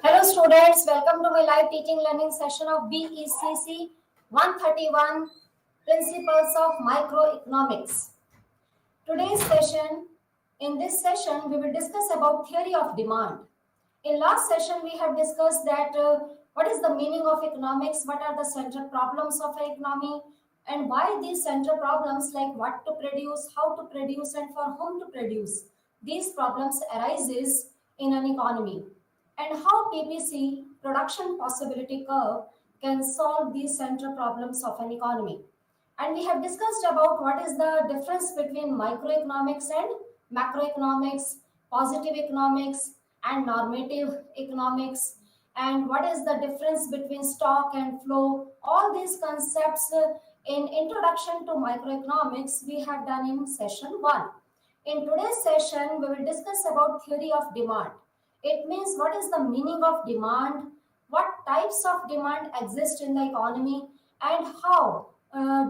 Hello students, welcome to my live teaching learning session of BECC 131 Principles of Microeconomics. Today's session, in this session, we will discuss about theory of demand. In last session, we have discussed that what is the meaning of economics, what are the central problems of an economy, and why these central problems like what to produce, how to produce, and for whom to produce. These problems arises in an economy, and how PPC production possibility curve can solve these central problems of an economy. And we have discussed about what is the difference between microeconomics and macroeconomics, positive economics and normative economics, and what is the difference between stock and flow. All these concepts in introduction to microeconomics we have done in session 1. In today's session, we will discuss about theory of demand. It means what is the meaning of demand, what types of demand exist in the economy, and how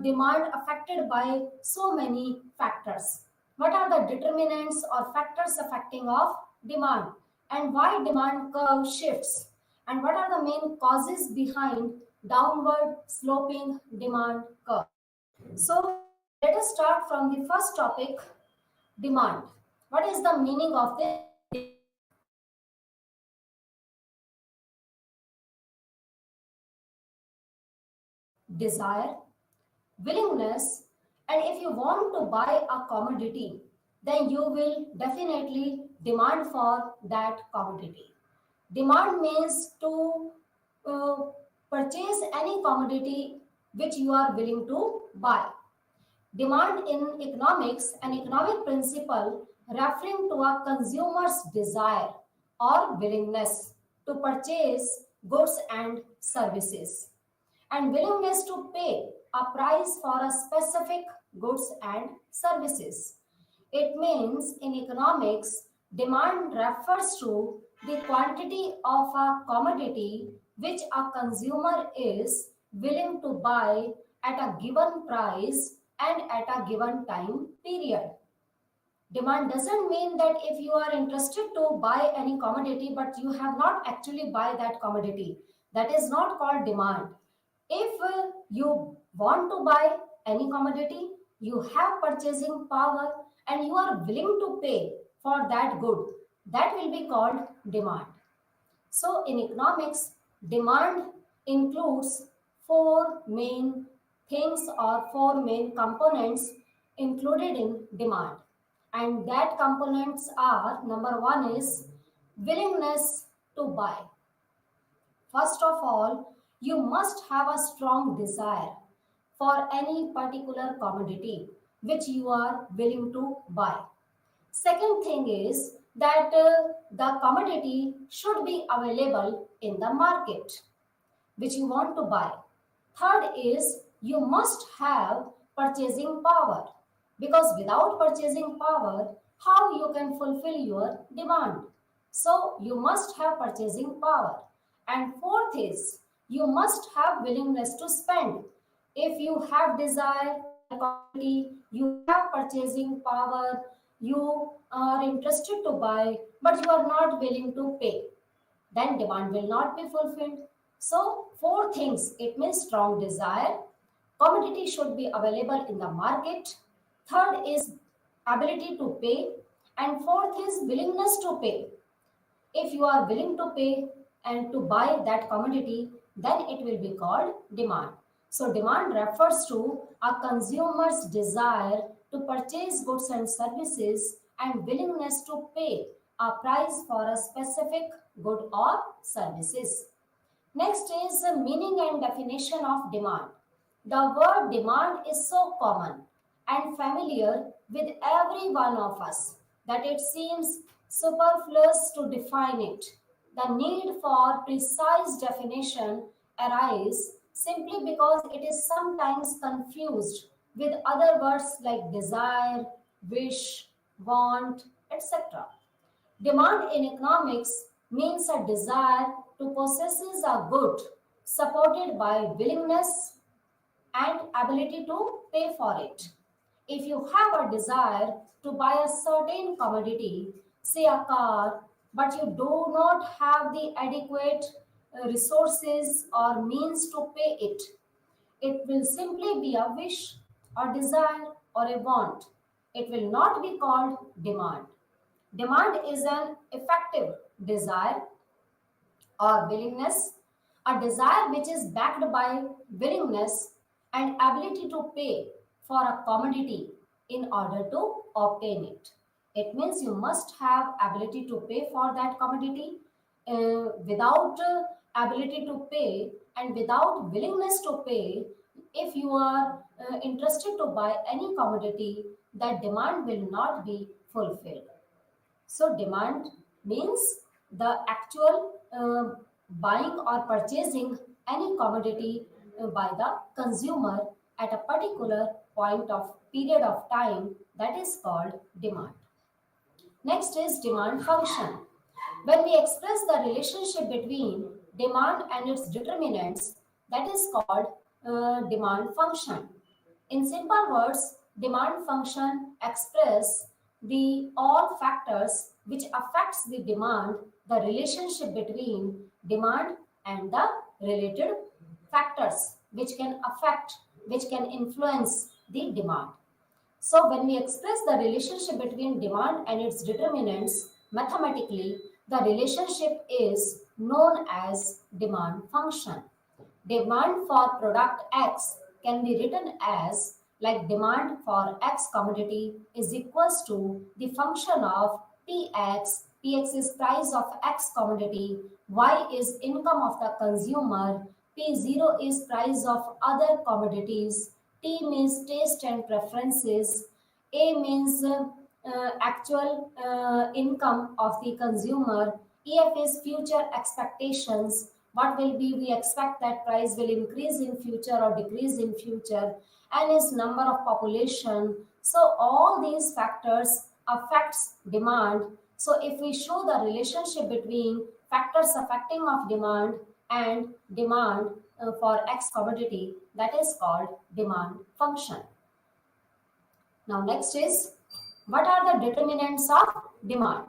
demand affected by so many factors. What are the determinants or factors affecting of demand, and why demand curve shifts, and what are the main causes behind downward sloping demand curve. So let us start from the first topic, demand. What is the meaning of this? Desire, willingness, and if you want to buy a commodity, then you will definitely demand for that commodity. Demand means to uh, purchase any commodity which you are willing to buy. Demand in economics, an economic principle referring to a consumer's desire or willingness to purchase goods and services, and willingness to pay a price for a specific goods and services. It means in economics, demand refers to the quantity of a commodity which a consumer is willing to buy at a given price and at a given time period. Demand doesn't mean that if you are interested to buy any commodity but you have not actually buy that commodity, that is not called demand. If you want to buy any commodity, you have purchasing power and you are willing to pay for that good, that will be called demand. So in economics, demand includes four main things or four main components included in demand. And that components are, number one is willingness to buy. First of all, you must have a strong desire for any particular commodity which you are willing to buy. Second thing is that the commodity should be available in the market which you want to buy. Third is you must have purchasing power, because without purchasing power, how you can fulfill your demand? So you must have purchasing power. And fourth is you must have willingness to spend. If you have desire for a commodity, you have purchasing power, you are interested to buy, but you are not willing to pay, then demand will not be fulfilled. So, four things, it means strong desire, commodity should be available in the market, third is ability to pay, and fourth is willingness to pay. If you are willing to pay and to buy that commodity, then it will be called demand. So, demand refers to a consumer's desire to purchase goods and services and willingness to pay a price for a specific good or services. Next is the meaning and definition of demand. The word demand is so common and familiar with every one of us that it seems superfluous to define it. The need for precise definition arises simply because it is sometimes confused with other words like desire, wish, want, etc. Demand in economics means a desire to possess a good supported by willingness and ability to pay for it. If you have a desire to buy a certain commodity, say a car, but you do not have the adequate resources or means to pay it, it will simply be a wish or desire or a want. It will not be called demand. Demand is an effective desire or willingness, a desire which is backed by willingness and ability to pay for a commodity in order to obtain it. It means you must have ability to pay for that commodity. Without ability to pay and without willingness to pay, if you are interested to buy any commodity, that demand will not be fulfilled. So demand means the actual buying or purchasing any commodity by the consumer at a particular point of period of time, that is called demand. Next is demand function. When we express the relationship between demand and its determinants, that is called demand function. In simple words, demand function express the all factors which affects the demand, the relationship between demand and the related factors which can affect, which can influence the demand. So when we express the relationship between demand and its determinants mathematically, the relationship is known as demand function. Demand for product X can be written as like demand for X commodity is equals to the function of Px. Px is price of X commodity. Y is income of the consumer. P0 is price of other commodities. T means taste and preferences. A means actual income of the consumer. EF is future expectations. What will be, we expect that price will increase in future or decrease in future. N is number of population. So all these factors affects demand. So if we show the relationship between factors affecting of demand and demand for X commodity, that is called demand function. Now next is, what are the determinants of demand?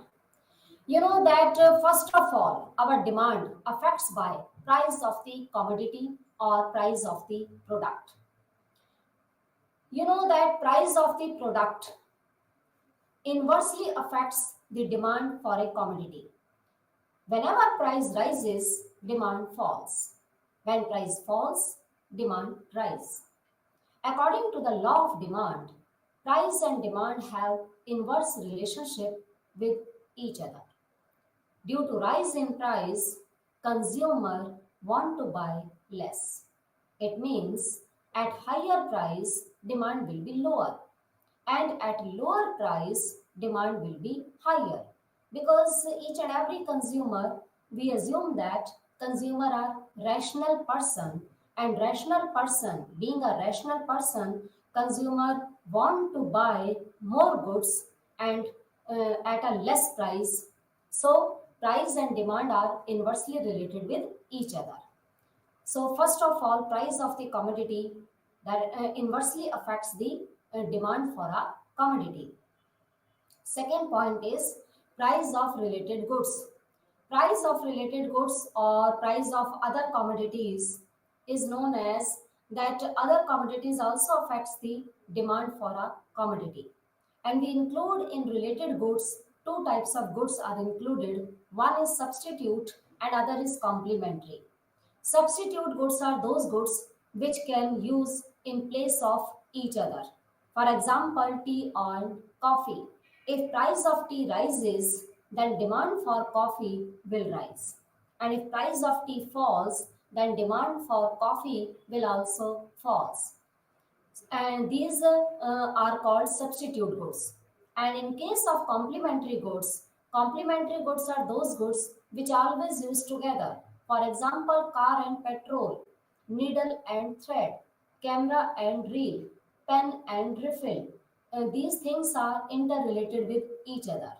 You know that first of all, our demand affects by price of the commodity or price of the product. You know that price of the product inversely affects the demand for a commodity. Whenever price rises, demand falls. When price falls, demand rises. According to the law of demand, price and demand have inverse relationship with each other. Due to rise in price, consumer want to buy less. It means at higher price, demand will be lower, and at lower price, demand will be higher. Because each and every consumer, we assume that consumer are rational person, and rational person, being a rational person, consumer want to buy more goods and at a less price. So price and demand are inversely related with each other. So first of all, price of the commodity that inversely affects the demand for a commodity. Second point is price of related goods. Price of related goods or price of other commodities is known as that other commodities also affects the demand for a commodity. And we include in related goods, two types of goods are included. One is substitute and other is complementary. Substitute goods are those goods which can use in place of each other. For example, tea and coffee. If price of tea rises, then demand for coffee will rise. And if price of tea falls, then demand for coffee will also fall. And these are called substitute goods. And in case of complementary goods are those goods which always use together. For example, car and petrol, needle and thread, camera and reel, pen and refill. These things are interrelated with each other.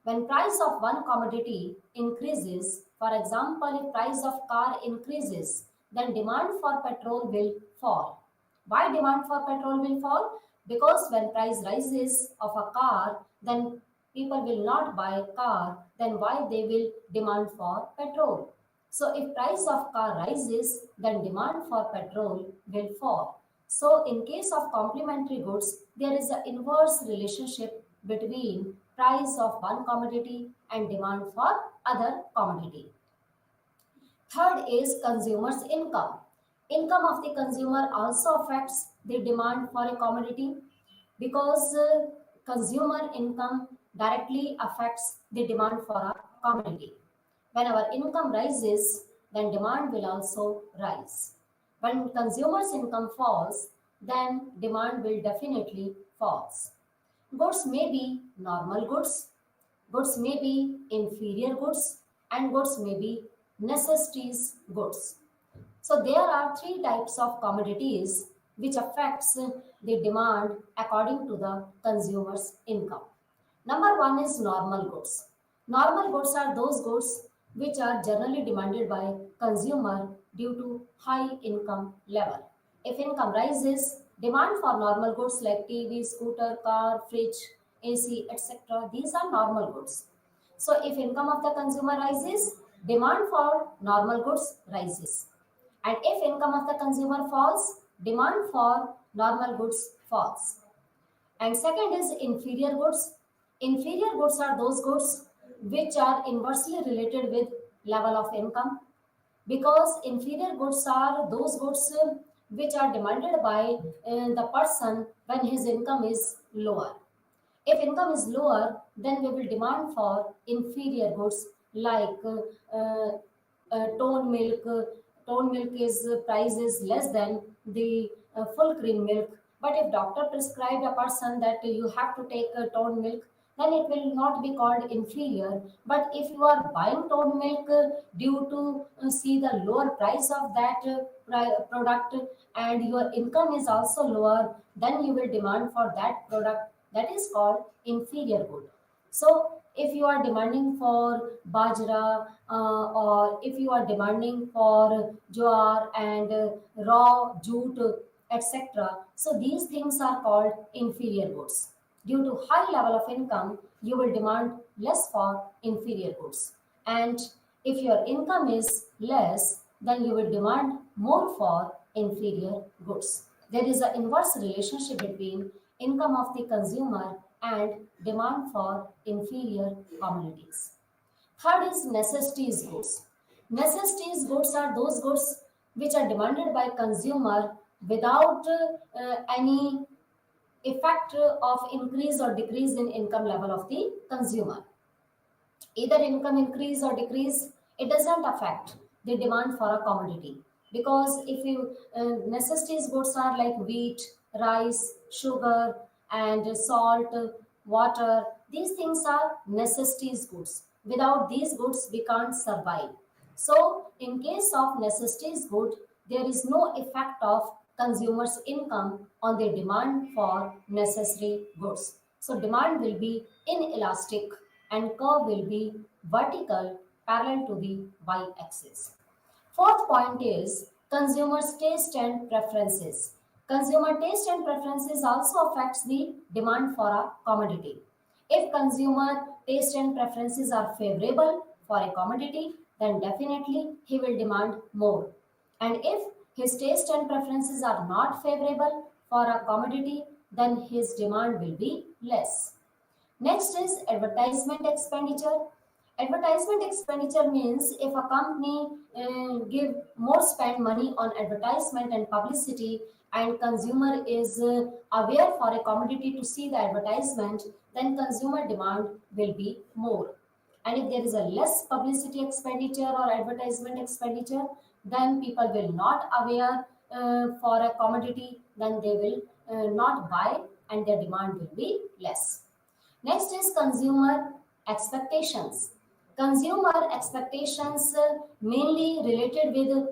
When price of one commodity increases, for example, if price of car increases, then demand for petrol will fall. Why demand for petrol will fall? Because when price rises of a car, then people will not buy a car, then why they will demand for petrol? So if price of car rises, then demand for petrol will fall. So in case of complementary goods, there is an inverse relationship between price of one commodity and demand for other commodity. Third is consumers' income. Income of the consumer also affects the demand for a commodity because consumer income directly affects the demand for a commodity. When our income rises, then demand will also rise. When consumers' income falls, then demand will definitely falls. Goods may be normal goods, goods may be inferior goods, and goods may be necessities goods. So there are three types of commodities which affects the demand according to the consumer's income. Number one is normal goods. Normal goods are those goods which are generally demanded by consumer due to high income level. If income rises, demand for normal goods like TV, scooter, car, fridge, AC, etc. These are normal goods. So if income of the consumer rises, demand for normal goods rises. And if income of the consumer falls, demand for normal goods falls. And second is inferior goods. Inferior goods are those goods which are inversely related with level of income because inferior goods are those goods which are demanded by the person when his income is lower. If income is lower, then we will demand for inferior goods like tone milk. Tone milk is price is less than the full cream milk. But if doctor prescribed a person that you have to take tone milk, then it will not be called inferior. But if you are buying tone milk due to see the lower price of that product and your income is also lower, then you will demand for that product, that is called inferior good. So if you are demanding for bajra or if you are demanding for jowar and raw jute, etc., so these things are called inferior goods. Due to high level of income, you will demand less for inferior goods. And if your income is less, then you will demand more for inferior goods. There is an inverse relationship between income of the consumer and demand for inferior commodities. Third is necessities goods. Necessities goods are those goods which are demanded by consumer without any effect of increase or decrease in income level of the consumer. Either income increase or decrease, it doesn't affect the demand for a commodity because if you necessities goods are like wheat, rice, sugar, and salt, water, these things are necessities goods. Without these goods we can't survive. So in case of necessities good, there is no effect of consumers income on the demand for necessary goods. So demand will be inelastic and curve will be vertical parallel to the y-axis. Fourth point is consumers' taste and preferences. Consumer taste and preferences also affects the demand for a commodity. If consumer taste and preferences are favorable for a commodity, then definitely he will demand more. And if his taste and preferences are not favorable for a commodity, then his demand will be less. Next is advertisement expenditure. Advertisement expenditure means if a company give more spend money on advertisement and publicity and consumer is aware for a commodity to see the advertisement, then consumer demand will be more. And if there is a less publicity expenditure or advertisement expenditure, then people will not aware for a commodity, then they will not buy and their demand will be less. Next is consumer expectations. Consumer expectations mainly related with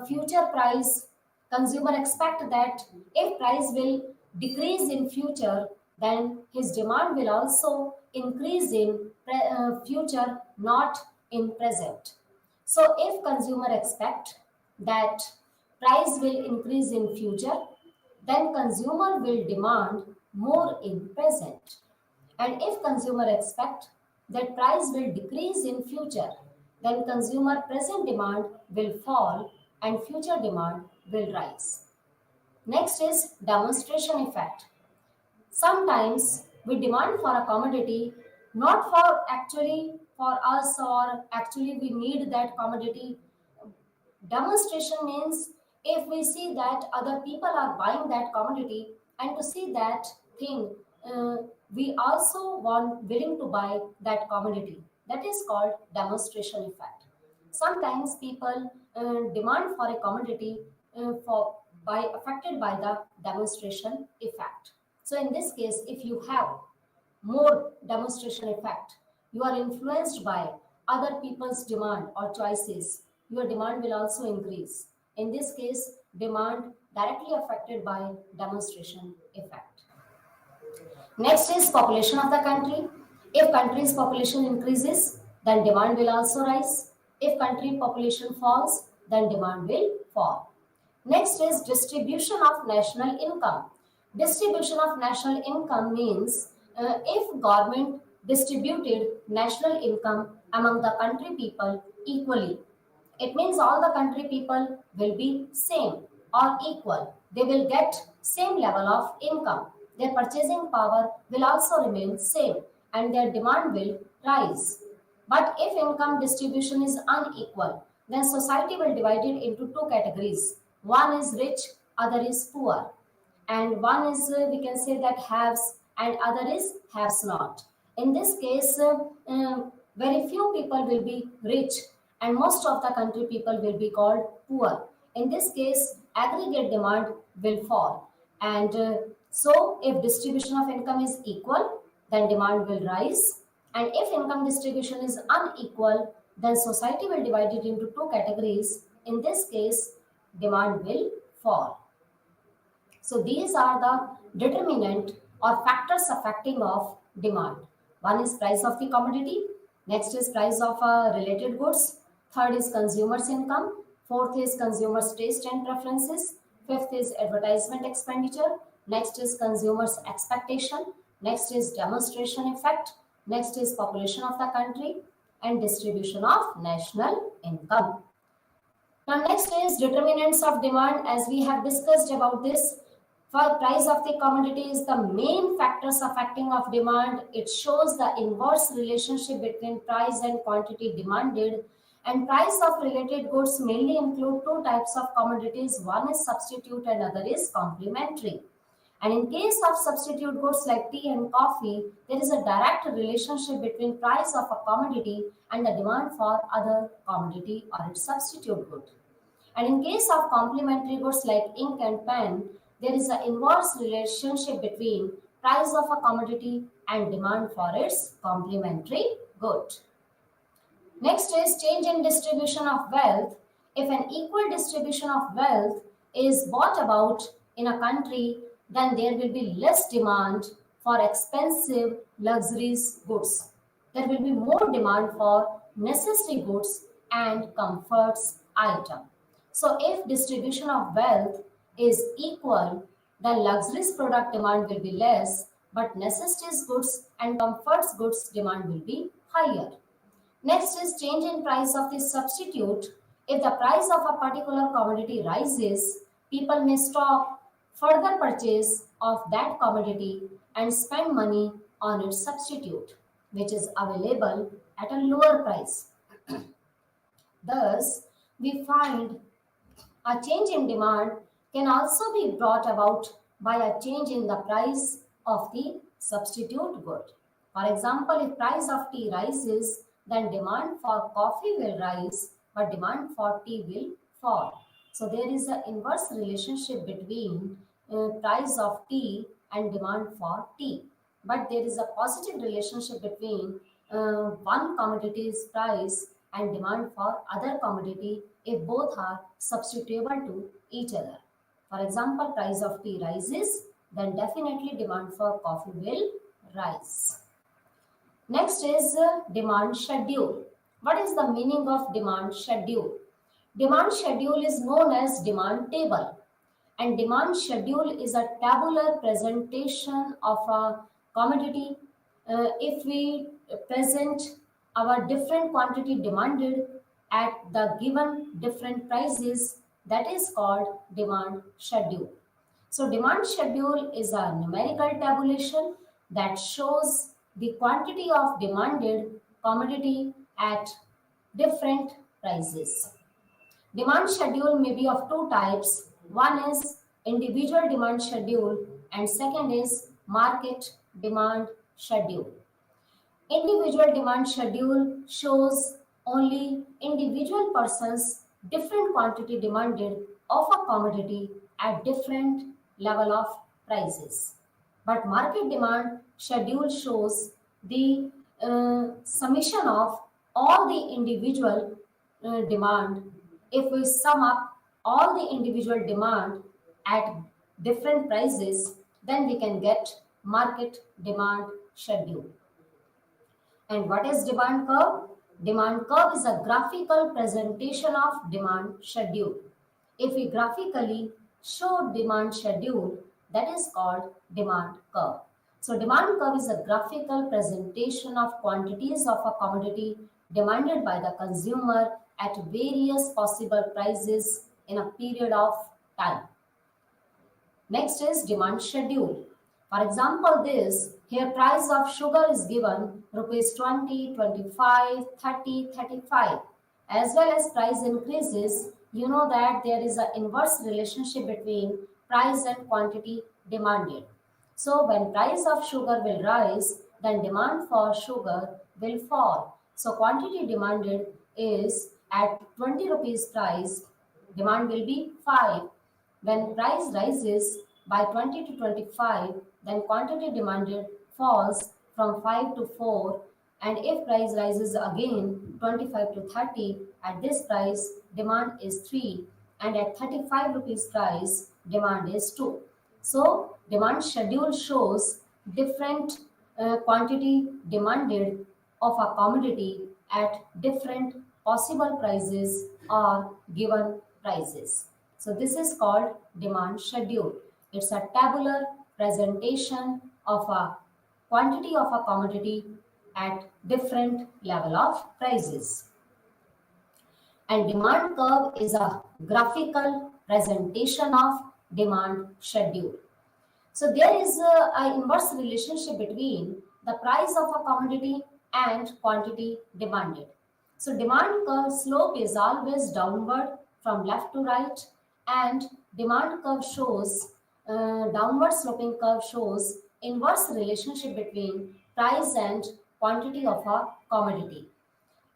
future price. Consumer expect that if price will decrease in future, then his demand will also increase in future, not in present. So if consumer expect that price will increase in future, then consumer will demand more in present. And if consumer expect that price will decrease in future, then consumer present demand will fall and future demand will rise. Next is demonstration effect. Sometimes we demand for a commodity not for actually for us or actually we need that commodity. Demonstration means if we see that other people are buying that commodity and to see that thing, we also want willing to buy that commodity. That is called demonstration effect. Sometimes people demand for a commodity for by affected by the demonstration effect. So in this case, if you have more demonstration effect, you are influenced by other people's demand or choices, your demand will also increase. In this case, demand directly affected by demonstration effect. Next is population of the country. If country's population increases, then demand will also rise. If country population falls, then demand will fall. Next is distribution of national income. Distribution of national income means if government distributed national income among the country people equally, it means all the country people will be same or equal. They will get same level of income. Their purchasing power will also remain same and their demand will rise. But if income distribution is unequal, then society will divide it into two categories. One is rich, other is poor. And one is, we can say that haves and other is haves not. In this case, very few people will be rich and most of the country people will be called poor. In this case, aggregate demand will fall. And so, if distribution of income is equal, then demand will rise. And if income distribution is unequal, then society will divide it into two categories. In this case, demand will fall. So these are the determinant or factors affecting of demand. One is price of the commodity, next is price of related goods, third is consumers income, fourth is consumers taste and preferences, fifth is advertisement expenditure, next is consumers expectation, next is demonstration effect, next is population of the country and distribution of national income. Now next is determinants of demand. As we have discussed about this, for price of the commodity is the main factors affecting of demand. It shows the inverse relationship between price and quantity demanded. And price of related goods mainly include two types of commodities. One is substitute and other is complementary. And in case of substitute goods like tea and coffee, there is a direct relationship between price of a commodity and the demand for other commodity or its substitute good. And in case of complementary goods like ink and pen, there is an inverse relationship between price of a commodity and demand for its complementary good. Next is change in distribution of wealth. If an equal distribution of wealth is brought about in a country, then there will be less demand for expensive luxuries goods. There will be more demand for necessary goods and comforts item. So if distribution of wealth is equal, then luxurious product demand will be less, but necessities goods and comforts goods demand will be higher. Next is change in price of the substitute. If the price of a particular commodity rises, people may stop further purchase of that commodity and spend money on its substitute, which is available at a lower price. Thus, we find a change in demand can also be brought about by a change in the price of the substitute good. For example, if price of tea rises, then demand for coffee will rise, but demand for tea will fall. So there is an inverse relationship between price of tea and demand for tea. But there is a positive relationship between one commodity's price and demand for other commodity if both are substitutable to each other. For example, price of tea rises, then definitely demand for coffee will rise. Next is demand schedule. What is the meaning of demand schedule? Demand schedule is known as demand table, and demand schedule is a tabular presentation of a commodity if we present our different quantity demanded at the given different prices, that is called demand schedule. So demand schedule is a numerical tabulation that shows the quantity of demanded commodity at different prices. Demand schedule may be of two types. One is individual demand schedule and second is market demand schedule. Individual demand schedule shows only individual persons different quantity demanded of a commodity at different level of prices. But market demand schedule shows the summation of all the individual demand. If we sum up all the individual demand at different prices, then we can get market demand schedule. And what is demand curve? Demand curve is a graphical presentation of demand schedule. If we graphically show demand schedule, that is called demand curve. So demand curve is a graphical presentation of quantities of a commodity demanded by the consumer at various possible prices in a period of time. Next is demand schedule. For example, this here price of sugar is given rupees 20, 25, 30, 35. As well as price increases, you know that there is an inverse relationship between price and quantity demanded. So when price of sugar will rise, then demand for sugar will fall. So quantity demanded is at 20 rupees price, demand will be 5. When price rises by 20 to 25, then quantity demanded falls from 5 to 4. And if price rises again 25 to 30, at this price demand is 3. And at 35 rupees price, demand is 2. So demand schedule shows different quantity demanded of a commodity at different possible prices or given prices. So this is called demand schedule. It's a tabular presentation of a quantity of a commodity at different level of prices. And demand curve is a graphical presentation of demand schedule. So there is an inverse relationship between the price of a commodity and quantity demanded. So demand curve slope is always downward from left to right, and demand curve shows downward sloping curve shows inverse relationship between price and quantity of a commodity.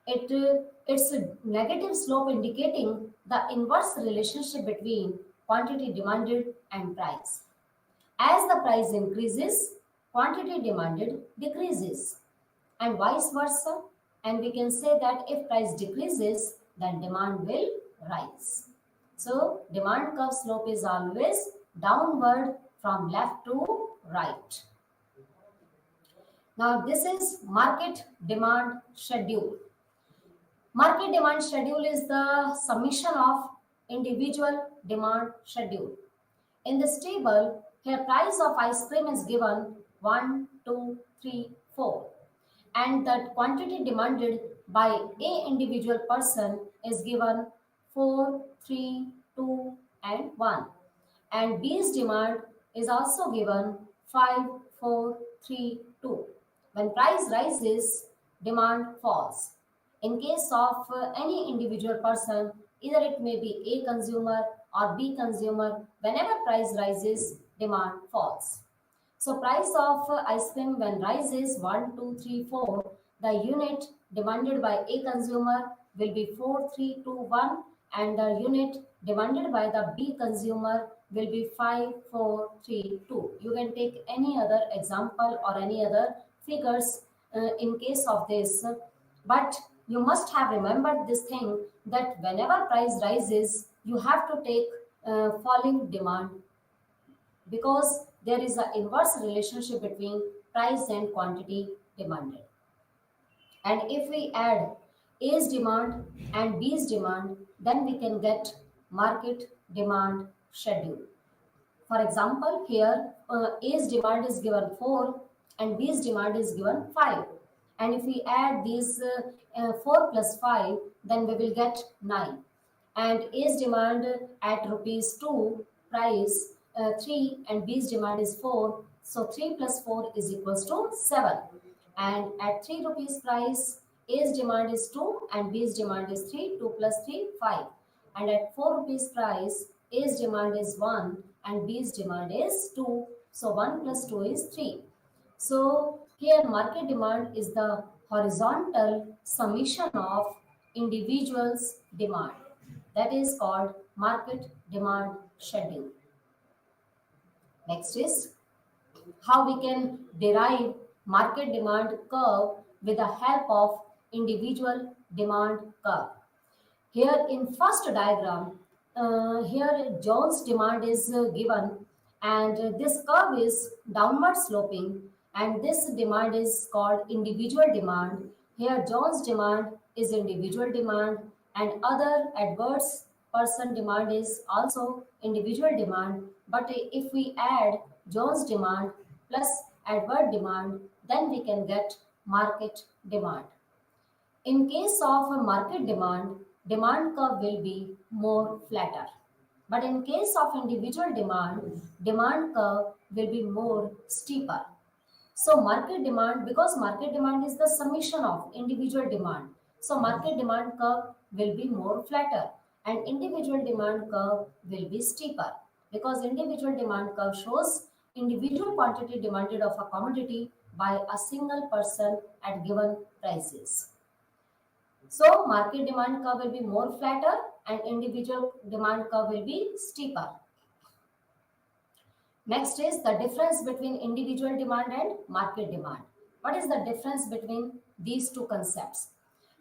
It's a negative slope indicating the inverse relationship between quantity demanded and price. As the price increases, quantity demanded decreases, and vice versa. And we can say that if price decreases, then demand will rise. So demand curve slope is always downward from left to right. Now this is market demand schedule. Market demand schedule is the summation of individual demand schedule. In this table, here price of ice cream is given 1, 2, 3, 4, and that quantity demanded by a individual person is given 4, 3, 2, and 1. And B's demand is also given 5, 4, 3, 2. When price rises, demand falls. In case of any individual person, either it may be A consumer or B consumer, whenever price rises, demand falls. So price of ice cream when rises 1, 2, 3, 4, the unit demanded by A consumer will be 4, 3, 2, 1, and the unit demanded by the B consumer will be 5, 4, 3, 2. You can take any other example or any other figures in case of this, but you must have remembered this thing that whenever price rises, you have to take falling demand, because there is an inverse relationship between price and quantity demanded. And if we add A's demand and B's demand, then we can get market demand schedule. For example, here A's demand is given 4 and B's demand is given 5. And if we add these 4 plus 5, then we will get 9. And A's demand at rupees 2 price 3 and B's demand is 4. So 3 plus 4 is equals to 7. And at 3 rupees price, A's demand is 2 and B's demand is 3. 2 plus 3, 5. And at 4 rupees price, A's demand is 1 and B's demand is 2. So 1 plus 2 is 3. So here market demand is the horizontal summation of individuals' demand. That is called market demand schedule. Next is how we can derive market demand curve with the help of individual demand curve. Here in first diagram, here Jones demand is given and this curve is downward sloping and this demand is called individual demand. Here Jones demand is individual demand and other adverse person demand is also individual demand. But if we add Jones demand plus adverse demand, then we can get market demand. In case of a market demand, demand curve will be more flatter. But in case of individual demand, demand curve will be more steeper. So market demand, because market demand is the summation of individual demand, so market demand curve will be more flatter and individual demand curve will be steeper because individual demand curve shows individual quantity demanded of a commodity by a single person at given prices. So market demand curve will be more flatter and individual demand curve will be steeper. Next is the difference between individual demand and market demand. What is the difference between these two concepts?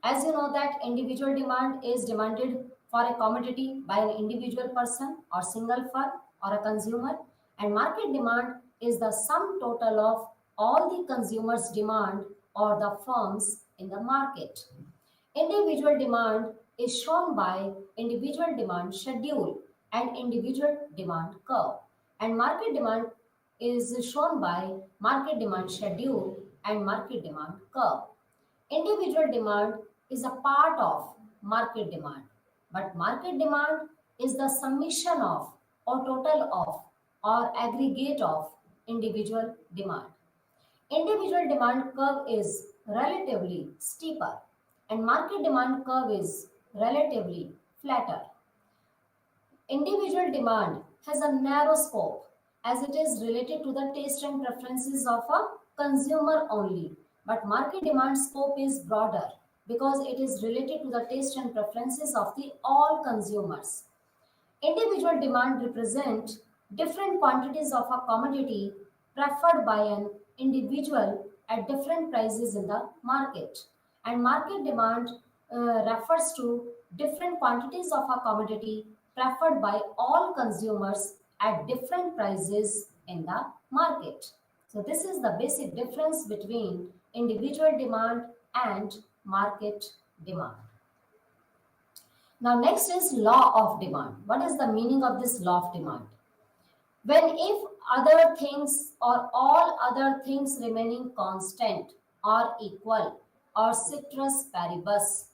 As you know that individual demand is demanded for a commodity by an individual person or single firm or a consumer, and market demand is the sum total of all the consumers' demand or the firms in the market. Individual demand is shown by individual demand schedule and individual demand curve, and market demand is shown by market demand schedule and market demand curve. Individual demand is a part of market demand, but market demand is the summation of or total of or aggregate of individual demand. Individual demand curve is relatively steeper and market demand curve is relatively flatter. Individual demand has a narrow scope as it is related to the taste and preferences of a consumer only, but market demand scope is broader because it is related to the taste and preferences of the all consumers. Individual demand represent different quantities of a commodity preferred by an individual at different prices in the market. And market demand refers to different quantities of a commodity preferred by all consumers at different prices in the market. So this is the basic difference between individual demand and market demand. Now next is law of demand. What is the meaning of this law of demand? When if other things or all other things remaining constant or equal or ceteris paribus,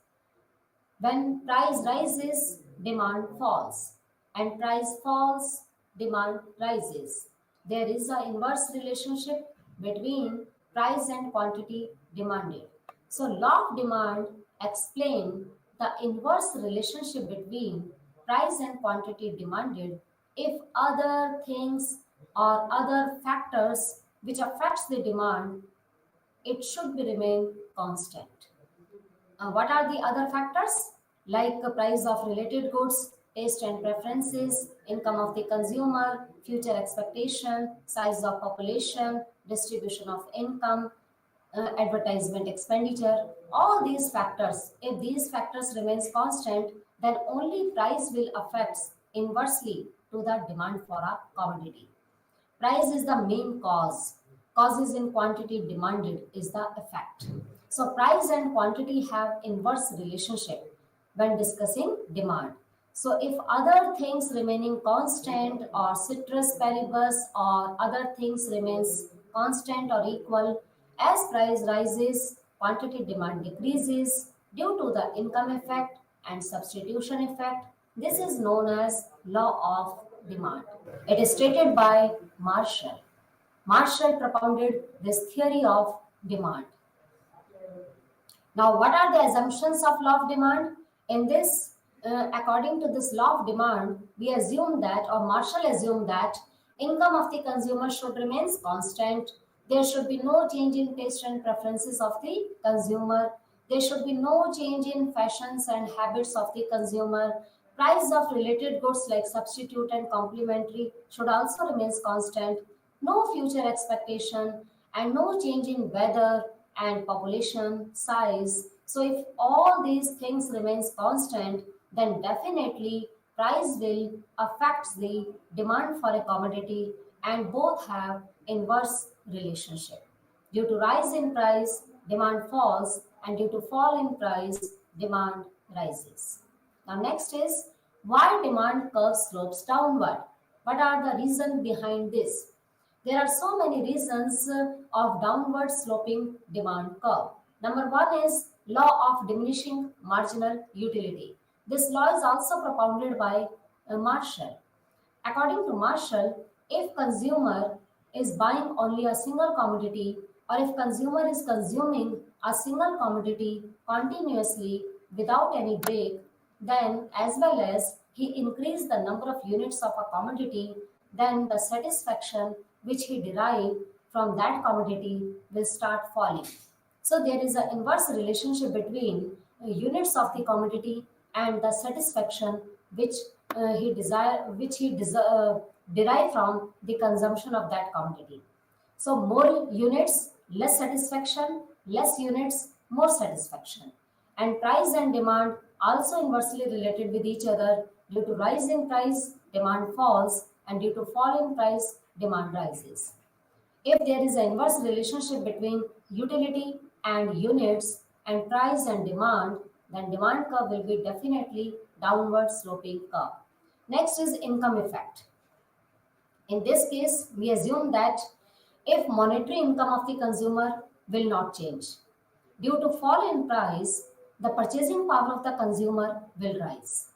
when price rises, demand falls, and price falls, demand rises. There is an inverse relationship between price and quantity demanded. So law of demand explain the inverse relationship between price and quantity demanded if other things or other factors which affects the demand, it should be remain constant. What are the other factors? Like the price of related goods, taste and preferences, income of the consumer, future expectation, size of population, distribution of income, advertisement expenditure. All these factors, if these factors remains constant, then only price will affect inversely to the demand for a commodity. Price is the main cause. Causes in quantity demanded is the effect. So price and quantity have inverse relationship when discussing demand. So if other things remaining constant or ceteris paribus or other things remains constant or equal. As price rises, quantity demand decreases due to the income effect and substitution effect. This is known as law of demand. It is stated by Marshall. Marshall propounded this theory of demand. Now, what are the assumptions of law of demand? In this, according to this law of demand, we assume that, or Marshall assumed that, income of the consumer should remain constant. There should be no change in taste and preferences of the consumer. There should be no change in fashions and habits of the consumer. Price of related goods like substitute and complementary should also remain constant. No future expectation and no change in weather and population size. So if all these things remains constant, then definitely price will affect the demand for a commodity, and both have inverse relationship. Due to rise in price, demand falls, and due to fall in price, demand rises. Now next is why demand curve slopes downward. What are the reasons behind this? There are so many reasons of downward sloping demand curve. Number one is law of diminishing marginal utility. This law is also propounded by Marshall. According to Marshall, if consumer is buying only a single commodity, or if consumer is consuming a single commodity continuously without any break, then as well as he increase the number of units of a commodity, then the satisfaction which he derived from that commodity will start falling. So there is an inverse relationship between units of the commodity and the satisfaction which derive from the consumption of that commodity. So more units, less satisfaction; less units, more satisfaction. And price and demand also inversely related with each other. Due to rise in price, demand falls, and due to fall in price, demand rises. If there is an inverse relationship between utility and units and price and demand, then demand curve will be definitely downward sloping curve. Next is income effect. In this case, we assume that if monetary income of the consumer will not change, due to fall in price, the purchasing power of the consumer will rise.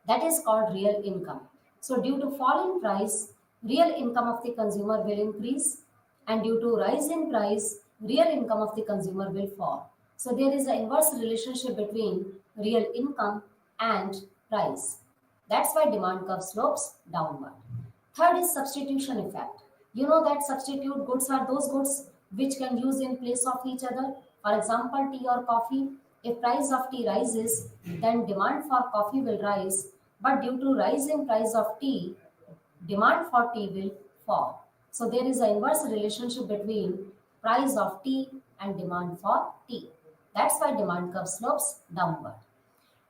That is called real income. So due to fall in price, real income of the consumer will increase, and due to rise in price, real income of the consumer will fall. So there is an inverse relationship between real income and price. That's why demand curve slopes downward. Third is substitution effect. You know that substitute goods are those goods which can use in place of each other. For example, tea or coffee. If price of tea rises, then demand for coffee will rise. But due to rise in price of tea, demand for tea will fall. So there is an inverse relationship between price of tea and demand for tea. That's why demand curve slopes downward.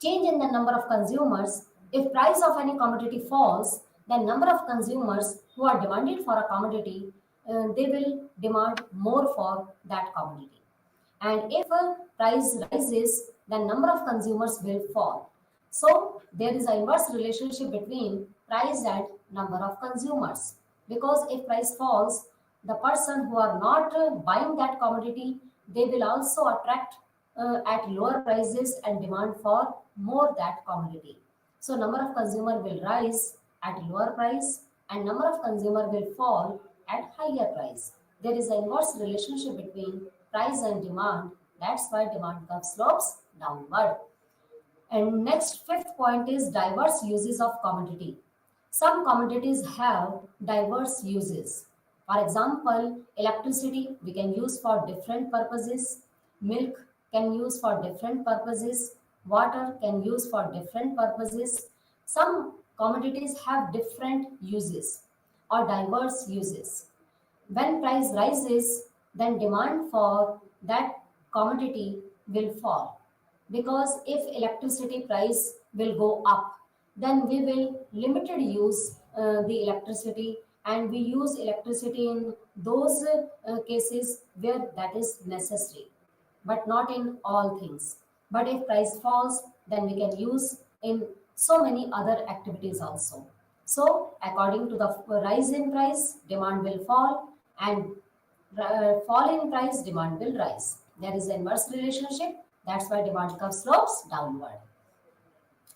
Change in the number of consumers. If price of any commodity falls, then number of consumers who are demanded for a commodity, they will demand more for that commodity. And if a price rises, then number of consumers will fall. So there is an inverse relationship between price and number of consumers. Because if price falls, the person who are not buying that commodity, they will also attract at lower prices and demand for more that commodity. So number of consumer will rise at lower price and number of consumer will fall at higher price. There is an inverse relationship between price and demand. That's why demand curve slopes downward. And next, fifth point is diverse uses of commodity. Some commodities have diverse uses. For example, electricity we can use for different purposes. Milk can use for different purposes. Water can use for different purposes. Some commodities have different uses or diverse uses. When price rises, then demand for that commodity will fall, because if electricity price will go up, then we will limited use the electricity, and we use electricity in those cases where that is necessary, but not in all things. But if price falls, then we can use in so many other activities also. So according to the rise in price, demand will fall, and fall in price, demand will rise. There is an inverse relationship. That's why demand curve slopes downward.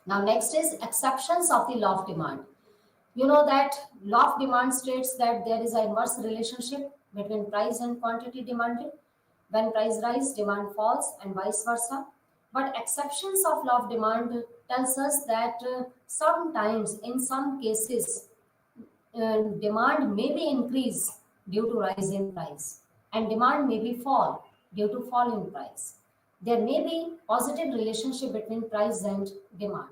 Now, next is exceptions of the law of demand. You know that law of demand states that there is an inverse relationship between price and quantity demanded. When price rise, demand falls, and vice versa. But exceptions of law of demand tells us that sometimes, in some cases, demand may be increased due to rise in price, and demand may be fall due to fall in price. There may be positive relationship between price and demand.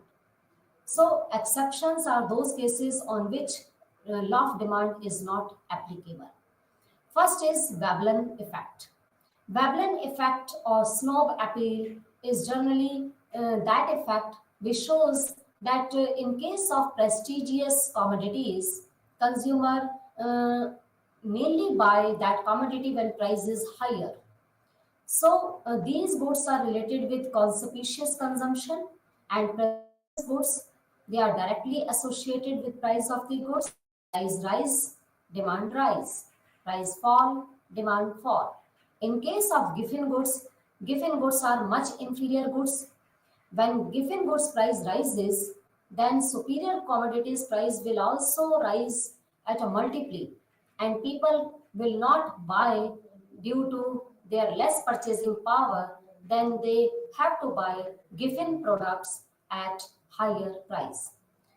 So exceptions are those cases on which law of demand is not applicable. First is Veblen effect. Veblen effect or snob appeal is generally that effect which shows that in case of prestigious commodities, consumer mainly buy that commodity when price is higher. So these goods are related with conspicuous consumption, and prestigious goods, they are directly associated with price of the goods. Price rise, demand rise. Price fall, demand fall. In case of Giffen goods are much inferior goods. When Giffen goods price rises, then superior commodities price will also rise at a multiply, and people will not buy due to their less purchasing power. Then they have to buy Giffen products at higher price.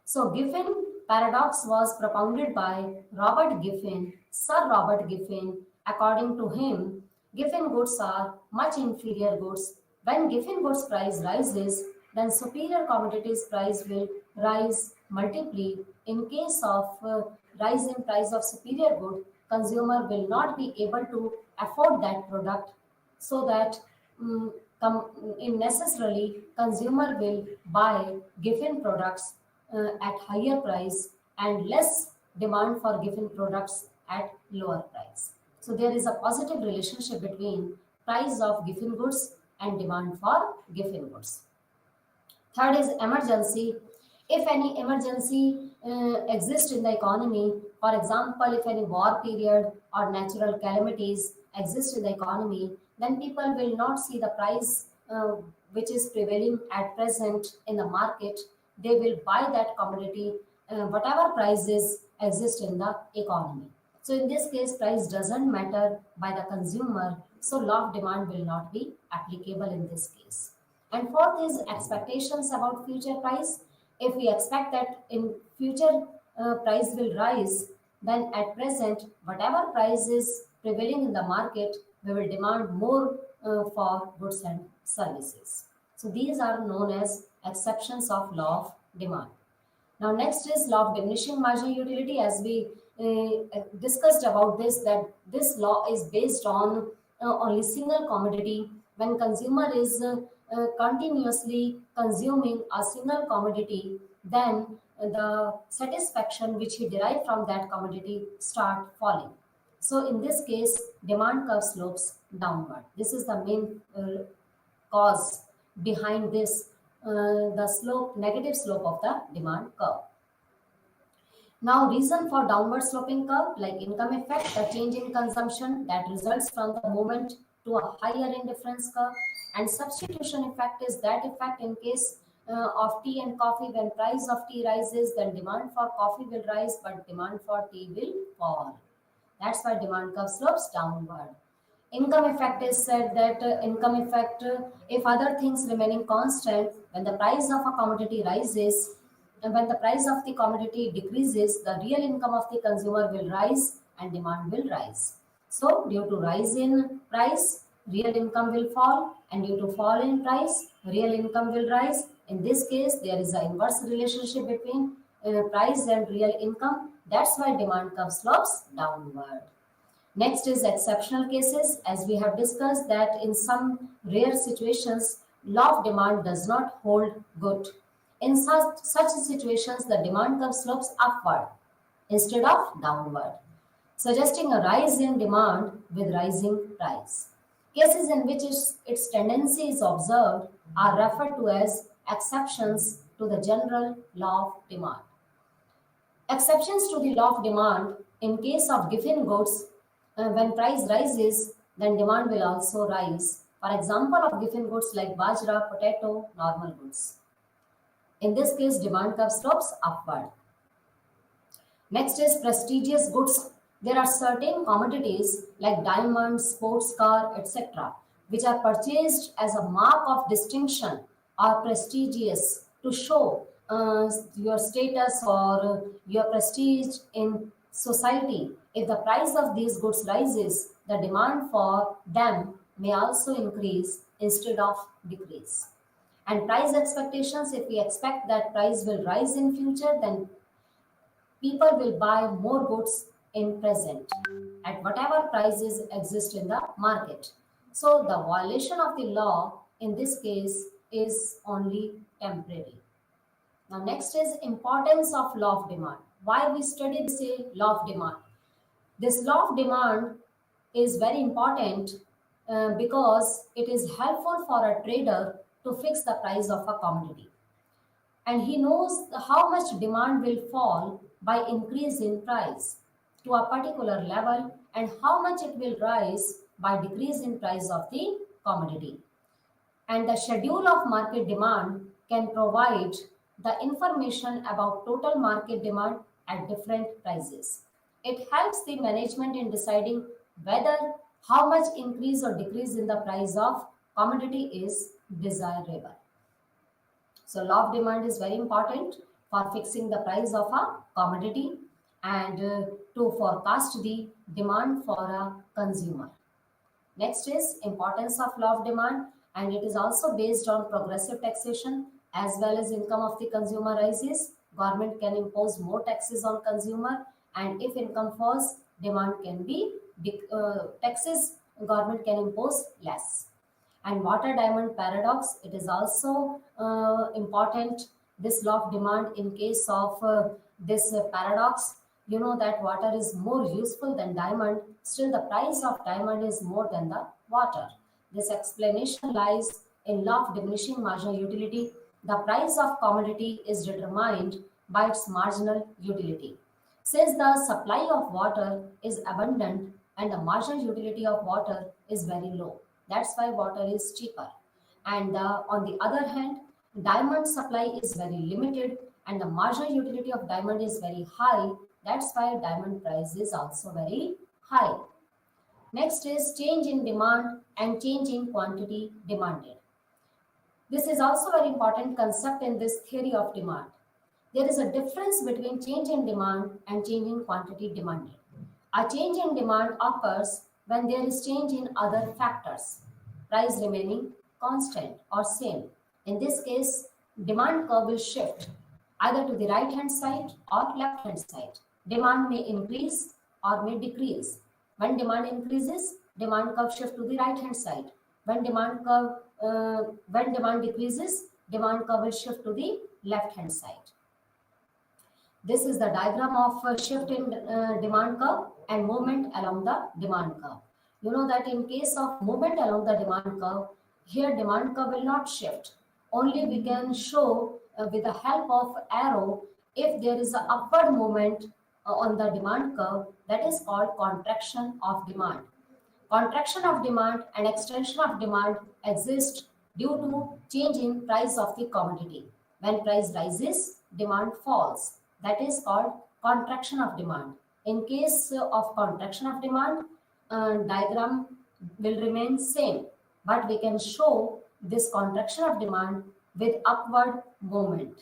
So Giffen paradox was propounded by Robert Giffen, Sir Robert Giffen. According to him, Giffen goods are much inferior goods. When Giffen goods price rises, then superior commodities price will rise multiply. In case of rise in price of superior good, consumer will not be able to afford that product, so that in necessarily consumer will buy Giffen products at higher price and less demand for Giffen products at lower price. So there is a positive relationship between price of Giffen goods and demand for Giffen goods. Third is emergency. If any emergency exists in the economy, for example, if any war period or natural calamities exist in the economy, then people will not see the price which is prevailing at present in the market. They will buy that commodity, whatever prices exist in the economy. So in this case, price doesn't matter by the consumer, so law of demand will not be applicable in this case. And fourth is expectations about future price. If we expect that in future price will rise, then at present, whatever price is prevailing in the market, we will demand more for goods and services. So these are known as exceptions of law of demand. Now next is law of diminishing marginal utility. As we discussed about this, that this law is based on only single commodity. When consumer is continuously consuming a single commodity, then the satisfaction which he derived from that commodity start falling. So in this case, demand curve slopes downward. This is the main cause behind this, the slope, negative slope of the demand curve. Now, reason for downward sloping curve, like income effect, the change in consumption that results from the movement to a higher indifference curve, and substitution effect is that effect in case of tea and coffee. When price of tea rises, then demand for coffee will rise, but demand for tea will fall. That's why demand curve slopes downward. Income effect is said that income effect, if other things remaining constant, when the price of a commodity rises, and when the price of the commodity decreases, the real income of the consumer will rise and demand will rise. So due to rise in price, real income will fall, and due to fall in price, real income will rise. In this case, there is an inverse relationship between price and real income. That's why demand curve slopes downward. Next is exceptional cases. As we have discussed that in some rare situations, law of demand does not hold good. In such situations, the demand curve slopes upward instead of downward, suggesting a rise in demand with rising price. Cases in which its tendency is observed are referred to as exceptions to the general law of demand. Exceptions to the law of demand in case of Giffen goods when price rises, then demand will also rise. For example of given goods like bajra, potato, normal goods. In this case, demand curve slopes upward. Next is prestigious goods. There are certain commodities like diamonds, sports car, etc., which are purchased as a mark of distinction or prestigious to show your status or your prestige in society. If the price of these goods rises, the demand for them may also increase instead of decrease. And price expectations, if we expect that price will rise in future, then people will buy more goods in present at whatever prices exist in the market. So the violation of the law in this case is only temporary. Now next is importance of law of demand. Why we study this law of demand? This law of demand is very important because it is helpful for a trader to fix the price of a commodity, and he knows how much demand will fall by increase in price to a particular level and how much it will rise by decrease in price of the commodity. And the schedule of market demand can provide the information about total market demand at different prices. It helps the management in deciding whether how much increase or decrease in the price of commodity is desirable. So law of demand is very important for fixing the price of a commodity and to forecast the demand for a consumer. Next is importance of law of demand, and it is also based on progressive taxation as well as income of the consumer rises. Government can impose more taxes on consumer, and if income falls, demand can be taxes. Government can impose less. And water diamond paradox, it is also important, this law of demand. In case of this paradox, you know that water is more useful than diamond, still the price of diamond is more than the water. This explanation lies in law of diminishing marginal utility. The price of commodity is determined by its marginal utility. Since the supply of water is abundant and the marginal utility of water is very low, that's why water is cheaper. And on the other hand, diamond supply is very limited and the marginal utility of diamond is very high. That's why diamond price is also very high. Next is change in demand and change in quantity demanded. This is also very important concept in this theory of demand. There is a difference between change in demand and change in quantity demanded. A change in demand occurs when there is change in other factors, price remaining constant or same. In this case, demand curve will shift either to the right hand side or left hand side. Demand may increase or may decrease. When demand increases, demand curve shift to the right hand side. When demand decreases, demand curve will shift to the left hand side. This is the diagram of shift in demand curve and movement along the demand curve. You know that in case of movement along the demand curve, here demand curve will not shift. Only we can show with the help of arrow if there is an upward movement on the demand curve, that is called contraction of demand. Contraction of demand and extension of demand exist due to change in price of the commodity. When price rises, demand falls. That is called contraction of demand. In case of contraction of demand, diagram will remain same, but we can show this contraction of demand with upward movement.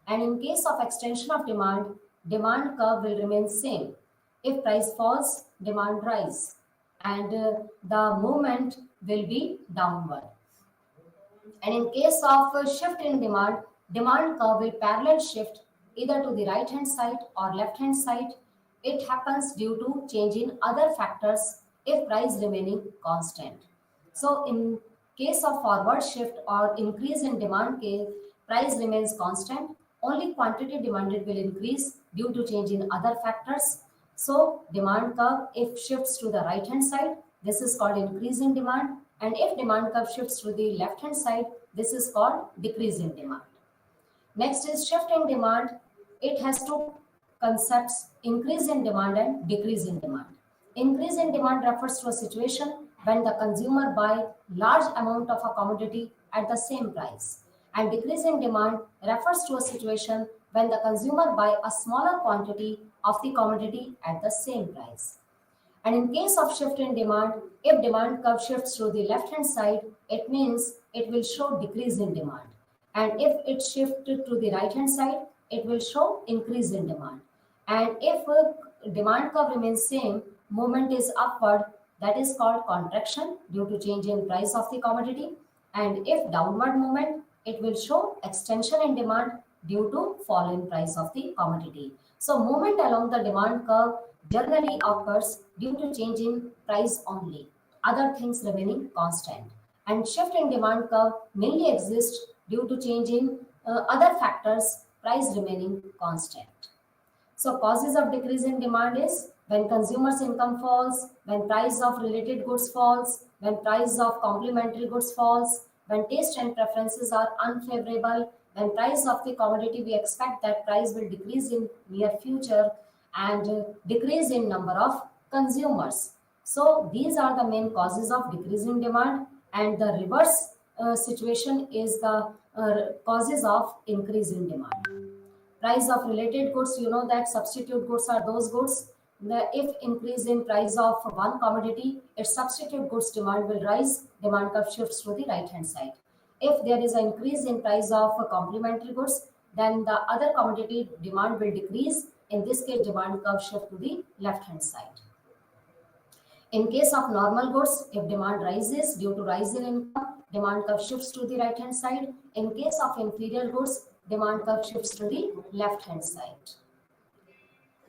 And in case of extension of demand, demand curve will remain same. If price falls, demand rise, and the movement will be downward. And in case of shift in demand, demand curve will parallel shift either to the right hand side or left hand side. It happens due to change in other factors if price remaining constant. So in case of forward shift or increase in demand case, price remains constant. Only quantity demanded will increase due to change in other factors. So demand curve, if shifts to the right hand side, this is called increase in demand. And if demand curve shifts to the left hand side, this is called decrease in demand. Next is shift in demand. It has two concepts, increase in demand and decrease in demand. Increase in demand refers to a situation when the consumer buy large amount of a commodity at the same price. And decrease in demand refers to a situation when the consumer buy a smaller quantity of the commodity at the same price. And in case of shift in demand, if demand curve shifts to the left hand side, it means it will show decrease in demand. And if it shifted to the right hand side, it will show increase in demand. And if demand curve remains same, movement is upward, that is called contraction due to change in price of the commodity. And if downward movement, it will show extension in demand due to fall in price of the commodity. So movement along the demand curve generally occurs due to change in price only, other things remaining constant. And shift in demand curve mainly exists due to change in other factors, price remaining constant. So causes of decrease in demand is when consumers' income falls, when price of related goods falls, when price of complementary goods falls, when taste and preferences are unfavorable, when price of the commodity we expect that price will decrease in near future, and decrease in number of consumers. So these are the main causes of decrease in demand, and the reverse situation is the causes of increase in demand. Price of related goods, you know that substitute goods are those goods. If increase in price of one commodity, its substitute goods demand will rise, demand curve shifts to the right hand side. If there is an increase in price of complementary goods, then the other commodity demand will decrease. In this case, demand curve shift to the left hand side. In case of normal goods, if demand rises due to rise in income, demand curve shifts to the right hand side. In case of inferior goods, demand curve shifts to the left hand side.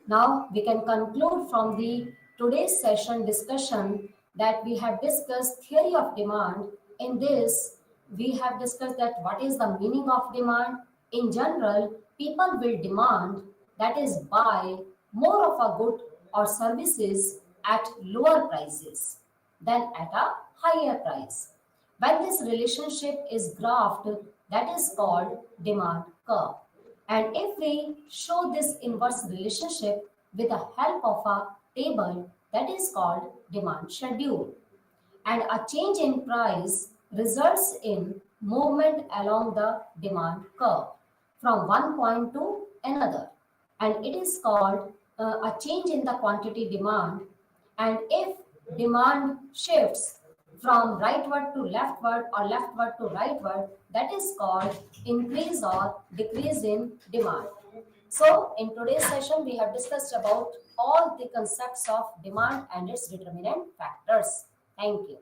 Now we can conclude from the today's session discussion that we have discussed theory of demand. In this, we have discussed that what is the meaning of demand. In general, people will demand, that is buy more of a good or services at lower prices than at a higher price. When this relationship is graphed, that is called demand curve. And if we show this inverse relationship with the help of a table, that is called demand schedule. And a change in price results in movement along the demand curve from one point to another. And it is called a change in the quantity demand. And if demand shifts from rightward to leftward or leftward to rightward, that is called increase or decrease in demand. So in today's session, we have discussed about all the concepts of demand and its determinant factors. Thank you.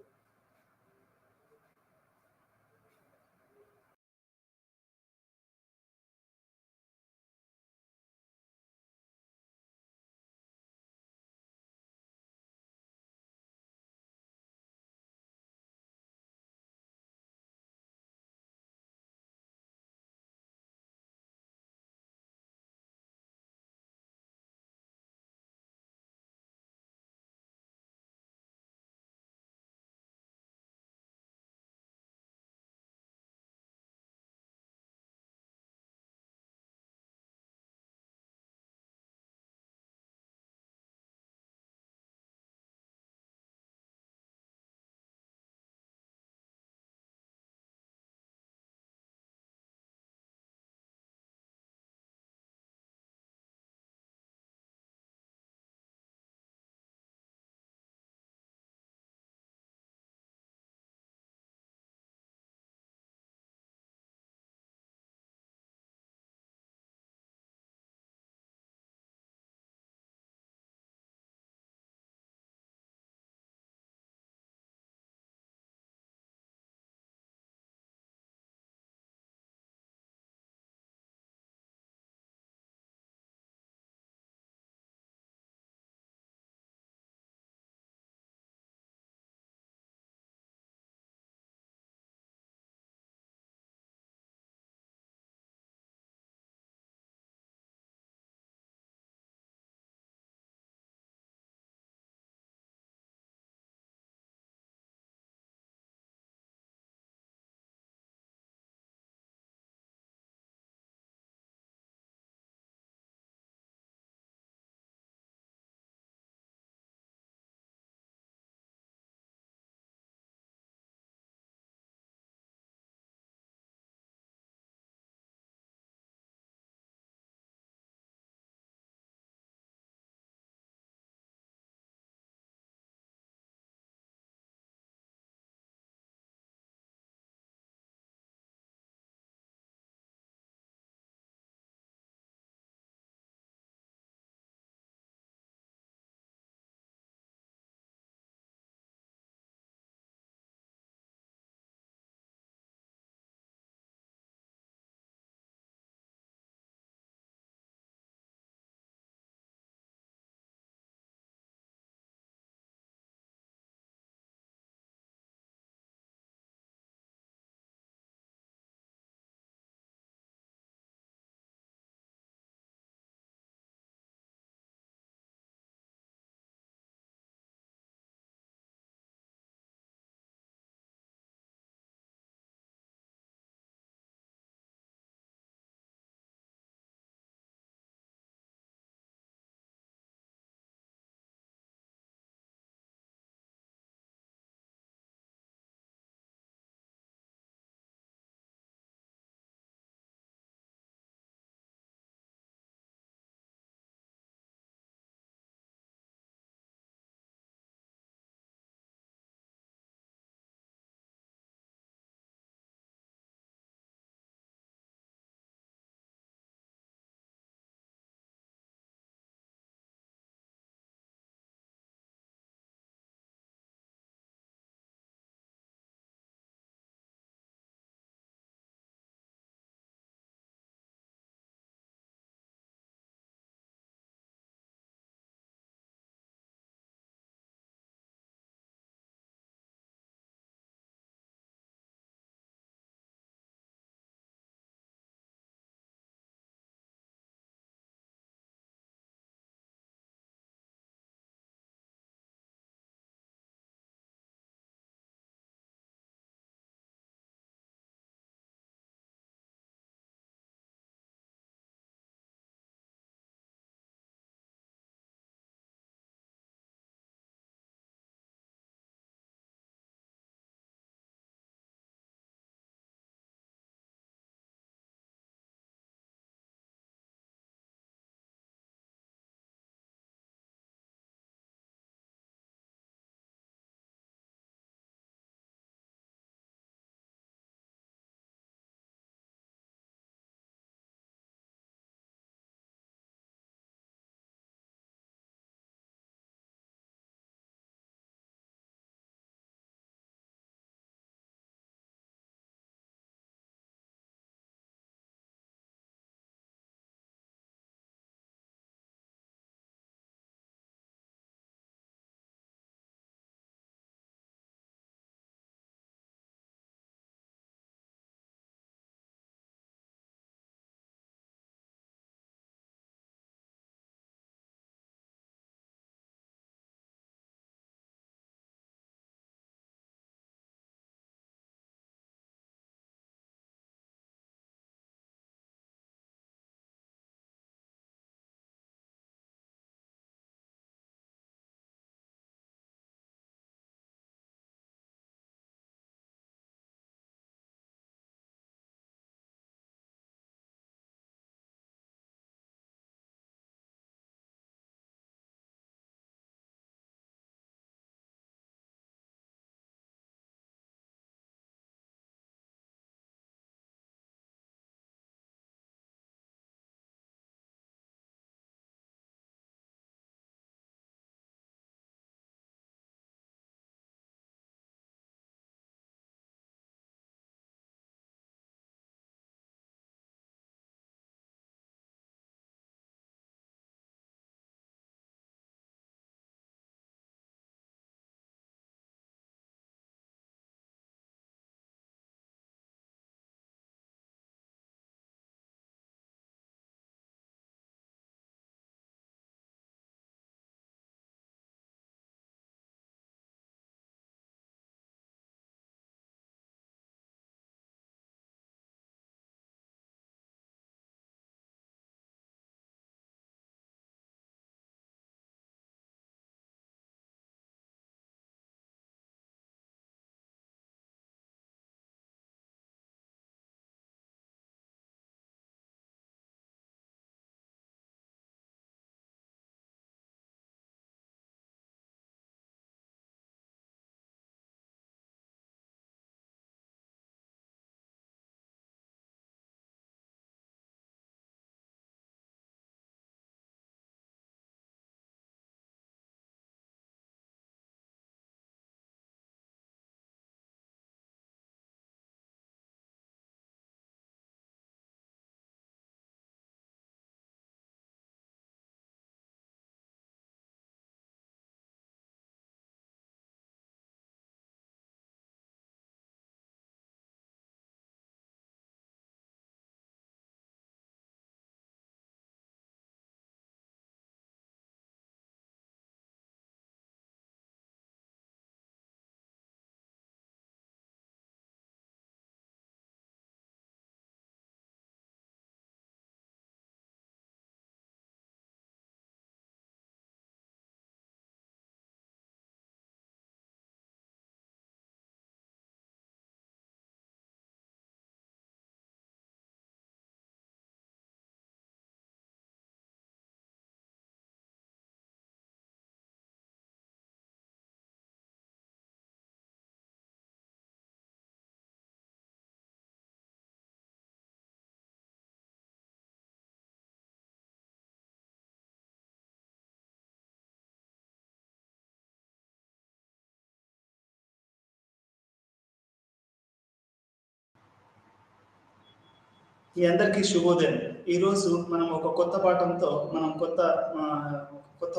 ఈ అందరికీ శుభోదయం. ఈరోజు మనం ఒక కొత్త పాఠంతో మనం కొత్త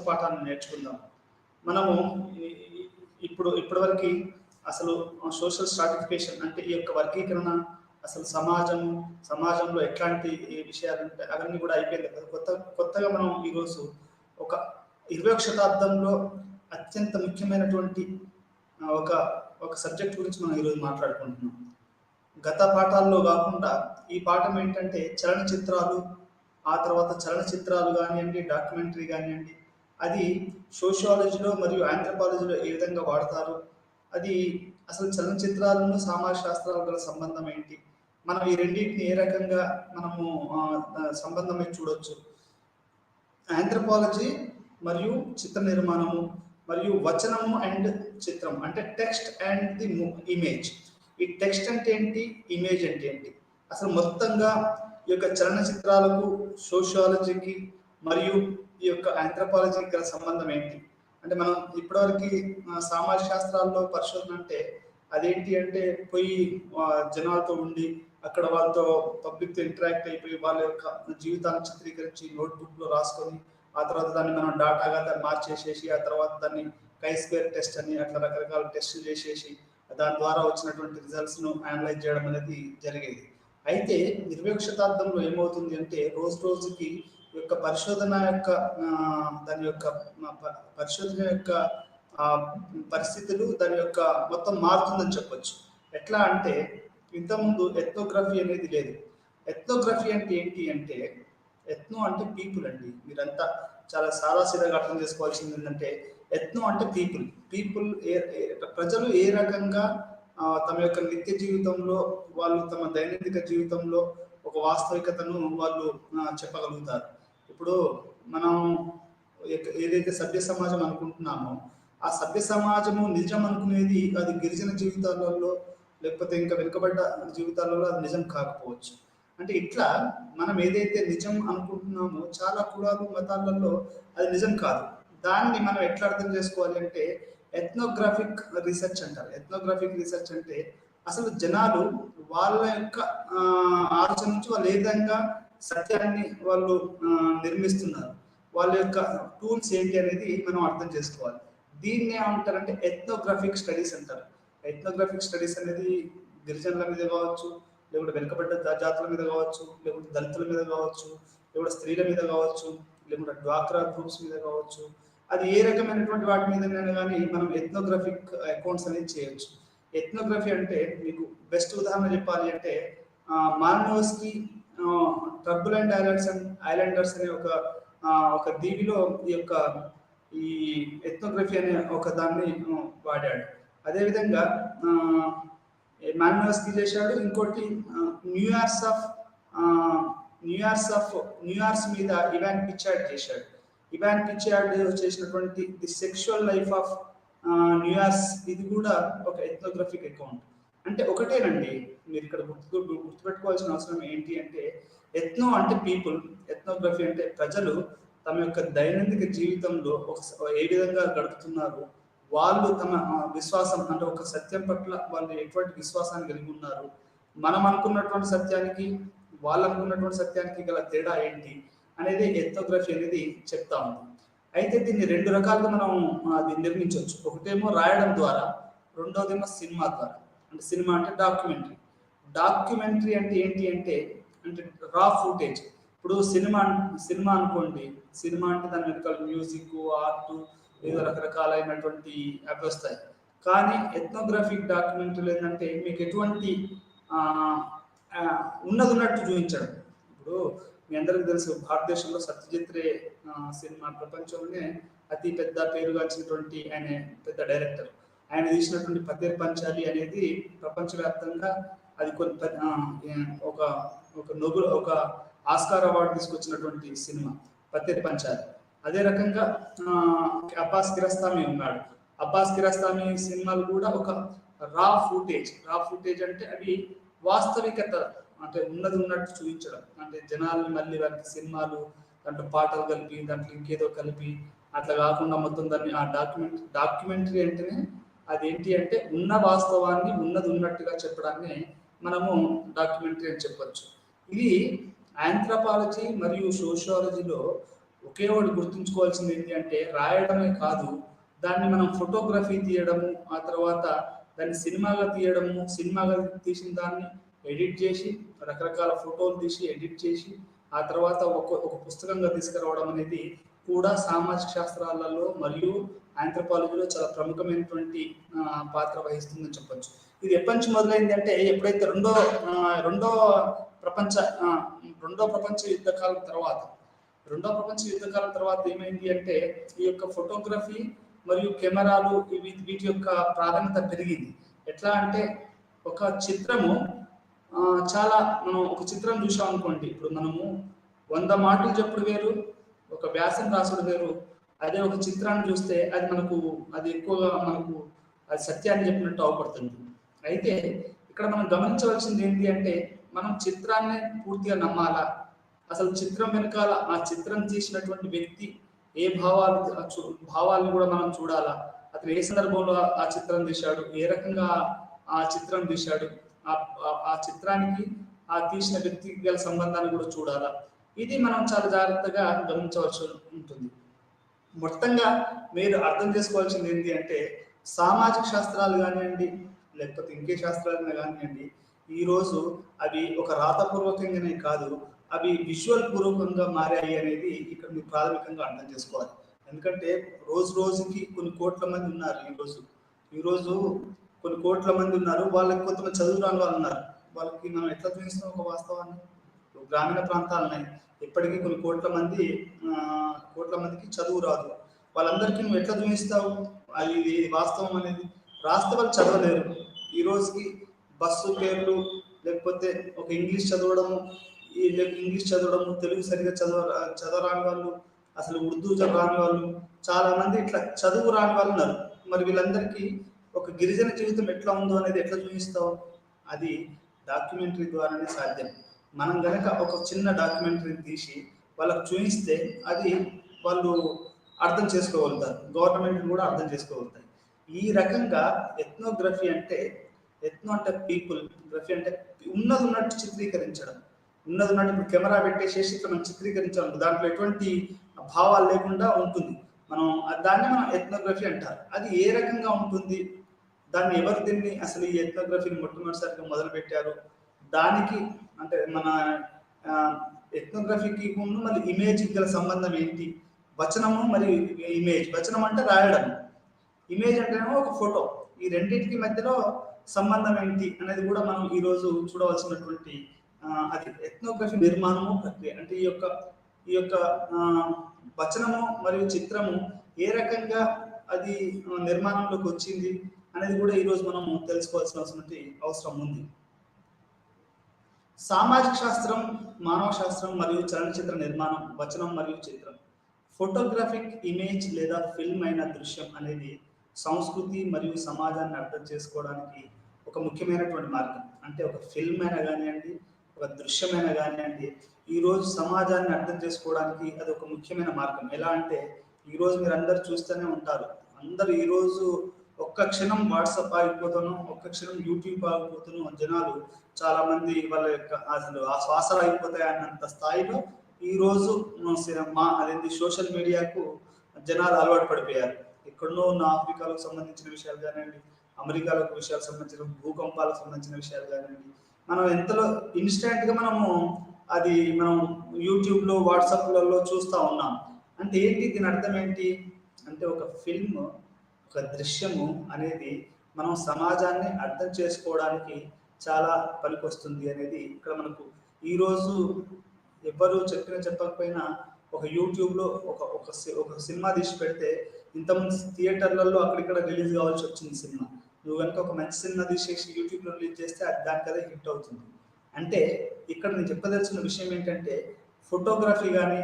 పాఠాన్ని నేర్చుకుందాం. మనము ఇప్పటివరకు అసలు సోషల్ స్ట్రాటిఫికేషన్ అంటే ఈ యొక్క వర్గీకరణ, అసలు సమాజంలో ఎట్లాంటి విషయాలు ఉంటాయి అవన్నీ కూడా అయిపోయింది కదా. కొత్తగా మనం ఈరోజు ఒక 20వ శతాబ్దంలో అత్యంత ముఖ్యమైనటువంటి ఒక సబ్జెక్ట్ గురించి మనం ఈరోజు మాట్లాడుకుంటున్నాం. గత పాఠాల్లో కాకుండా ఈ పాఠం ఏంటంటే చలనచిత్రాలు, ఆ తర్వాత చలనచిత్రాలు కానివ్వండి, డాక్యుమెంటరీ కానివ్వండి, అది సోషియాలజీలో మరియు ఆంథ్రపాలజీలో ఏ విధంగా వాడతారు, అది అసలు చలనచిత్రాలను సామాజిక శాస్త్రాలకు గల సంబంధం ఏంటి, మనం ఈ రెండింటిని ఏ రకంగా మనము సంబంధం చూడొచ్చు. ఆంథ్రపాలజీ మరియు చిత్ర నిర్మాణము మరియు వచనము అండ్ చిత్రం అంటే టెక్స్ట్ అండ్ ది ఇమేజ్. ఈ టెక్స్ట్ అంటే ఏంటి, ఇమేజ్ అంటే ఏంటి, అసలు మొత్తంగా ఈ యొక్క చలనచిత్రాలకు, సోషియాలజీకి మరియు ఈ యొక్క ఆంథ్రపాలజీకి గల సంబంధం ఏంటి అంటే, మనం ఇప్పటివరకు సామాజిక శాస్త్రాల్లో పరిశోధన అంటే అదేంటి అంటే పోయి జనాలతో ఉండి అక్కడ వాళ్ళతో పబ్లిక్తో ఇంటరాక్ట్ అయిపోయి వాళ్ళ యొక్క జీవితాన్ని చిత్రీకరించి నోట్బుక్లో రాసుకొని ఆ తర్వాత దాన్ని మనం డాటాగా దాన్ని మార్చేసేసి ఆ తర్వాత దాన్ని కై-స్క్వేర్ టెస్ట్ అని అట్లా రకరకాల టెస్టులు చేసేసి దాని ద్వారా వచ్చినటువంటి రిజల్ట్స్ను అనలైజ్ చేయడం అనేది జరిగేది. అయితే 20వ శతాబ్దంలో ఏమవుతుంది అంటే రోజుకి యొక్క పరిశోధన యొక్క పరిస్థితులు దాని యొక్క మొత్తం మారుతుందని చెప్పొచ్చు. ఎట్లా అంటే ఇంతకుముందు ఎథ్నోగ్రఫీ అనేది లేదు. ఎథ్నోగ్రఫీ అంటే ఏంటి అంటే, ఎథ్నో అంటే పీపుల్ అండి. మీరంతా చాలా సాదాసీదాగా అర్థం చేసుకోవాల్సింది ఏంటంటే, ఎథ్నో అంటే పీపుల్ ప్రజలు ఏ రకంగా తమ యొక్క నిత్య జీవితంలో వాళ్ళు తమ దైనందిక జీవితంలో ఒక వాస్తవికతను వాళ్ళు చెప్పగలుగుతారు. ఇప్పుడు మనం ఏదైతే సభ్య సమాజం అనుకుంటున్నామో ఆ సభ్య సమాజము నిజం అనుకునేది అది గిరిజన జీవితాలలో లేకపోతే ఇంకా వెనుకబడ్డ జీవితాలలో అది నిజం కాకపోవచ్చు. అంటే ఇట్లా మనం ఏదైతే నిజం అనుకుంటున్నామో చాలా కులాలు మతాలలో అది నిజం కాదు. దాన్ని మనం ఎట్లా అర్థం చేసుకోవాలి అంటే ఎథ్నోగ్రాఫిక్ రీసెర్చ్ అంటారు. ఎథ్నోగ్రాఫిక్ రీసెర్చ్ అంటే అసలు జనాలు వాళ్ళ యొక్క ఆలోచన నుంచి వాళ్ళు ఏ విధంగా సత్యాన్ని వాళ్ళు నిర్మిస్తున్నారు, వాళ్ళ యొక్క టూల్స్ ఏంటి అనేది మనం అర్థం చేసుకోవాలి. దీన్ని ఏమంటారంటే ఎథ్నోగ్రాఫిక్ స్టడీస్ అంటారు. ఎథ్నోగ్రాఫిక్ స్టడీస్ అనేది గిరిజనుల మీద కావచ్చు, లేకుంటే వెనుకబడ్డ జాతుల మీద కావచ్చు, లేకుంటే దళితుల మీద కావచ్చు, లేకుంటే స్త్రీల మీద కావచ్చు, లేకుంటే డ్వాక్రా గ్రూప్స్ మీద కావచ్చు, అది ఏ రకమైనటువంటి వాటి మీదైనా కానీ మనం ఎథ్నోగ్రాఫిక్ అకౌంట్స్ అనేది చేయొచ్చు. ఎథ్నోగ్రఫీ అంటే మీకు బెస్ట్ ఉదాహరణ చెప్పాలి అంటే మాల్నోవ్స్కీ ట్రబుల్ అండ్ ఐలాండర్స్ అనే ఒక దీవిలో ఈ ఎథ్నోగ్రఫీ అనే ఒక దాన్ని వాడాడు. అదేవిధంగా మాల్నోవ్స్కీ చేశాడు. ఇంకోటి న్యూయార్స్ మీద ఇవాన్ పిచార్డ్ చేశాడు. ఇవాన్ పిచార్డ్ చేసినటువంటి ది సెక్షువల్ లైఫ్ ఆఫ్ న్యూయార్స్, ఇది కూడా ఒక ఎథ్నోగ్రఫిక్ అకౌంట్. అంటే ఒకటేనండి, మీరు ఇక్కడ గుర్తుపెట్టుకోవాల్సిన అవసరం ఏంటి అంటే ఎథ్నో అంటే పీపుల్, ఎథ్నోగ్రఫీ అంటే ప్రజలు తమ యొక్క దైనందిక జీవితంలో ఏ విధంగా గడుపుతున్నారు, వాళ్ళు తమ విశ్వాసం అంటే ఒక సత్యం పట్ల వాళ్ళు ఎటువంటి విశ్వాసాన్ని కలిగి ఉన్నారు, మనం అనుకున్నటువంటి సత్యానికి వాళ్ళు అనుకున్నటువంటి సత్యానికి గల తేడా ఏంటి అనేది ఎథ్నోగ్రఫీ అనేది చెప్తా ఉంది. అయితే దీన్ని రెండు రకాలుగా మనం అది నిర్మించవచ్చు. ఒకటేమో రాయడం ద్వారా, రెండోదేమో సినిమా ద్వారా. అంటే సినిమా అంటే డాక్యుమెంటరీ అంటే ఏంటి అంటే రా ఫుటేజ్. ఇప్పుడు సినిమా అనుకోండి, సినిమా అంటే దాని వెనకాల మ్యూజిక్, ఆర్ట్, ఏదో రకరకాలైనటువంటి అవి వస్తాయి. కానీ ఎథ్నోగ్రాఫిక్ డాక్యుమెంటరీలు ఏంటంటే మీకు ఎటువంటి ఉన్నట్టు చూపించడం. ఇప్పుడు మీ అందరికి తెలుసు, భారతదేశంలో సత్యజిత్ రే సినిమా ప్రపంచంలోనే అతి పెద్ద పేరుగాంచినటువంటి ఆయన పెద్ద డైరెక్టర్. ఆయన తీసినటువంటి పతేర్ పంచాలి అనేది ప్రపంచవ్యాప్తంగా అది ఒక ఆస్కార్ అవార్డు తీసుకొచ్చినటువంటి సినిమా పతేర్ పంచాలి. అదే రకంగా అబ్బాస్ కిరస్తామి ఉన్నాడు. అబ్బాస్ కిరస్తామి సినిమాలు కూడా ఒక రా ఫుటేజ్ అంటే అవి వాస్తవికత, అంటే ఉన్నట్టు చూపించడం. అంటే జనాల్ని మళ్ళీ వారికి సినిమాలు దాంట్లో పాటలు కలిపి దాంట్లో ఇంకేదో కలిపి అట్లా కాకుండా మొత్తం దాన్ని ఆ డాక్యుమెంటరీ అంటేనే అదేంటి అంటే ఉన్న వాస్తవాన్ని ఉన్నట్టుగా చెప్పడాన్ని మనము డాక్యుమెంటరీ అని చెప్పొచ్చు. ఇది ఆంథ్రపాలజీ మరియు సోషియాలజీలో ఒకే ఒకటి గుర్తుంచుకోవాల్సింది ఏంటి అంటే రాయడమే కాదు, దాన్ని మనం ఫోటోగ్రఫీ తీయడము, ఆ తర్వాత దాన్ని సినిమాగా తీయడము, సినిమాగా తీసిన దాన్ని ఎడిట్ చేసి రకరకాల ఫోటోలు తీసి ఎడిట్ చేసి ఆ తర్వాత ఒక పుస్తకంగా తీసుకురావడం అనేది కూడా సామాజిక శాస్త్రాలలో మరియు ఆంథ్రపాలజీలో చాలా ప్రముఖమైనటువంటి పాత్ర వహిస్తుందని చెప్పొచ్చు. ఇది ఎప్పటి నుంచి మొదలైంది అంటే ఎప్పుడైతే రెండో ప్రపంచ ఆ, రెండో ప్రపంచ యుద్ధ కాలం తర్వాత ఏమైంది అంటే ఈ యొక్క ఫోటోగ్రఫీ మరియు కెమెరాలు వీటి యొక్క ప్రాధాన్యత పెరిగింది. ఎట్లా అంటే ఒక చిత్రము చాలా మనం ఒక చిత్రం చూసాం అనుకోండి, ఇప్పుడు మనము 100 మాటలు చెప్పుడు వేరు, ఒక వ్యాసం రాసుడు వేరు. అదే ఒక చిత్రాన్ని చూస్తే అది ఎక్కువగా మనకు అది సత్యాన్ని చెప్పినట్టు అవపడుతుంది. అయితే ఇక్కడ మనం గమనించవలసింది ఏంటి అంటే మనం చిత్రాన్ని పూర్తిగా నమ్మాలా, అసలు చిత్రం వెనకాల ఆ చిత్రం తీసినటువంటి వ్యక్తి ఏ భావాలను కూడా మనం చూడాలా, అతను ఏ సందర్భంలో ఆ చిత్రం తీశాడు, ఏ రకంగా ఆ చిత్రం తీశాడు, ఆ చిత్రానికి ఆ తీసిన వ్యక్తికి గల సంబంధాన్ని కూడా చూడాలా. ఇది మనం చాలా జాగ్రత్తగా గమనించవలసి ఉంటుంది. మొత్తంగా మీరు అర్థం చేసుకోవాల్సింది ఏంటి అంటే సామాజిక శాస్త్రాలు కానివ్వండి, లేకపోతే ఇంకే శాస్త్రాలైనా కానివ్వండి, ఈరోజు అవి ఒక రాతపూర్వకంగానే కాదు, అవి విజువల్ పూర్వకంగా మారాయి అనేది ఇక్కడ మీరు ప్రాథమికంగా అర్థం చేసుకోవాలి. ఎందుకంటే రోజుకి కొన్ని కోట్ల మంది ఉన్నారు. ఈరోజు కొన్ని కోట్ల మంది ఉన్నారు, వాళ్ళకి కొంతమంది చదువు రాని వాళ్ళు ఉన్నారు. వాళ్ళకి మనం ఎట్లా చూపిస్తాం ఒక వాస్తవాన్ని? గ్రామీణ ప్రాంతాలున్నాయి, ఇప్పటికీ కొన్ని కోట్ల మందికి చదువు రాదు. వాళ్ళందరికీ నువ్వు ఎట్లా చూపిస్తావు అది వాస్తవం అనేది? రాస్తే వాళ్ళు చదవలేరు. ఈ రోజుకి బస్సు పేర్లు, లేకపోతే ఒక ఇంగ్లీష్ చదవడము, తెలుగు సరిగ్గా చదవరాని వాళ్ళు, అసలు ఉర్దూ రాని వాళ్ళు, చాలా మంది ఇట్లా చదువు రాని వాళ్ళు ఉన్నారు. మరి వీళ్ళందరికీ ఒక గిరిజన జీవితం ఎట్లా ఉందో అనేది ఎట్లా చూపిస్తావు? అది డాక్యుమెంటరీ ద్వారానే సాధ్యం. మనం గనక ఒక చిన్న డాక్యుమెంటరీని తీసి వాళ్ళకు చూపిస్తే అది వాళ్ళు అర్థం చేసుకోగలుగుతారు, గవర్నమెంట్ కూడా అర్థం చేసుకోగలుగుతాయి. ఈ రకంగా ఎథ్నోగ్రఫీ అంటే పీపుల్, గ్రఫీ అంటే ఉన్నట్టు చిత్రీకరించడం. ఉన్నట్టు ఇప్పుడు కెమెరా పెట్టేసేసి ఇట్లా మనం చిత్రీకరించాలి, దాంట్లో ఎటువంటి భావాలు లేకుండా ఉంటుంది. దాన్ని మనం ఎథ్నోగ్రఫీ అంటారు. అది ఏ రకంగా ఉంటుంది, దాన్ని దీన్ని అసలు ఈ ఎథ్నోగ్రఫీని మొట్టమొదటిసారిగా మొదలు పెట్టారు, దానికి అంటే మన ఎథ్నోగ్రఫీకి మళ్ళీ ఇమేజ్కి గల సంబంధం ఏంటి? వచనము మరియు ఇమేజ్. వచనం అంటే రాయడం, ఇమేజ్ అంటేనేమో ఒక ఫోటో. ఈ రెండింటికి మధ్యలో సంబంధం ఏంటి అనేది కూడా మనం ఈరోజు చూడవలసినటువంటి అది ఎథ్నోగ్రఫీ నిర్మాణము ప్రక్రియ. అంటే ఈ యొక్క వచనము మరియు చిత్రము ఏ రకంగా అది నిర్మాణంలోకి వచ్చింది అనేది కూడా ఈరోజు మనము తెలుసుకోవాల్సిన అవసరం ఉంది. సామాజిక శాస్త్రం, మానవ శాస్త్రం మరియు చలనచిత్ర నిర్మాణం, వచనం మరియు చిత్రం. ఫోటోగ్రాఫిక్ ఇమేజ్ లేదా ఫిల్మ్ అయిన దృశ్యం అనేది సంస్కృతి మరియు సమాజాన్ని అర్థం చేసుకోవడానికి ఒక ముఖ్యమైనటువంటి మార్గం. అంటే ఒక ఫిల్మ్ అయినా కానివ్వండి, ఒక దృశ్యమైనా కానివ్వండి, ఈరోజు సమాజాన్ని అర్థం చేసుకోవడానికి అది ఒక ముఖ్యమైన మార్గం. ఎలా అంటే ఈరోజు మీరు అందరు చూస్తూనే ఉంటారు, అందరు ఈరోజు ఒక్క క్షణం వాట్సాప్ ఆగిపోతాను, ఒక్క క్షణం యూట్యూబ్ ఆగిపోతాను, జనాలు చాలా మంది వాళ్ళ యొక్క అసలు ఆ శ్వాసలు అయిపోతాయి అన్నంత స్థాయిలో ఈరోజు అదేంటి సోషల్ మీడియాకు జనాలు అలవాటు పడిపోయారు. ఎక్కడో ఉన్న ఆఫ్రికాలకు సంబంధించిన విషయాలు కానివ్వండి, అమెరికాలకు విషయాలకు సంబంధించిన భూకంపాలకు సంబంధించిన విషయాలు కానివ్వండి, మనం ఎంతలో ఇన్స్టెంట్గా మనం యూట్యూబ్లో వాట్సాప్లలో చూస్తూ ఉన్నాం. అంటే ఏంటి దీని అర్థం ఏంటి అంటే ఒక ఫిల్మ్, ఒక దృశ్యము అనేది మనం సమాజాన్ని అర్థం చేసుకోవడానికి చాలా పనికొస్తుంది అనేది ఇక్కడ మనకు ఈరోజు ఎవరు చెప్పకపోయినా ఒక యూట్యూబ్లో ఒక సినిమా తీసి పెడితే ఇంతమంది థియేటర్లలో అక్కడిక్కడ రిలీజ్ కావాల్సి వచ్చింది సినిమా. నువ్వు కనుక ఒక మంచి సినిమా తీసేసి యూట్యూబ్లో రిలీజ్ చేస్తే అది దానికదే హిట్ అవుతుంది. అంటే ఇక్కడ నేను చెప్పదలసిన విషయం ఏంటంటే ఫోటోగ్రఫీ కానీ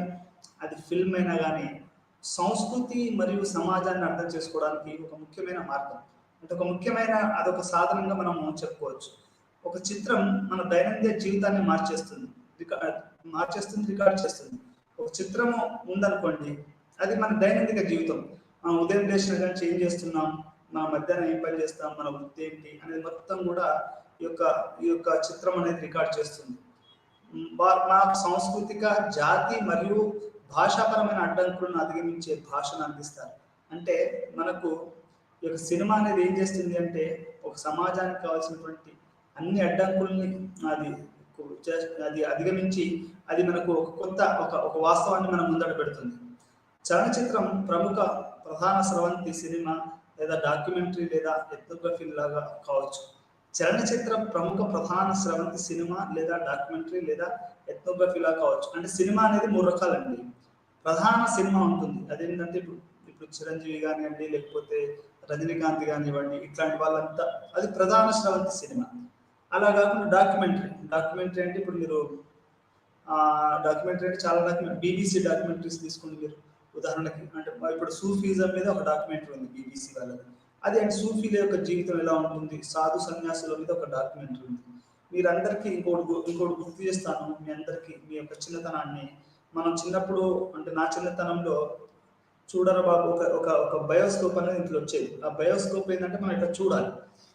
అది ఫిల్మ్ అయినా కానీ సంస్కృతి మరియు సమాజాన్ని అర్థం చేసుకోవడానికి ఒక ముఖ్యమైన మార్గం. అంటే అదొక సాధనంగా మనం చెప్పుకోవచ్చు. ఒక చిత్రం మన దైనందిన జీవితాన్ని రికార్డ్ చేస్తుంది. ఒక చిత్రము ఉందనుకోండి, అది మన దైనందిక జీవితం. మనం ఉదయం లేచిన కానీ ఏం చేస్తున్నాం, మన మధ్యాహ్నం ఏం పని చేస్తాం, మన వృత్తి ఏంటి అనేది మొత్తం కూడా ఈ యొక్క చిత్రం అనేది రికార్డ్ చేస్తుంది. మన సాంస్కృతిక, జాతి మరియు భాషాపరమైన అడ్డంకులను అధిగమించే భాషను అందిస్తారు. అంటే మనకు ఈ యొక్క సినిమా అనేది ఏం చేస్తుంది అంటే ఒక సమాజానికి కావాల్సినటువంటి అన్ని అడ్డంకుల్ని అది అది అధిగమించి అది మనకు ఒక కొత్త ఒక వాస్తవాన్ని మనం ముందట పెడుతుంది. చలనచిత్రం ప్రధాన స్రవంతి సినిమా లేదా డాక్యుమెంటరీ లేదా ఎథ్నోగ్రఫీ లాగా కావచ్చు. చలనచిత్రం ప్రధాన స్రవంతి సినిమా లేదా డాక్యుమెంటరీ లేదా ఎథ్నోగ్రఫీలా కావచ్చు. అంటే సినిమా అనేది 3 రకాలండి. ప్రధాన సినిమా ఉంటుంది, అదేంటంటే ఇప్పుడు చిరంజీవి కానివ్వండి, లేకపోతే రజనీకాంత్ కానివ్వండి, ఇట్లాంటి వాళ్ళంతా అది ప్రధాన స్రవంతి సినిమా. అలా కాకుండా డాక్యుమెంటరీ అంటే ఇప్పుడు మీరు డాక్యుమెంటరీ అంటే చాలా బీబీసీ డాక్యుమెంటరీస్ తీసుకోండి మీరు ఉదాహరణకి. అంటే ఇప్పుడు సూఫీజం మీద ఒక డాక్యుమెంటరీ ఉంది బీబీసీ వాళ్ళది. అది అంటే సూఫీల యొక్క జీవితం ఎలా ఉంటుంది, సాధు సన్యాసుల మీద ఒక డాక్యుమెంటరీ ఉంది. మీరందరికీ ఇంకోటి గుర్తు చేస్తాను మీ అందరికీ, మీ యొక్క చిన్నతనాన్ని. మనం చిన్నప్పుడు అంటే నా చిన్నతనంలో చూడరా బాబు ఒక బయోస్కోప్ అనేది ఇంట్లో వచ్చేది. ఆ బయోస్కోప్ ఏంటంటే మనం ఇట్లా చూడాలి.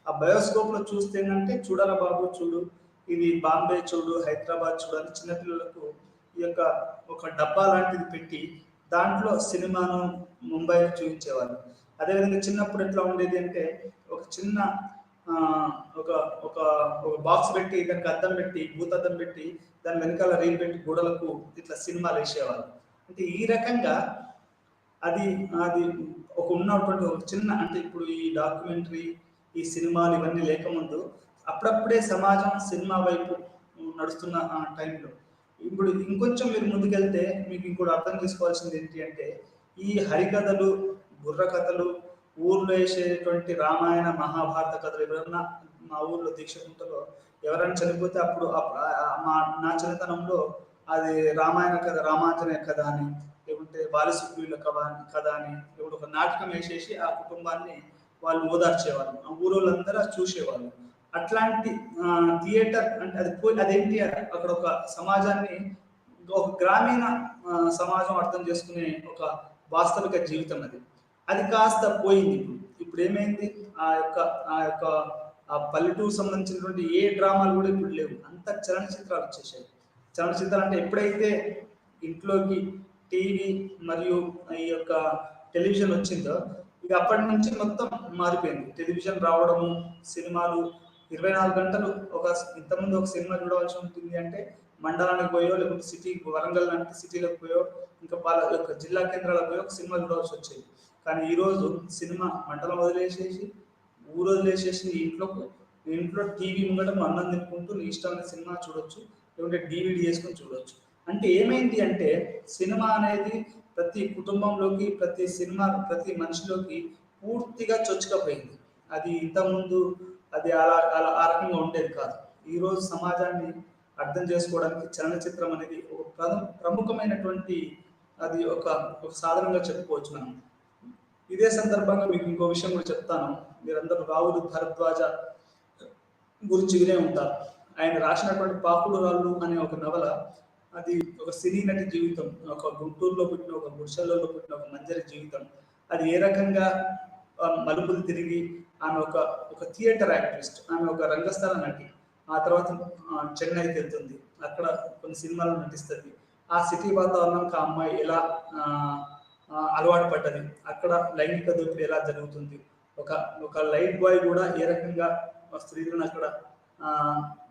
ఆ బయోస్కోప్ లో చూస్తే ఏంటంటే చూడరా బాబు చూడు, ఇది బాంబే చూడు, హైదరాబాద్ చూడు అని చిన్నపిల్లలకు ఈ యొక్క ఒక డబ్బా లాంటిది పెట్టి దాంట్లో సినిమాను ముంబై చూపించేవాళ్ళు. అదేవిధంగా చిన్నప్పుడు ఎట్లా ఉండేది అంటే ఒక చిన్న ఒక ఒక ఒక బాక్స్ పెట్టి దానికి అద్దం పెట్టి భూతద్దం పెట్టి దాని వెనకాల రీల్ పెట్టి గోడలకు ఇట్లా సినిమాలు వేసేవాళ్ళు. అంటే ఈ రకంగా అది అది ఉన్నటువంటి ఒక చిన్న అంటే ఇప్పుడు ఈ డాక్యుమెంటరీ, ఈ సినిమాలు ఇవన్నీ లేకముందు అప్పుడప్పుడే సమాజం సినిమా వైపు నడుస్తున్న టైంలో ఇప్పుడు ఇంకొంచెం మీరు ముందుకెళ్తే మీకు ఇంకోటి అర్థం చేసుకోవాల్సింది ఏంటి అంటే ఈ హరికథలు, బుర్ర కథలు, ఊర్లో వేసేటువంటి రామాయణ మహాభారత కథలు. ఎవరన్నా మా ఊర్లో దీక్షకుంటలో ఎవరైనా చనిపోతే అప్పుడు నా చిన్నతనంలో అది రామాయణ కథ, రామాంజనేయ కథ అని, లేకుంటే బాలసుగ్రీవుల కథ అని ఇప్పుడు ఒక నాటకం వేసేసి ఆ కుటుంబాన్ని వాళ్ళు ఓదార్చేవాళ్ళు, ఆ ఊరోళ్ళందరూ చూసేవాళ్ళు. అట్లాంటి థియేటర్ అంటే అదేంటి అక్కడ ఒక సమాజాన్ని, ఒక గ్రామీణ సమాజం అర్థం చేసుకునే ఒక వాస్తవిక జీవితం అది కాస్త పోయింది. ఇప్పుడు ఏమైంది, ఆ పల్లెటూరు సంబంధించినటువంటి ఏ డ్రామాలు కూడా ఇప్పుడు లేవు, అంత చలనచిత్రాలు వచ్చేసాయి. చలనచిత్రాలు అంటే ఎప్పుడైతే ఇంట్లోకి టీవీ మరియు ఈ యొక్క టెలివిజన్ వచ్చిందో ఇక అప్పటి నుంచి మొత్తం మారిపోయింది. టెలివిజన్ రావడము, సినిమాలు 24 గంటలు ఇంతకుముందు ఒక సినిమా చూడవలసి ఉంటుంది అంటే మండలానికి పోయో, లేకపోతే సిటీకి, వరంగల్ లాంటి సిటీలకు పోయో, ఇంకా వాళ్ళ యొక్క జిల్లా కేంద్రాలకు పోయో ఒక సినిమా చూడవలసి వచ్చేది. కానీ ఈరోజు సినిమా మండలం వదిలేసేసి, ఊరు వదిలేసేసి ఇంట్లో టీవీ ముంగట అన్నం తినుకుంటూ నీ ఇష్టమైన సినిమా చూడొచ్చు, లేకుంటే DVD చేసుకొని చూడొచ్చు. అంటే ఏమైంది అంటే సినిమా అనేది ప్రతి కుటుంబంలోకి, ప్రతి మనిషిలోకి పూర్తిగా చొచ్చుకపోయింది. అది ఇంతకుముందు అది ఆ రకంగా ఉండేది కాదు. ఈరోజు సమాజాన్ని అర్థం చేసుకోవడానికి చలనచిత్రం అనేది ఒక ప్రముఖమైనటువంటి అది ఒక సాధనంగా చెప్పుకోవచ్చు మనం. ఇదే సందర్భంగా మీకు ఇంకో విషయం కూడా చెప్తాను. మీరందరూ రావులు భరద్వాజ గురించి వినే ఉంటారు. ఆయన రాసినటువంటి పాకుడు రాళ్ళు అనే ఒక నవల, అది ఒక సినీ నటి జీవితం, ఒక గుంటూరులో పుట్టిన, ఒక గుడిసెల్లో పుట్టిన ఒక మంజరి జీవితం. అది ఏ రకంగా మలుపులు తిరిగి ఆమె ఒక థియేటర్ యాక్ట్రిస్ట్, ఆమె ఒక రంగస్థల నటి. ఆ తర్వాత చెన్నైకి వెళ్తుంది, అక్కడ కొన్ని సినిమాలు నటిస్తుంది. ఆ సిటీ వాతావరణంకి ఆ అమ్మాయి ఎలా అలవాటు పడ్డది, అక్కడ లైంగిక దోపిడీ ఎలా జరుగుతుంది, ఒక లైట్ బాయ్ కూడా ఏ రకంగా స్త్రీలను అక్కడ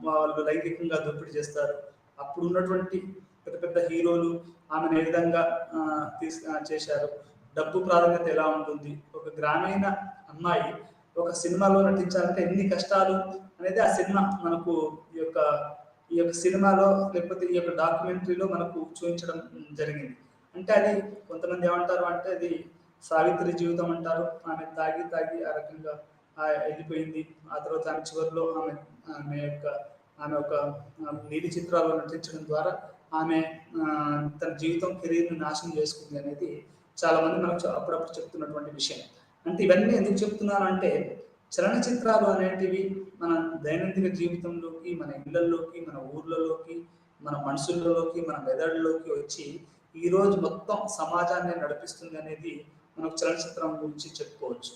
వాళ్ళు లైంగికంగా దోపిడీ చేస్తారు. అప్పుడు ఉన్నటువంటి పెద్ద పెద్ద హీరోలు ఆమెను ఏ విధంగా చేశారు, డబ్బు ప్రాధాన్యత ఎలా ఉంటుంది, ఒక గ్రామీణ అమ్మాయి ఒక సినిమాలో నటించాలంటే ఎన్ని కష్టాలు అనేది ఆ సినిమా మనకు ఈ యొక్క సినిమాలో, లేకపోతే ఈ యొక్క డాక్యుమెంటరీలో మనకు చూపించడం జరిగింది. అంటే అది కొంతమంది ఏమంటారు అంటే అది సావిత్రి జీవితం అంటారు. ఆమె తాగి ఆ రకంగా వెళ్ళిపోయింది. ఆ తర్వాత ఆమె చివరిలో ఆమె ఒక నీలి చిత్రాల్లో నటించడం ద్వారా ఆమె తన జీవితం, కెరీర్ని నాశనం చేసుకుంది అనేది చాలా మంది మనకు అప్పుడప్పుడు చెప్తున్నటువంటి విషయం. అంటే ఇవన్నీ ఎందుకు చెప్తున్నానంటే చలనచిత్రాలు అనేటివి మన దైనందిన జీవితంలోకి, మన ఇళ్లలోకి, మన ఊర్లలోకి, మన మనసులలోకి, మన మెదడులోకి వచ్చి ఈరోజు మొత్తం సమాజాన్ని నడిపిస్తుంది అనేది మనకు చలనచిత్రం గురించి చెప్పుకోవచ్చు.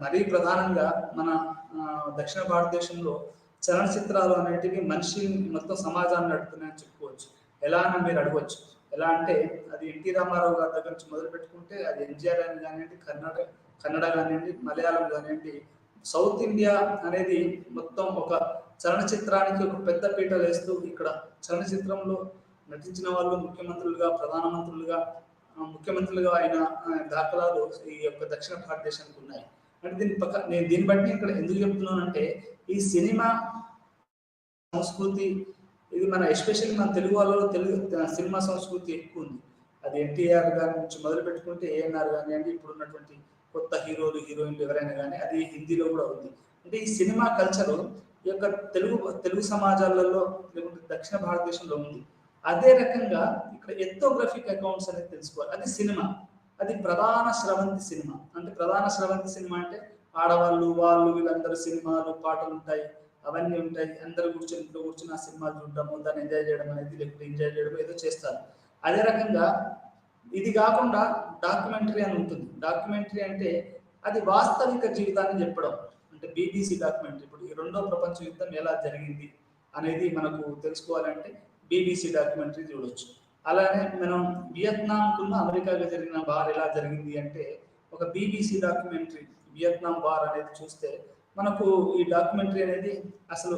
మరీ ప్రధానంగా మన దక్షిణ భారతదేశంలో చలనచిత్రాలు అనేటివి మనిషిని మొత్తం సమాజాన్ని నడుపుతున్నాయని చెప్పుకోవచ్చు. ఎలా అని మీరు అడగవచ్చు. ఎలా అంటే అది ఎన్టీ రామారావు గారి దగ్గర నుంచి మొదలు పెట్టుకుంటే అది ఎన్టీఆర్ అని కానివ్వండి, కన్నడ కానివ్వండి, మలయాళం కానివ్వండి, సౌత్ ఇండియా అనేది మొత్తం ఒక చలనచిత్రానికి ఒక పెద్ద పీట వేస్తూ ఇక్కడ చలనచిత్రంలో నటించిన వాళ్ళు ముఖ్యమంత్రులుగా, ప్రధానమంత్రులుగా, ముఖ్యమంత్రులుగా అయిన దాఖలాలు ఈ యొక్క దక్షిణ భారతదేశానికి ఉన్నాయి. అంటే నేను దీన్ని బట్టి ఇక్కడ ఎందుకు చెప్తున్నానంటే ఈ సినిమా సంస్కృతి ఇది మన ఎస్పెషల్లీ మన తెలుగు వాళ్ళలో సినిమా సంస్కృతి ఎక్కువ ఉంది. అది ఎన్టీఆర్ గారి నుంచి మొదలు పెట్టుకుంటే ఏఎన్ఆర్ కానివ్వండి, ఇప్పుడు ఉన్నటువంటి కొత్త హీరోలు హీరోయిన్లు ఎవరైనా కానీ అది హిందీలో కూడా ఉంది. అంటే ఈ సినిమా కల్చరు ఈ యొక్క తెలుగు సమాజాలలో లేకుంటే దక్షిణ భారతదేశంలో ఉంది. అదే రకంగా ఇక్కడ ఎథోగ్రఫిక్ అకౌంట్స్ అనేది తెలుసుకోవాలి. అది సినిమా, అది ప్రధాన స్రవంతి సినిమా. అంటే ప్రధాన స్రవంతి సినిమా అంటే ఆడవాళ్ళు వాళ్ళు వీళ్ళందరూ సినిమాలు పాటలు ఉంటాయి, అవన్నీ ఉంటాయి. అందరూ ఇంట్లో కూర్చొని ఆ సినిమాలు చూడడము, దాన్ని ఎంజాయ్ చేయడం అనేది, లేకపోతే ఎంజాయ్ చేయడం ఏదో చేస్తారు. అదే రకంగా ఇది కాకుండా డాక్యుమెంటరీ అని ఉంటుంది. డాక్యుమెంటరీ అంటే అది వాస్తవిక జీవితాన్ని చెప్పడం. అంటే బీబీసీ డాక్యుమెంటరీ. ఇప్పుడు ఈ రెండో ప్రపంచ యుద్ధం ఎలా జరిగింది అనేది మనకు తెలుసుకోవాలంటే బీబీసీ డాక్యుమెంటరీ చూడొచ్చు. అలానే మనం వియత్నాంకున్న అమెరికాగా జరిగిన వార్ ఎలా జరిగింది అంటే ఒక బీబీసీ డాక్యుమెంటరీ వియత్నాం వార్ అనేది చూస్తే మనకు ఈ డాక్యుమెంటరీ అనేది అసలు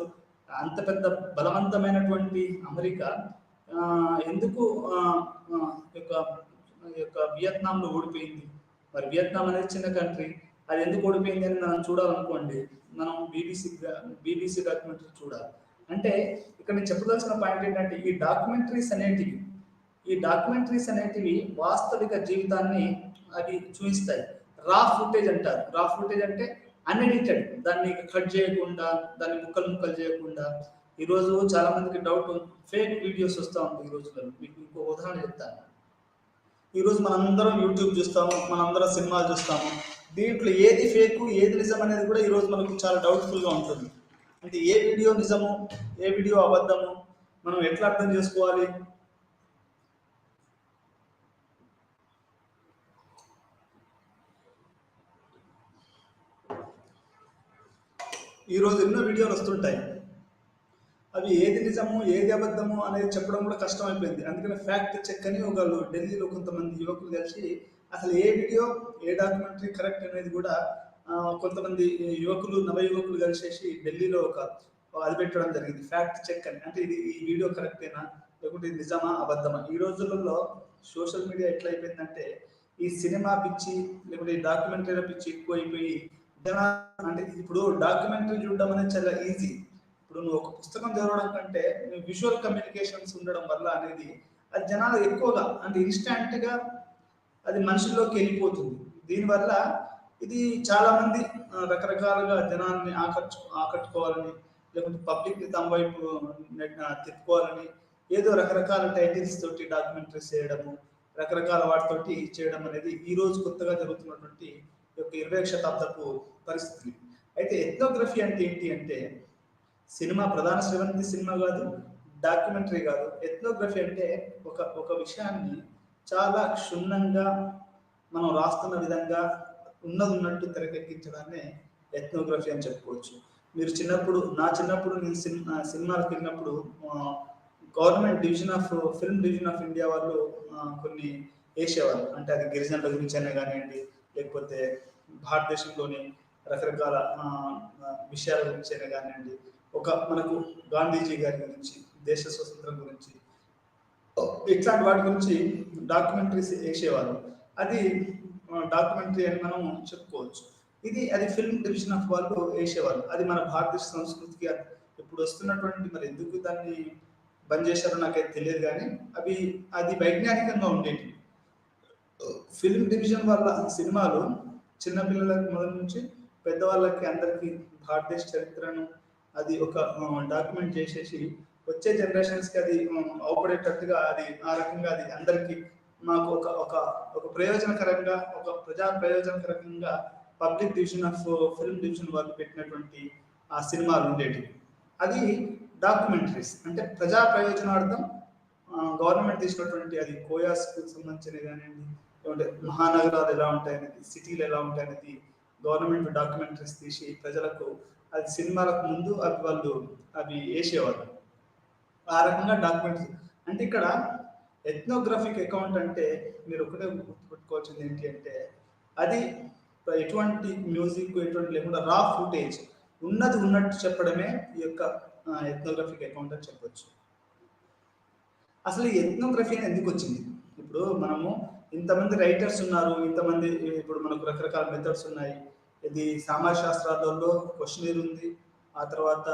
అంత పెద్ద బలవంతమైనటువంటి అమెరికా ఎందుకు యొక్క వియత్నాంలో ఓడిపోయింది. మరి వియత్నాం అనేది చిన్న కంట్రీ, అది ఎందుకు ఓడిపోయింది అని మనం చూడాలనుకోండి, మనం బీబీసీ డాక్యుమెంటరీ చూడాలి. అంటే ఇక్కడ నేను చెప్పదలసిన పాయింట్ ఏంటంటే ఈ డాక్యుమెంటరీస్ అనేటివి వాస్తవిక జీవితాన్ని అవి చూపిస్తాయి. రా ఫుటేజ్ అంటారు. రా ఫుటేజ్ అంటే అన్ఎడిటెడ్, దాన్ని కట్ చేయకుండా, దాన్ని ముక్కలు చేయకుండా. ఈరోజు చాలా మందికి డౌట్, ఫేక్ వీడియోస్ వస్తూ ఉంటాయి ఈ రోజులలో. మీకు ఇంకో ఉదాహరణ చెప్తాను. ఈరోజు మనందరం యూట్యూబ్ చూస్తాము, మనందరం సినిమాలు చూస్తాము. దీంట్లో ఏది ఫేక్ ఏది నిజం అనేది కూడా ఈరోజు మనకు చాలా డౌట్ఫుల్గా ఉంటుంది. అంటే ఏ వీడియో నిజము, ఏ వీడియో అబద్ధము, మనం ఎట్లా అర్థం చేసుకోవాలి? ఈరోజు ఎన్నో వీడియోలు వస్తుంటాయి, అవి ఏది నిజము ఏది అబద్ధము అనేది చెప్పడం కూడా కష్టం అయిపోయింది. అందుకని ఫ్యాక్ట్ చెక్ అని ఒకళ్ళు ఢిల్లీలో కొంతమంది యువకులు కలిసి అసలు ఏ వీడియో ఏ డాక్యుమెంటరీ కరెక్ట్ అనేది కూడా కొంతమంది నవ యువకులు కలిసేసి ఢిల్లీలో అది పెట్టడం జరిగింది, ఫ్యాక్ట్ చెక్ అని. అంటే ఈ వీడియో కరెక్టేనా లేకుంటే ఇది నిజమా అబద్ధమా? ఈ రోజులలో సోషల్ మీడియా ఎట్లా అయిపోయిందంటే ఈ సినిమా పిచ్చి లేకుంటే ఈ డాక్యుమెంటరీల పిచ్చి ఎక్కువ అయిపోయి అంటే ఇప్పుడు డాక్యుమెంటరీ చూడడం అనేది చాలా ఈజీ. ఇప్పుడు నువ్వు ఒక పుస్తకం చదవడం కంటే విజువల్ కమ్యూనికేషన్స్ ఉండడం వల్ల అనేది అది జనాలు ఎక్కువగా అంటే ఇన్స్టాంట్గా అది మనుషుల్లోకి వెళ్ళిపోతుంది. దీనివల్ల ఇది చాలా మంది రకరకాలుగా జనాన్ని ఆకట్టుకోవాలని లేకుంటే పబ్లిక్ తమ వైపు తిప్పుకోవాలని ఏదో రకరకాల టైటిల్స్ తోటి డాక్యుమెంటరీస్ చేయడము, రకరకాల వాటితోటి చేయడం అనేది ఈ రోజు కొత్తగా జరుగుతున్నటువంటి 20వ శతాబ్దపు పరిస్థితి. అయితే ఎథ్నోగ్రఫీ అంటే ఏంటి అంటే సినిమా ప్రధాన స్రవంతి సినిమా కాదు, డాక్యుమెంటరీ కాదు. ఎథ్నోగ్రఫీ అంటే ఒక విషయాన్ని చాలా క్షుణ్ణంగా మనం రాస్తున్న విధంగా ఉన్నట్టు తెరకెక్కించడాన్ని ఎథ్నోగ్రఫీ అని చెప్పుకోవచ్చు. మీరు నా చిన్నప్పుడు నేను సినిమాలకు వెళ్ళినప్పుడు government film division of India వాళ్ళు కొన్ని వేసేవాళ్ళు. అంటే అది గిరిజనుల గురించి అయినా కానివ్వండి, లేకపోతే భారతదేశంలోని రకరకాల విషయాల గురించి అయినా కానివ్వండి, మనకు గాంధీజీ గారి గురించి, దేశ స్వతంత్రం గురించి, ఇట్లాంటి వాటి గురించి డాక్యుమెంటరీస్ వేసేవాళ్ళు. అది డాక్యుమెంటరీ అని మనం చెప్పుకోవచ్చు. అది ఫిల్మ్ డివిజన్ ఆఫ్ వాళ్ళు వేసేవాళ్ళు. అది మన భారతదేశ సంస్కృతికి ఇప్పుడు వస్తున్నటువంటి, మరి ఎందుకు దాన్ని బంద్ చేశారో నాకైతే తెలియదు, కానీ అది వైజ్ఞానికంగా ఉండేవి. ఫిల్మ్ డివిజన్ వల్ల సినిమాలు చిన్నపిల్లలకి మొదటి నుంచి పెద్దవాళ్ళకి అందరికీ భారతదేశ చరిత్రను అది ఒక డాక్యుమెంట్ చేసేసి వచ్చే జనరేషన్స్కి అది అవపడేటట్టుగా అది ఆ రకంగా అది అందరికీ మాకు ఒక ప్రయోజనకరంగా ప్రజా ప్రయోజనకరంగా public division of film division వాళ్ళు పెట్టినటువంటి ఆ సినిమాలు ఉండేవి. అది డాక్యుమెంటరీస్. అంటే ప్రజా ప్రయోజనార్థం గవర్నమెంట్ తీసినటువంటి అది కోయాస్కు సంబంధించినవి కానివ్వండి, లేకుంటే మహానగరాలు ఎలా ఉంటాయనేది, సిటీలు ఎలా ఉంటాయనేది గవర్నమెంట్ డాక్యుమెంటరీస్ తీసి ప్రజలకు అది సినిమాలకు ముందు అవి వేసేవారు. ఆ రకంగా డాక్యుమెంట్స్. అంటే ఇక్కడ ఎథ్నోగ్రాఫిక్ అకౌంట్ అంటే మీరు ఒకటే గుర్తుపెట్టుకోవాల్సింది ఏంటి అంటే అది ఎటువంటి మ్యూజిక్ ఎటువంటి లేకుండా రా ఫుటేజ్ ఉన్నది ఉన్నట్టు చెప్పడమే ఈ యొక్క ఎథ్నోగ్రాఫిక్ అకౌంట్ అని చెప్పొచ్చు. అసలు ఈ ఎథ్నోగ్రఫీ ఎందుకు వచ్చింది? ఇప్పుడు మనము ఇంతమంది రైటర్స్ ఉన్నారు, ఇంతమంది ఇప్పుడు మనకు రకరకాల మెథడ్స్ ఉన్నాయి. ఇది సమాజ శాస్త్రాలలో క్వశ్చనీర్ ఉంది, ఆ తర్వాత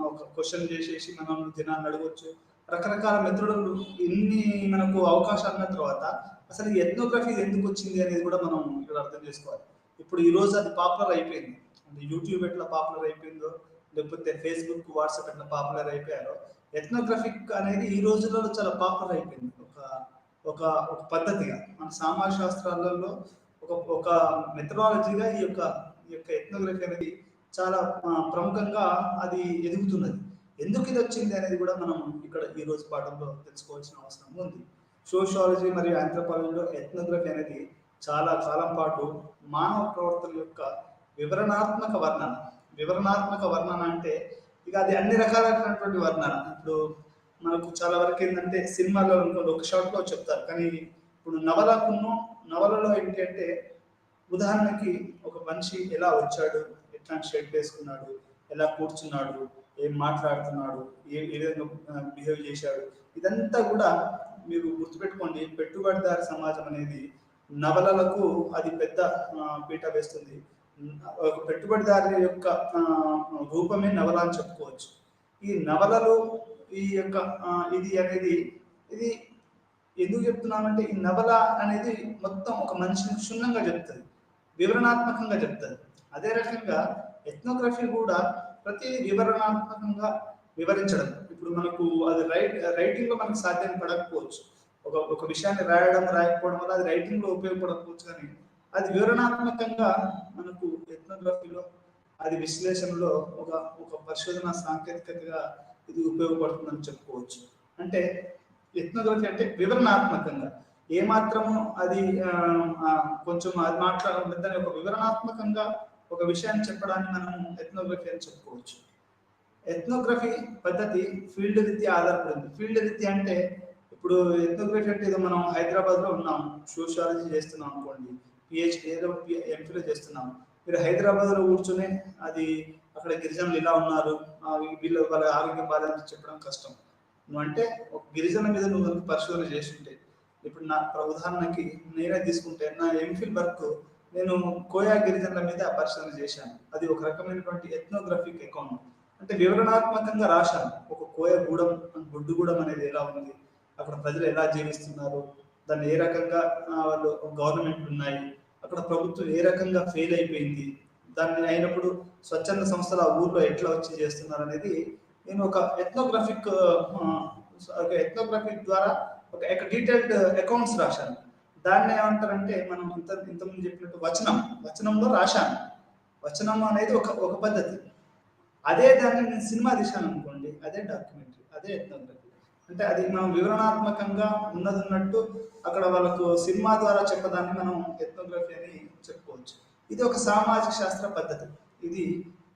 ఒక క్వశ్చన్ చేసేసి మనం జనాన్ని అడగొచ్చు. రకరకాల మెథడులు ఇన్ని మనకు అవకాశాలు ఉన్న తర్వాత అసలు ఈ ఎథ్నోగ్రఫీ ఎందుకు వచ్చింది అనేది కూడా మనం ఇక్కడ అర్థం చేసుకోవాలి. ఇప్పుడు ఈ రోజు అది పాపులర్ అయిపోయింది. అంటే యూట్యూబ్ ఎట్లా పాపులర్ అయిపోయిందో, లేకపోతే ఫేస్బుక్ వాట్సాప్ ఎట్లా పాపులర్ అయిపోయారో ఎథ్నోగ్రఫిక్ అనేది ఈ రోజులలో చాలా పాపులర్ అయిపోయింది. ఒక ఒక ఒక పద్ధతిగా మన సమాజ శాస్త్రాలలో ఒక ఒక మెథడాలజీగా ఈ యొక్క ఎథ్నోగ్రఫీ అనేది చాలా ప్రముఖంగా అది ఎదుగుతున్నది. ఎందుకు ఇది వచ్చింది అనేది కూడా మనం ఇక్కడ ఈ రోజు పాఠంలో తెలుసుకోవాల్సిన అవసరం ఉంది. సోషియాలజీ మరియు ఆంథ్రోపాలజీలో ఎథ్నోగ్రఫీ అనేది చాలా కాలం పాటు మానవ ప్రవర్తన యొక్క వివరణాత్మక వర్ణన. వివరణాత్మక వర్ణన అంటే ఇక అది అన్ని రకాలైనటువంటి వర్ణన. ఇప్పుడు మనకు చాలా వరకు ఏంటంటే సినిమాలో అనుకోండి ఒక షాట్లో చెప్తారు, కానీ ఇప్పుడు నవలలో ఏంటి అంటే ఉదాహరణకి ఒక మనిషి ఎలా వచ్చాడు, ఎట్లాంటి షర్ట్ వేసుకున్నాడు, ఎలా కూర్చున్నాడు, ఏం మాట్లాడుతున్నాడు, ఏ విధంగా బిహేవ్ చేశాడు, ఇదంతా కూడా మీరు గుర్తుపెట్టుకోండి. పెట్టుబడిదారి సమాజం అనేది నవలలకు అది పెద్ద పీట వేస్తుంది. ఒక పెట్టుబడిదారి యొక్క రూపమే నవల అని చెప్పుకోవచ్చు. ఈ నవలలు ఈ యొక్క ఇది ఎందుకు చెప్తున్నామంటే ఈ నవల అనేది మొత్తం ఒక మనిషిని క్షుణ్ణంగా చెప్తుంది, వివరణాత్మకంగా చెప్తుంది. అదే రకంగా ఎథ్నోగ్రఫీ కూడా ప్రతి వివరణాత్మకంగా వివరించడం. ఇప్పుడు మనకు అది రైటింగ్ లో మనకు సాధ్యం పడకపోవచ్చు. ఒక విషయాన్ని రాయకపోవడం వల్ల అది రైటింగ్ లో ఉపయోగపడకపోవచ్చు, కానీ అది వివరణాత్మకంగా మనకు ఎథ్నోగ్రఫీలో అది విశ్లేషణలో ఒక ఒక పరిశోధన సాంకేతికతగా ఇది ఉపయోగపడుతుందని చెప్పుకోవచ్చు. అంటే ఎథ్నోగ్రఫీ అంటే వివరణాత్మకంగా ఏమాత్రము అది కొంచెం అది మాట్లాడదని ఒక వివరణాత్మకంగా ఒక విషయాన్ని చెప్పడాన్ని మనం ఎథ్నోగ్రఫీ అని చెప్పుకోవచ్చు. ఎథ్నోగ్రఫీ పద్ధతి ఫీల్డ్ రీత్యా ఆధారపడింది. ఫీల్డ్ రీత్యా అంటే ఇప్పుడు ఎథ్నోగ్రఫీ అంటే ఏదో మనం హైదరాబాద్ లో ఉన్నాం, సోషియాలజీ చేస్తున్నాం అనుకోండి, పిహెచ్డి ఏదో ఎంపీలో చేస్తున్నాం. మీరు హైదరాబాద్ లో కూర్చొని అది అక్కడ గిరిజనులు ఇలా ఉన్నారు, వాళ్ళ ఆరోగ్యం బాధని చెప్పడం కష్టం. నువ్వు అంటే ఒక గిరిజన మీద నువ్వు పరిశోధన చేస్తుంటే, ఇప్పుడు నా ఉదాహరణకి నేనే తీసుకుంటే నా ఎంఫిల్ వర్క్ నేను కోయా గిరిజనుల మీద పరిశోధన చేశాను. అది ఒక రకమైనటువంటి ఎథ్నోగ్రఫిక్ అకౌంట్. అంటే వివరణాత్మకంగా రాశాను. ఒక కోయ గూడెం, బొడ్డుగూడెం అనేది ఎలా ఉంది, అక్కడ ప్రజలు ఎలా జీవిస్తున్నారు, దాన్ని ఏ రకంగా వాళ్ళు గవర్నమెంట్లు ఉన్నాయి, అక్కడ ప్రభుత్వం ఏ రకంగా ఫెయిల్ అయిపోయింది, దాన్ని అయినప్పుడు స్వచ్ఛంద సంస్థలు ఆ ఊర్లో ఎట్లా వచ్చి చేస్తున్నారు అనేది నేను ఒక ఎథ్నోగ్రఫిక్ ద్వారా ఒక డీటెయిల్డ్ అకౌంట్స్ రాశాను. దాన్ని ఏమంటారంటే మనం ఇంతకుముందు చెప్పినట్టు వచనంలో రాశాను. వచనం అనేది ఒక పద్ధతి. అదే దాన్ని నేను సినిమా తీశాను అనుకోండి, అదే డాక్యుమెంటరీ, అదే ఎథ్నోగ్రఫీ. అంటే అది మనం వివరణాత్మకంగా ఉన్నట్టు అక్కడ వాళ్ళకు సినిమా ద్వారా చెప్పదాన్ని మనం ఎథ్నోగ్రఫీ అని చెప్పుకోవచ్చు. ఇది ఒక సామాజిక శాస్త్ర పద్ధతి. ఇది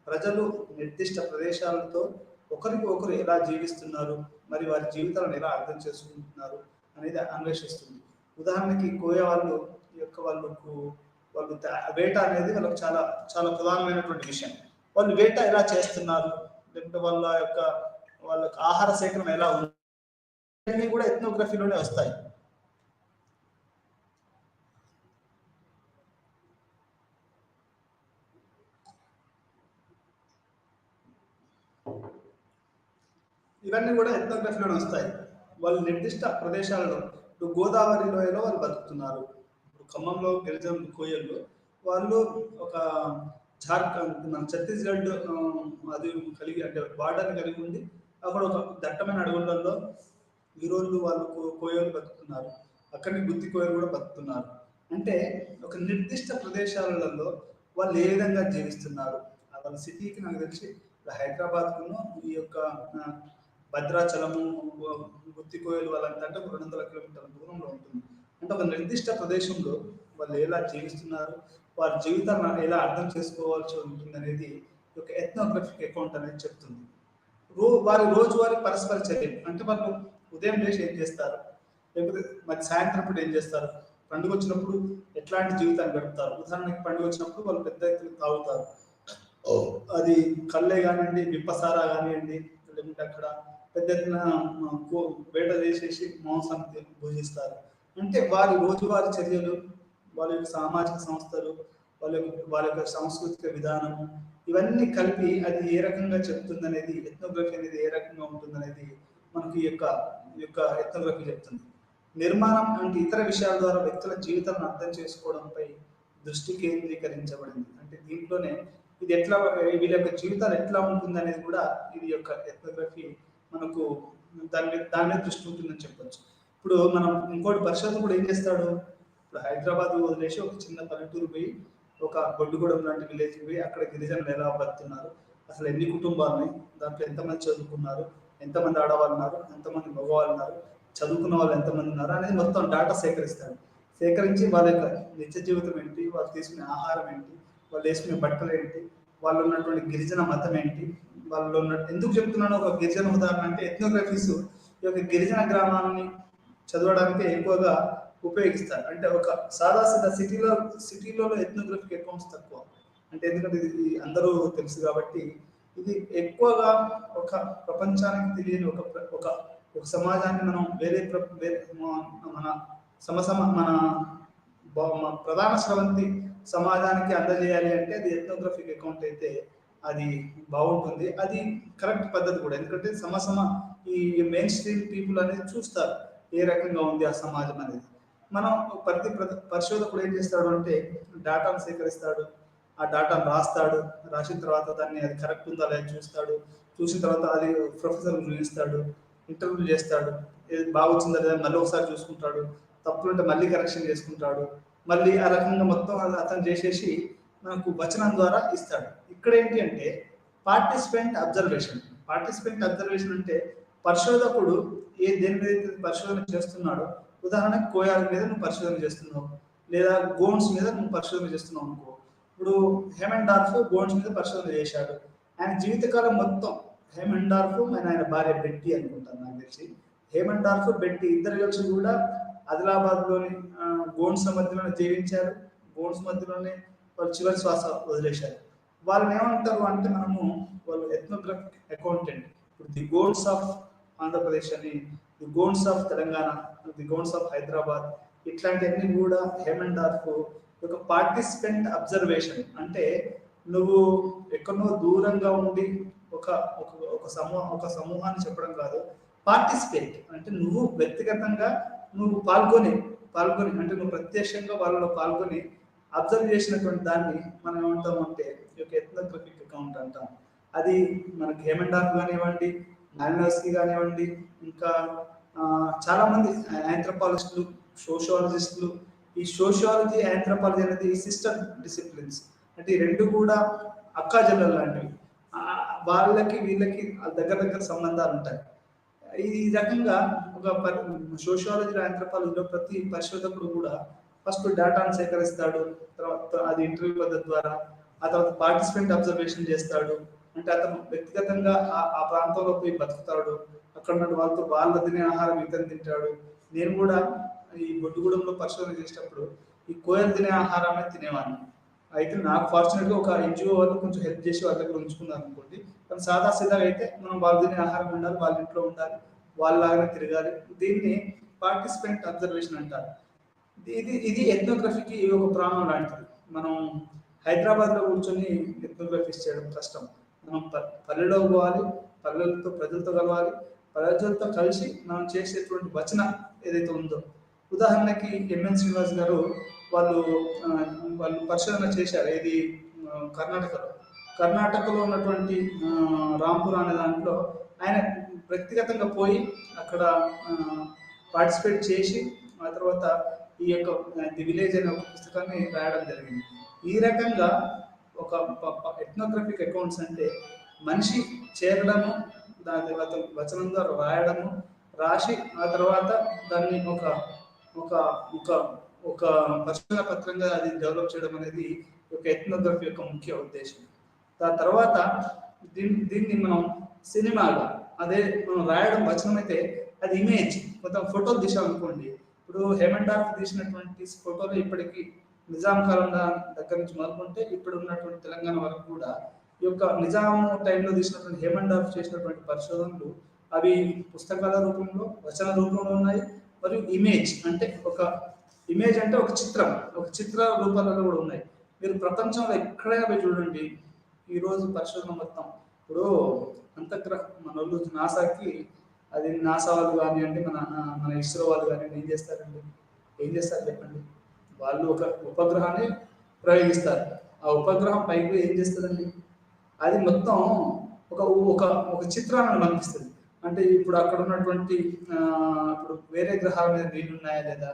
ప్రజలు నిర్దిష్ట ప్రదేశాలతో ఒకరికి ఒకరు ఎలా జీవిస్తున్నారు, మరి వారి జీవితాలను ఎలా అర్థం చేసుకుంటున్నారు అనేది అన్వేషిస్తుంది. ఉదాహరణకి కోయ వాళ్ళు వేట అనేది వాళ్ళకు చాలా చాలా ప్రధానమైనటువంటి విషయం. వాళ్ళు వేట ఎలా చేస్తున్నారు, లేకపోతే వాళ్ళకి ఆహార సేకరణ ఎలా ఉంది, ఇవన్నీ కూడా ఎథ్నోగ్రఫీలోనే వస్తాయి. ఇవన్నీ కూడా ఎథ్నోగ్రఫీలోనే వస్తాయి. వాళ్ళు నిర్దిష్ట ప్రదేశాలలో, ఇప్పుడు గోదావరి లోయలో వాళ్ళు బతుకుతున్నారు. ఇప్పుడు ఖమ్మంలో గిరిజన కోయలు వాళ్ళు ఒక జార్ఖండ్, మన ఛత్తీస్గఢ్ అది కలిగి అంటే బార్డర్ని కలిగి ఉంది. అక్కడ ఒక దట్టమైన అడవులలో ఈరోజు వాళ్ళు కోయలు బతుకుతున్నారు. అక్కడిని గుత్తి కోయలు కూడా బతుకుతున్నారు. అంటే ఒక నిర్దిష్ట ప్రదేశాలలో వాళ్ళు ఏ విధంగా జీవిస్తున్నారు. వాళ్ళ సిటీకి నాకు తెలిసి హైదరాబాద్కును ఈ యొక్క భద్రాచలము, గుత్తి కోయలు వాళ్ళంతా అంటే 200 కిలోమీటర్ల దూరంలో ఉంటుంది. అంటే ఒక నిర్దిష్ట ప్రదేశంలో వాళ్ళు ఎలా జీవిస్తున్నారు, వారి జీవితాన్ని ఎలా అర్థం చేసుకోవాల్సి ఉంటుంది అనేది ఈ యొక్క ఎథ్నోగ్రఫిక్ అకౌంట్ అనేది చెప్తుంది. వారి రోజువారీ పరస్పర చర్యలు అంటే వాళ్ళు ఉదయం లేచి ఏం చేస్తారు, లేకపోతే మరి సాయంత్రం పూట ఏం చేస్తారు, పండుగ వచ్చినప్పుడు ఎట్లాంటి జీవితాన్ని గడుపుతారు. ఉదాహరణకి పండుగ వచ్చినప్పుడు వాళ్ళు పెద్ద ఎత్తున తాగుతారు, అది కళ్ళే కానివ్వండి, విప్పసారా కానివ్వండి, లేకుంటే అక్కడ పెద్ద ఎత్తున వేట చేసేసి మాంసాన్ని భుజిస్తారు. అంటే వారి రోజువారీ చర్యలు, వాళ్ళ యొక్క సామాజిక సంస్థలు, వాళ్ళ యొక్క సాంస్కృతిక విధానము, ఇవన్నీ కలిపి అది ఏ రకంగా చెప్తుంది అనేది, ఎథ్నోగ్రఫీ అనేది ఏ రకంగా ఉంటుంది అనేది మనకి ఈ యొక్క ఎథ్నోగ్రఫీ చెప్తుంది. నిర్మాణం అంటే ఇతర విషయాల ద్వారా వ్యక్తుల జీవితాలను అర్థం చేసుకోవడంపై దృష్టి కేంద్రీకరించబడింది. అంటే దీంట్లోనే ఇది ఎట్లా, వీళ్ళ యొక్క జీవితాలు ఎట్లా ఉంటుంది అనేది కూడా ఇది యొక్క ఎథ్నోగ్రఫీ మనకు దాని మీద దృష్టి ఉంటుందని చెప్పొచ్చు. ఇప్పుడు మనం ఇంకోటి పరిశోధన కూడా ఏం చేస్తాడు, ఇప్పుడు హైదరాబాద్ వదిలేసి ఒక చిన్న పల్లెటూరు పోయి, ఒక బొడ్డుగూడెం లాంటి విలేజ్ పోయి అక్కడ గిరిజనులు ఎలా బతున్నారు, అసలు ఎన్ని కుటుంబాలు ఉన్నాయి, దాంట్లో ఎంతమంది చదువుకున్నారు, ఎంతమంది ఆడవాళ్ళు ఉన్నారు, ఎంతమంది మగవాళ్ళు ఉన్నారు, చదువుకున్న వాళ్ళు ఎంతమంది ఉన్నారు అనేది మొత్తం డేటా సేకరిస్తాడు. సేకరించి వాళ్ళ యొక్క నిత్య జీవితం ఏంటి, వాళ్ళు తీసుకునే ఆహారం ఏంటి, వాళ్ళు వేసుకునే బట్టలు ఏంటి, వాళ్ళు ఉన్నటువంటి గిరిజన మతం ఏంటి, వాళ్ళు ఎందుకు చెప్తున్నాను ఒక గిరిజన ఉదాహరణ అంటే, ఎథ్నోగ్రఫీస్ ఈ యొక్క గిరిజన గ్రామాలని చదవడానికి ఎక్కువగా ఉపయోగిస్తారు. అంటే ఒక సాదాసీదా సిటీలో ఎథ్నోగ్రఫిక్ అకౌంట్స్ తక్కువ, అంటే ఎందుకంటే ఇది అందరూ తెలుసు కాబట్టి ఇది ఎక్కువగా ఒక ప్రపంచానికి తెలియని ఒక సమాజాన్ని మనం వేరే మన ప్రధాన స్రవంతి సమాజానికి అందజేయాలి అంటే అది ఎథ్నోగ్రఫిక్ అకౌంట్ అయితే అది బాగుంటుంది. అది కరెక్ట్ పద్ధతి కూడా, ఎందుకంటే ఈ మెయిన్ స్ట్రీమ్ పీపుల్ అనేది చూస్తారు ఏ రకంగా ఉంది ఆ సమాజం అనేది. మనం ప్రతి పరిశోధకుడు ఏం చేస్తాడు అంటే డేటాను సేకరిస్తాడు, ఆ డేటాను రాసిన తర్వాత దాన్ని అది కరెక్ట్ ఉందా లేదా చూస్తాడు, చూసిన తర్వాత అది ప్రొఫెసర్ చూపిస్తాడు, ఇంటర్వ్యూ చేస్తాడు, బాగా వచ్చిందా లేదా మళ్ళీ ఒకసారి చూసుకుంటాడు, తప్పులుంటే మళ్ళీ కరెక్షన్ చేసుకుంటాడు, మళ్ళీ ఆ రకంగా మొత్తం అతను చేసేసి మనకు వచనం ద్వారా ఇస్తాడు. ఇక్కడ ఏంటి అంటే పార్టిసిపెంట్ అబ్జర్వేషన్ అంటే పరిశోధకుడు దేని మీద పరిశోధన చేస్తున్నాడో, ఉదాహరణకు కోయాల మీద నువ్వు పరిశోధన చేస్తున్నావు, లేదా గోన్స్ మీద నువ్వు పరిశోధన చేస్తున్నావు అనుకో. ఇప్పుడు హేమండార్ఫ్ గోన్స్ మీద పరిశోధన చేశాడు, ఆయన జీవితకాలం మొత్తం హేమండార్ఫ్ ఆయన భార్య బెట్టి అనుకుంటాను నాకు తెలిసి, హేమండార్ఫ్ బెట్టి ఇద్దరు కలిసి కూడా ఆదిలాబాద్లోని గోన్స్ మధ్యలోనే జీవించారు, గోన్స్ మధ్యలోనే వాళ్ళు చివరి శ్వాస వదిలేశారు. వాళ్ళని ఏమంటారు అంటే వాళ్ళు ఎథ్నోగ్రఫిక్ అకౌంటెంట్. ఇప్పుడు ది గోన్స్ ఆఫ్ ఆంధ్రప్రదేశ్ అని, the గోన్స్ of Telangana, the గోన్స్ of Hyderabad, ఇట్లాంటివన్నీ కూడా హేమండార్ఫ్ ఒక పార్టిసిపెంట్ అబ్జర్వేషన్ అంటే నువ్వు ఎక్కడో దూరంగా ఉండి ఒక సమూహాన్ని చెప్పడం కాదు, పార్టిసిపేట్ అంటే నువ్వు వ్యక్తిగతంగా నువ్వు పాల్గొని అంటే నువ్వు ప్రత్యక్షంగా వాళ్ళలో పాల్గొని అబ్జర్వ్ చేసినటువంటి దాన్ని మనం ఏమంటాం అంటే ఈ యొక్క ఎథ్నోగ్రఫిక్ అకౌంట్ అంటాం. అది మనకి హేమండార్ఫ్ కానివ్వండి, మాలినోవ్స్కీ కానివ్వండి, ఇంకా చాలా మంది ఆంథ్రోపాలజిస్టులు, సోషియాలజిస్టులు, ఈ సోషియాలజీ ఆంథ్రోపాలజీ అనేది సిస్టర్ డిసిప్లిన్స్, అంటే ఈ రెండు కూడా అక్కా చెల్లెలు లాంటివి, వాళ్ళకి వీళ్ళకి దగ్గర సంబంధాలు ఉంటాయి. ఈ రకంగా ఒక సోషియాలజీ ఆంథ్రోపాలజీలో ప్రతి పరిశోధకుడు కూడా ఫస్ట్ డేటాను సేకరిస్తాడు, తర్వాత అది ఇంటర్వ్యూ పద్ధతి ద్వారా, ఆ తర్వాత పార్టిసిపెంట్ అబ్జర్వేషన్ చేస్తాడు, అంటే అతను వ్యక్తిగతంగా ఆ ప్రాంతంలో పోయి బతుకుతాడు, అక్కడ ఉన్న వాళ్ళ తినే ఆహారం ఇతను తింటాడు. నేను కూడా ఈ బొడ్డుగూడెంలో పరిశోధన చేసేటప్పుడు ఈ కోయలు తినే ఆహారమే తినేవాడిని. అయితే నాకు ఫార్చునేట్గా ఒక ఎన్జిఓ వాళ్ళు కొంచెం హెల్ప్ చేసి వాళ్ళ దగ్గర ఉంచుకున్నారు అనుకోండి. కానీ సాదాసీదాగా అయితే మనం వాళ్ళు తినే ఆహారం ఉండాలి, వాళ్ళ ఇంట్లో ఉండాలి, వాళ్ళలాగానే తిరగాలి. దీన్ని పార్టిసిపెంట్ అబ్జర్వేషన్ అంటారు. ఇది ఎథ్నోగ్రఫీకి ఒక ప్రాణం లాంటిది. మనం హైదరాబాద్లో కూర్చొని ఎథ్నోగ్రఫీస్ చేయడం కష్టం. మనం పల్లెలో పోవాలి, ప్రజలతో కలవాలి, ప్రజలతో కలిసి మనం చేసేటువంటి వచన ఏదైతే ఉందో, ఉదాహరణకి ఎంఎన్ శ్రీనివాస్ గారు వాళ్ళు పరిశోధన చేశారు. ఇది కర్ణాటకలో ఉన్నటువంటి రాంపూర్ అనే దాంట్లో ఆయన వ్యక్తిగతంగా పోయి అక్కడ పార్టిసిపేట్ చేసి ఆ తర్వాత ఈ యొక్క ది విలేజ్ అనే ఒక పుస్తకాన్ని రాయడం జరిగింది. ఈ రకంగా ఒక ఎథ్నోగ్రఫిక్ అకౌంట్స్ అంటే మనిషి చేరడము, దాని తర్వాత వచనం ద్వారా రాయడము, రాసి ఆ తర్వాత దాన్ని ఒక పరిశోధన పత్రంగా అది డెవలప్ చేయడం అనేది ఒక ఎథ్నోగ్రఫీ యొక్క ముఖ్య ఉద్దేశం. దాని తర్వాత దీన్ని మనం సినిమాగా, అదే మనం రాయడం వచనం అయితే అది ఇమేజ్. కొంత ఫోటోలు తీసామనుకోండి, ఇప్పుడు హేమండార్ఫ్ తీసినటువంటి ఫోటోలు ఇప్పటికీ నిజాం కాలం దగ్గర నుంచి మొదలుకుంటే ఇప్పుడు ఉన్నటువంటి తెలంగాణ వరకు కూడా ఈ యొక్క నిజాం టైంలో తీసినటువంటి హేమండార్ఫ్ చేసినటువంటి పరిశోధనలు అవి పుస్తకాల రూపంలో, వచన రూపంలో ఉన్నాయి. మరియు ఇమేజ్ అంటే ఒక చిత్ర రూపాలలో కూడా ఉన్నాయి. మీరు ప్రపంచంలో ఎక్కడైనా పోయి చూడండి, ఈరోజు పరిశోధన మొత్తం ఇప్పుడు మన వాళ్ళు నాసాకి, అది నాసా వాళ్ళు కానివ్వండి, మన ఇస్రో వాళ్ళు కానివ్వండి, ఏం చేస్తారు చెప్పండి. వాళ్ళు ఒక ఉపగ్రహాన్ని ప్రయోగిస్తారు. ఆ ఉపగ్రహం పైకి ఏం చేస్తుందండి, అది మొత్తం ఒక ఒక ఒక చిత్రాన్ని పంపిస్తుంది. అంటే ఇప్పుడు అక్కడ ఉన్నటువంటి ఇప్పుడు వేరే గ్రహాల మీద నీళ్లు ఉన్నాయా లేదా,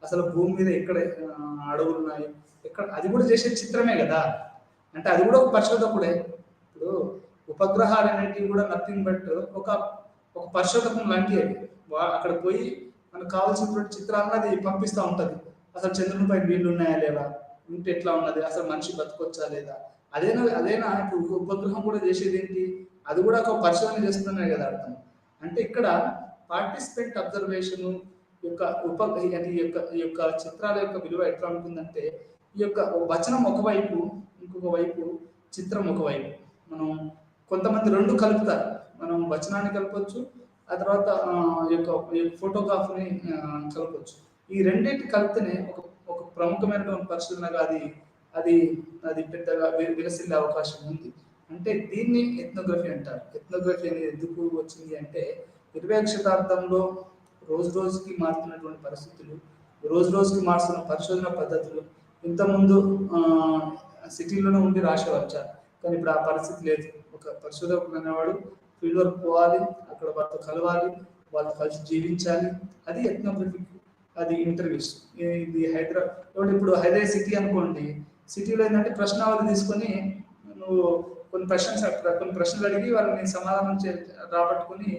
అసలు భూమి మీద ఎక్కడ అడవులు ఉన్నాయి, ఎక్కడ, అది కూడా చేసే చిత్రమే కదా. అంటే అది కూడా ఒక పరిశోధకుడే. ఇప్పుడు ఉపగ్రహాలు అనేటివి కూడా నథింగ్ బట్ ఒక పరిశోధకం లాంటివి. అక్కడ పోయి మనకు కావాల్సినటువంటి చిత్రాలను అది పంపిస్తూ ఉంటుంది. అసలు చంద్రునిపై నీళ్లు ఉన్నాయా లేవా, ఉంటే ఎట్లా ఉన్నది, అసలు మనిషి బతకొచ్చా లేదా. అదేనా ఇప్పుడు ఉపగ్రహం కూడా చేసేది ఏంటి, అది కూడా ఒక పరిశోధన చేస్తున్నాయి కదా అర్థం. అంటే ఇక్కడ పార్టిసిపెంట్ అబ్జర్వేషన్ ఈ యొక్క చిత్రాల యొక్క విలువ ఎట్లా ఉంటుందంటే, ఈ యొక్క వచనం ఒకవైపు, ఇంకొక వైపు చిత్రం ఒకవైపు. మనం కొంతమంది రెండు కలుపుతారు. మనం వచనాన్ని కలపచ్చు, ఆ తర్వాత ఈ యొక్క ఫోటోగ్రాఫ్ని కలపచ్చు. ఈ రెండింటి కలిపితేనే ఒక ప్రముఖమైనటువంటి పరిశోధనగా అది అది పెద్దగా విలసిల్లే అవకాశం ఉంది. అంటే దీన్ని ఎథ్నోగ్రఫీ అంటారు. ఎథ్నోగ్రఫీ అనేది ఎందుకు వచ్చింది అంటే, 21వ శతాబ్దంలో రోజు రోజుకి మారుతున్నటువంటి పరిస్థితులు, రోజు రోజుకి మారుతున్న పరిశోధన పద్ధతులు. ఇంతకుముందు సిటీలోనే ఉండి రాసేవారు, కానీ ఇప్పుడు ఆ పరిస్థితి లేదు. ఒక పరిశోధకుడు అనేవాడు ఫీల్డ్ వర్క్ పోవాలి, అక్కడ వాళ్ళతో కలవాలి, వాళ్ళతో కలిసి జీవించాలి. అది ఎథ్నోగ్రఫిక్, అది ఇంటర్వ్యూస్. ఇది హైదరాబాద్, ఇప్పుడు హైదరాబాద్ సిటీ అనుకోండి, సిటీలో ఏంటంటే ప్రశ్నావళి తీసుకొని నువ్వు కొన్ని ప్రశ్నలు అడిగి వాళ్ళని సమాధానం రాబట్టుకొని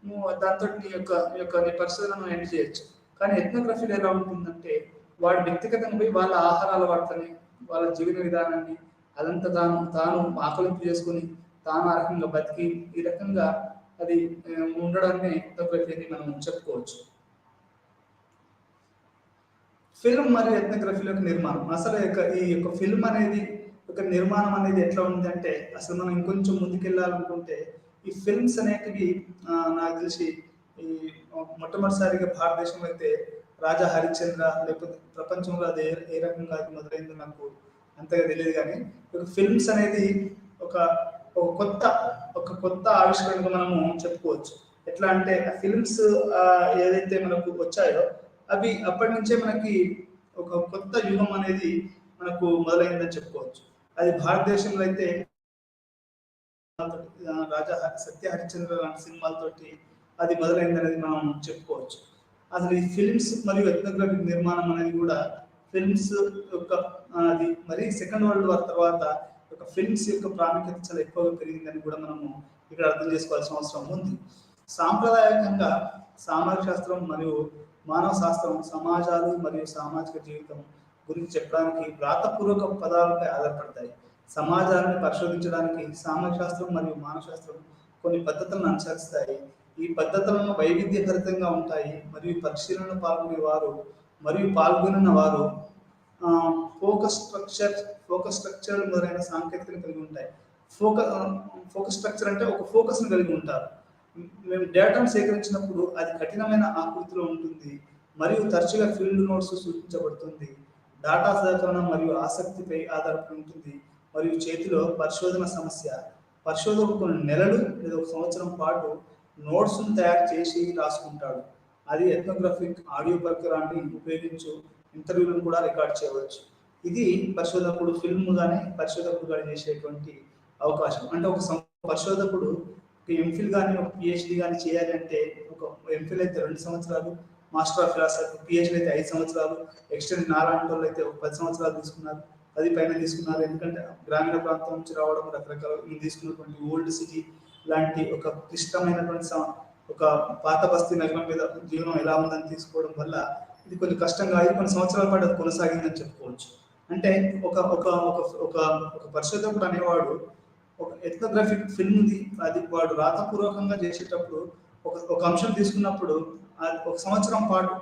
నువ్వు దాంతో నీ పరిశోధనను ఎండ్ చేయొచ్చు. కానీ ఎథ్నోగ్రఫీలో ఎలా ఉంటుందంటే, వాడి వ్యక్తిగతంగా పోయి వాళ్ళ ఆహార అలవాట్లని, వాళ్ళ జీవన విధానాన్ని అదంతా తాను ఆకలింపు చేసుకుని తాను ఆ రకంగా బతికి ఈ రకంగా అది ఉండడాన్ని ఎథ్నోగ్రఫీ అని మనం చెప్పుకోవచ్చు. ఫిల్మ్ మరియు ఎథ్నోగ్రఫీలో నిర్మాణం, అసలు ఈ యొక్క ఫిల్మ్ అనేది ఒక నిర్మాణం అనేది ఎట్లా ఉందంటే, అసలు మనం ఇంకొంచెం ముందుకెళ్ళాలనుకుంటే ఈ ఫిల్మ్స్ అనేటివి నాకు తెలిసి ఈ మొట్టమొదటిసారిగా భారతదేశంలో అయితే రాజా హరిశ్చంద్ర, లేకపోతే ప్రపంచంలో అది ఏ రకంగా అది మొదలైందో నాకు అంతగా తెలియదు. కానీ ఒక ఫిల్మ్స్ అనేది ఒక కొత్త ఆవిష్కరణగా మనము చెప్పుకోవచ్చు. ఎట్లా అంటే ఆ ఫిల్మ్స్ ఏదైతే మనకు వచ్చాయో అవి అప్పటి నుంచే మనకి ఒక కొత్త యుగం అనేది మనకు మొదలైందని చెప్పుకోవచ్చు. అది భారతదేశంలో అయితే రాజా సత్య హరిశ్చంద్ర లాంటి సినిమాలతోటి అది మొదలైందనేది మనం చెప్పుకోవచ్చు. అసలు ఈ ఫిల్మ్స్ మరియు ఎథ్నోగ్రఫిక్ నిర్మాణం అనేది కూడా ఫిల్మ్స్ యొక్క అది మరి సెకండ్ వరల్డ్ వార్ తర్వాత ఒక ఫిల్మ్స్ యొక్క ప్రాముఖ్యత చాలా ఎక్కువగా పెరిగిందని కూడా మనము ఇక్కడ అర్థం చేసుకోవాల్సిన అవసరం ఉంది. సాంప్రదాయకంగా సామాజిక శాస్త్రం మరియు మానవ శాస్త్రం సమాజాలు మరియు సామాజిక జీవితం గురించి చెప్పడానికి వ్రాతపూర్వక పదాలపై ఆధారపడతాయి. సమాజాన్ని పరిశోధించడానికి సామాజిక శాస్త్రం మరియు మానవ శాస్త్రం కొన్ని పద్ధతులను అనుసరిస్తాయి. ఈ పద్ధతులను వైవిధ్యభరితంగా ఉంటాయి మరియు పరిశీలనలో పాల్గొన్న వారు ఫోకస్ స్ట్రక్చర్ మొదలైన సాంకేతికతను కలిగి ఉంటాయి. ఫోకస్ స్ట్రక్చర్ అంటే ఒక ఫోకస్ను కలిగి ఉంటారు. మేము డేటాను సేకరించినప్పుడు అది కఠినమైన ఆకృతిలో ఉంటుంది మరియు తరచుగా ఫీల్డ్ నోట్స్ సూచించబడుతుంది. డాటా సేకరణ మరియు ఆసక్తిపై ఆధారపడి ఉంటుంది మరియు చేతిలో పరిశోధన సమస్య. పరిశోధకుడు కొన్ని నెలలు లేదా ఒక సంవత్సరం పాటు నోట్స్ను తయారు చేసి రాసుకుంటాడు. అది ఎథ్నోగ్రఫిక్ ఆడియో పరికరాన్ని ఉపయోగించు ఇంటర్వ్యూలను కూడా రికార్డ్ చేయవచ్చు. ఇది పరిశోధకుడు పరిశోధకుడు చేసేటువంటి అవకాశం. అంటే ఒక పరిశోధకుడు ఎంఫిల్ కానీ ఒక పిహెచ్డి కానీ చేయాలి అంటే, ఒక ఎంఫిల్ అయితే 2 సంవత్సరాలు, మాస్టర్ ఆఫ్ ఫిలాసఫీ పిహెచ్డి అయితే 5 సంవత్సరాలు, ఎక్స్టెండ్ నారాయణ వాళ్ళు అయితే ఒక 10 సంవత్సరాలు తీసుకున్నారు, 10 పైన తీసుకున్నారు. ఎందుకంటే గ్రామీణ ప్రాంతం నుంచి రావడం, రకరకాల తీసుకున్నటువంటి ఓల్డ్ సిటీ లాంటి ఒక క్లిష్టమైనటువంటి ఒక పాత బస్తీ నగరం మీద జీవనం ఎలా ఉందని తీసుకోవడం వల్ల ఇది కొంచెం కష్టంగా అయి కొన్ని సంవత్సరాల పాటు అది కొనసాగిందని చెప్పుకోవచ్చు. అంటే ఒక పరిశోధకుడు అనేవాడు ఒక ఎథ్నోగ్రాఫిక్ ఫిల్మ్ది అది వాడు రాతపూర్వకంగా చేసేటప్పుడు ఒక అంశం తీసుకున్నప్పుడు అది ఒక సంవత్సరం పాటు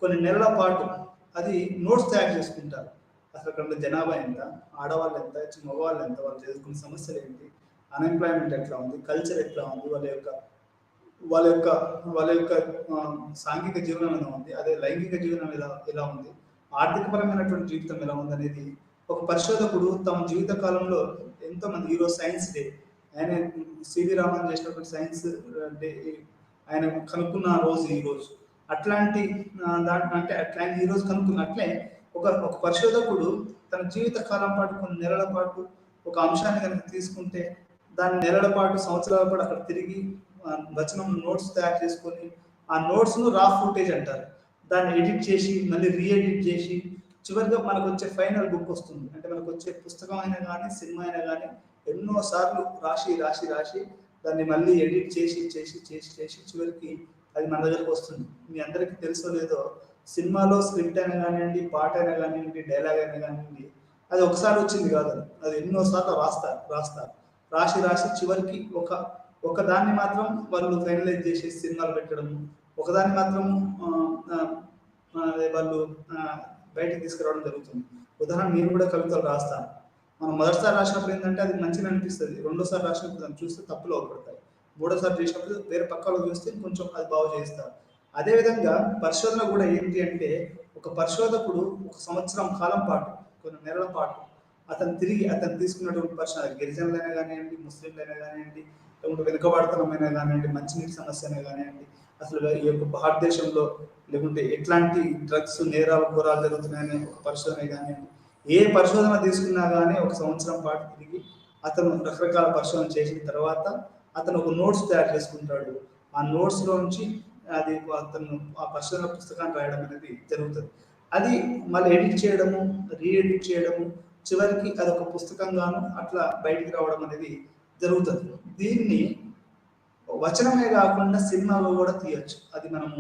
కొన్ని నెలల పాటు అది నోట్స్ తయారు చేసుకుంటారు. అసలు అక్కడ జనాభా ఎంత, ఆడవాళ్ళు ఎంత, మగవాళ్ళు ఎంత, వాళ్ళు చేసుకునే సమస్యలు ఏంటి, అన్ఎంప్లాయ్మెంట్ ఎట్లా ఉంది, కల్చర్ ఎట్లా ఉంది, వాళ్ళ యొక్క వాళ్ళ యొక్క ఆ, సాంఘిక జీవనం ఎలా ఉంది, అదే లైంగిక జీవనం ఎలా ఉంది, ఆర్థికపరమైనటువంటి జీవితం ఎలా ఉంది అనేది ఒక పరిశోధకుడు తమ జీవిత కాలంలో ఎంతో మంది ఈరోజు సైన్స్ డే, ఆయన సివి రామన్ చేసినటువంటి సైన్స్ డే, ఆయన కనుక్కున్న రోజు ఈ రోజు అట్లాంటి అంటే అట్లాంటి ఈ రోజు కనుక్కున్నట్లే ఒక పరిశోధకుడు తన జీవిత కాలం పాటు కొన్ని నెలల పాటు ఒక అంశాన్ని కనుక తీసుకుంటే దాని నెలల పాటు సంవత్సరాల పాటు అక్కడ తిరిగి వచనం నోట్స్ తయారు చేసుకొని ఆ నోట్స్ను రా ఫుటేజ్ అంటారు, దాన్ని ఎడిట్ చేసి మళ్ళీ రీఎడిట్ చేసి చివరిగా మనకు వచ్చే ఫైనల్ బుక్ వస్తుంది. అంటే మనకు వచ్చే పుస్తకం అయినా కానీ సినిమా అయినా కానీ ఎన్నో సార్లు రాసి దాన్ని మళ్ళీ ఎడిట్ చేసి చివరికి అది మన దగ్గరకు వస్తుంది. మీ అందరికీ తెలుసో లేదో, సినిమాలో స్క్రిప్ట్ అయినా కానివ్వండి, పాట అయినా కానివ్వండి, డైలాగ్ అయినా కానివ్వండి, అది ఒకసారి వచ్చింది కాదు, అది ఎన్నోసార్లు రాసి చివరికి ఒక దాన్ని మాత్రం వాళ్ళు ఫైనలైజ్ చేసి సినిమాలు పెట్టడం, ఒకదాన్ని మాత్రం వాళ్ళు బయటకు తీసుకురావడం జరుగుతుంది. ఉదాహరణ నేను కూడా కవితలు రాస్తాను. మనం మొదటిసారి రాసినప్పుడు ఏంటంటే అది మంచిగా అనిపిస్తుంది, రెండోసారి రాసినప్పుడు దాన్ని చూస్తే తప్పులు అవుపడతాయి, మూడోసారి చేసినప్పుడు వేరే పక్కలో చూస్తే కొంచెం అది బాగు చేస్తారు. అదేవిధంగా పరిశోధన కూడా ఏంటి అంటే, ఒక పరిశోధకుడు ఒక సంవత్సరం కాలం పాటు కొన్ని నెలల పాటు అతను తీసుకున్నటువంటి పరిశోధన, గిరిజనులైనా కానివ్వండి, ముస్లింలైనా కానివ్వండి, లేకుంటే వెనుకబాటుతనమైనా కానివ్వండి, మంచినీటి సమస్య అయినా కానివ్వండి, అసలు ఈ యొక్క భారతదేశంలో లేకుంటే ఎట్లాంటి డ్రగ్స్ నేరాలు ఘోరాలు జరుగుతున్నాయని ఒక పరిశోధన కానివ్వండి, ఏ పరిశోధన తీసుకున్నా కానీ ఒక సంవత్సరం పాటు తిరిగి అతను రకరకాల పరిశోధన చేసిన తర్వాత అతను ఒక నోట్స్ తయారు చేసుకుంటాడు. ఆ నోట్స్లో నుంచి అది అతను ఆ పరిశోధన పుస్తకాన్ని రాయడం అనేది జరుగుతుంది. అది మళ్ళీ ఎడిట్ చేయడము, రీఎడిట్ చేయడము, చివరికి అది ఒక పుస్తకంగాను అట్లా బయటికి రావడం అనేది జరుగుతుంది. దీన్ని వచనమే కాకుండా సినిమాలో కూడా తీయచ్చు. అది మనం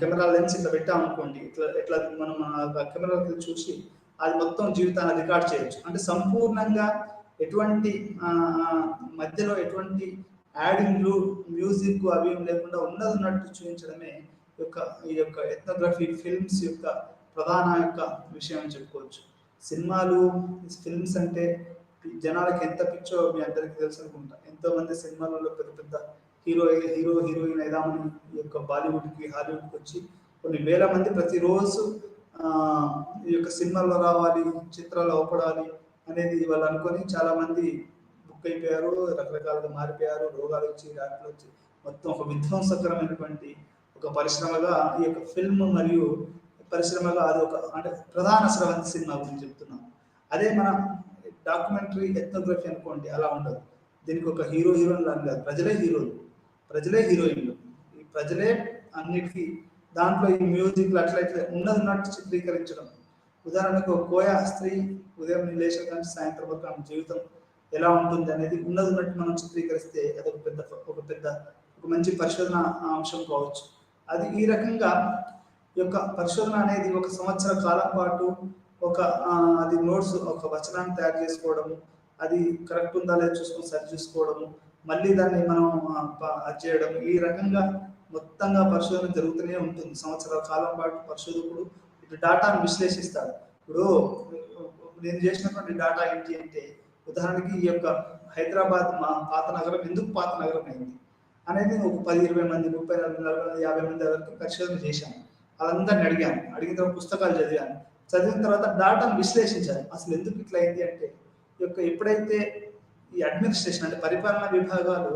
కెమెరా లెన్స్ ఇట్లా పెట్టామనుకోండి, ఇట్లా మనం కెమెరా చూసి అది మొత్తం జీవితాన్ని రికార్డ్ చేయొచ్చు. అంటే సంపూర్ణంగా ఎటువంటి మధ్యలో ఎటువంటి యాడింగ్లు, మ్యూజిక్ అవి లేకుండా ఉన్నట్టు చూపించడమే ఈ యొక్క ఎథ్నోగ్రఫీ ఫిల్మ్స్ యొక్క ప్రధాన విషయం అని చెప్పుకోవచ్చు. సినిమాలు, ఫిల్మ్స్ అంటే జనాలకి ఎంత పిచ్చో మీ అందరికీ తెలుసు అనుకుంటా. ఎంతో మంది సినిమాలలో పెద్ద హీరోయిన్ అయిదామని ఈ యొక్క బాలీవుడ్కి, హాలీవుడ్కి వచ్చి కొన్ని వేల మంది ప్రతిరోజు ఈ యొక్క సినిమాల్లో రావాలి, చిత్రాలు అవపడాలి అనేది వాళ్ళు అనుకొని చాలా మంది బుక్ అయిపోయారు, రకరకాలుగా మారిపోయారు, రోగాలు వచ్చి రాత్రులు వచ్చి మొత్తం ఒక విధ్వంసకరమైనటువంటి ఒక పరిశ్రమగా ఈ యొక్క ఫిల్మ్ మరియు పరిశ్రమగా అది అంటే ప్రధాన స్రవంతి సినిమా గురించి చెప్తున్నాం. అదే మన డాక్యుమెంటరీ ఎథ్నోగ్రఫీ అనుకోండి, అలా ఉండదు. దీనికి ఒక హీరోయిన్లు అని కాదు, ప్రజలే హీరోయిన్లు, ఈ ప్రజలే అన్నిటికీ దాంట్లో ఈ మ్యూజిక్ అట్లయితే ఉన్నట్టు చిత్రీకరించడం. ఉదాహరణకు ఒక కోయా స్త్రీ ఉదయం లేచిన కానీ సాయంత్రం వరకు ఆమె జీవితం ఎలా ఉంటుంది అనేది ఉన్నట్టు మనం చిత్రీకరిస్తే అది ఒక మంచి పరిశోధన అంశం కావచ్చు. అది ఈ రకంగా ఈ యొక్క పరిశోధన అనేది ఒక సంవత్సర కాలం పాటు అది నోట్స్, ఒక వచనాన్ని తయారు చేసుకోవడము, అది కరెక్ట్ ఉందా లేదా చూసుకొని సరి చూసుకోవడము, మళ్ళీ దాన్ని మనం చేయడం, ఈ రకంగా మొత్తంగా పరిశోధన జరుగుతూనే ఉంటుంది. సంవత్సరాల కాలం పాటు పరిశోధకుడు ఇటు డేటాను విశ్లేషిస్తాడు. ఇప్పుడు నేను చేసినటువంటి డేటా ఏంటి అంటే, ఉదాహరణకి ఈ యొక్క హైదరాబాద్ పాత నగరం ఎందుకు పాత నగరం అయింది అనేది ఒక 10-20 మంది, 30-40-50 మంది వరకు పరిశోధన చేశాను. వాళ్ళందరిని అడిగిన తర్వాత పుస్తకాలు చదివిన తర్వాత డేటాను విశ్లేషించాను. అసలు ఎందుకు ఇట్లా అయింది అంటే, ఎప్పుడైతే ఈ అడ్మినిస్ట్రేషన్ అంటే పరిపాలనా విభాగాలు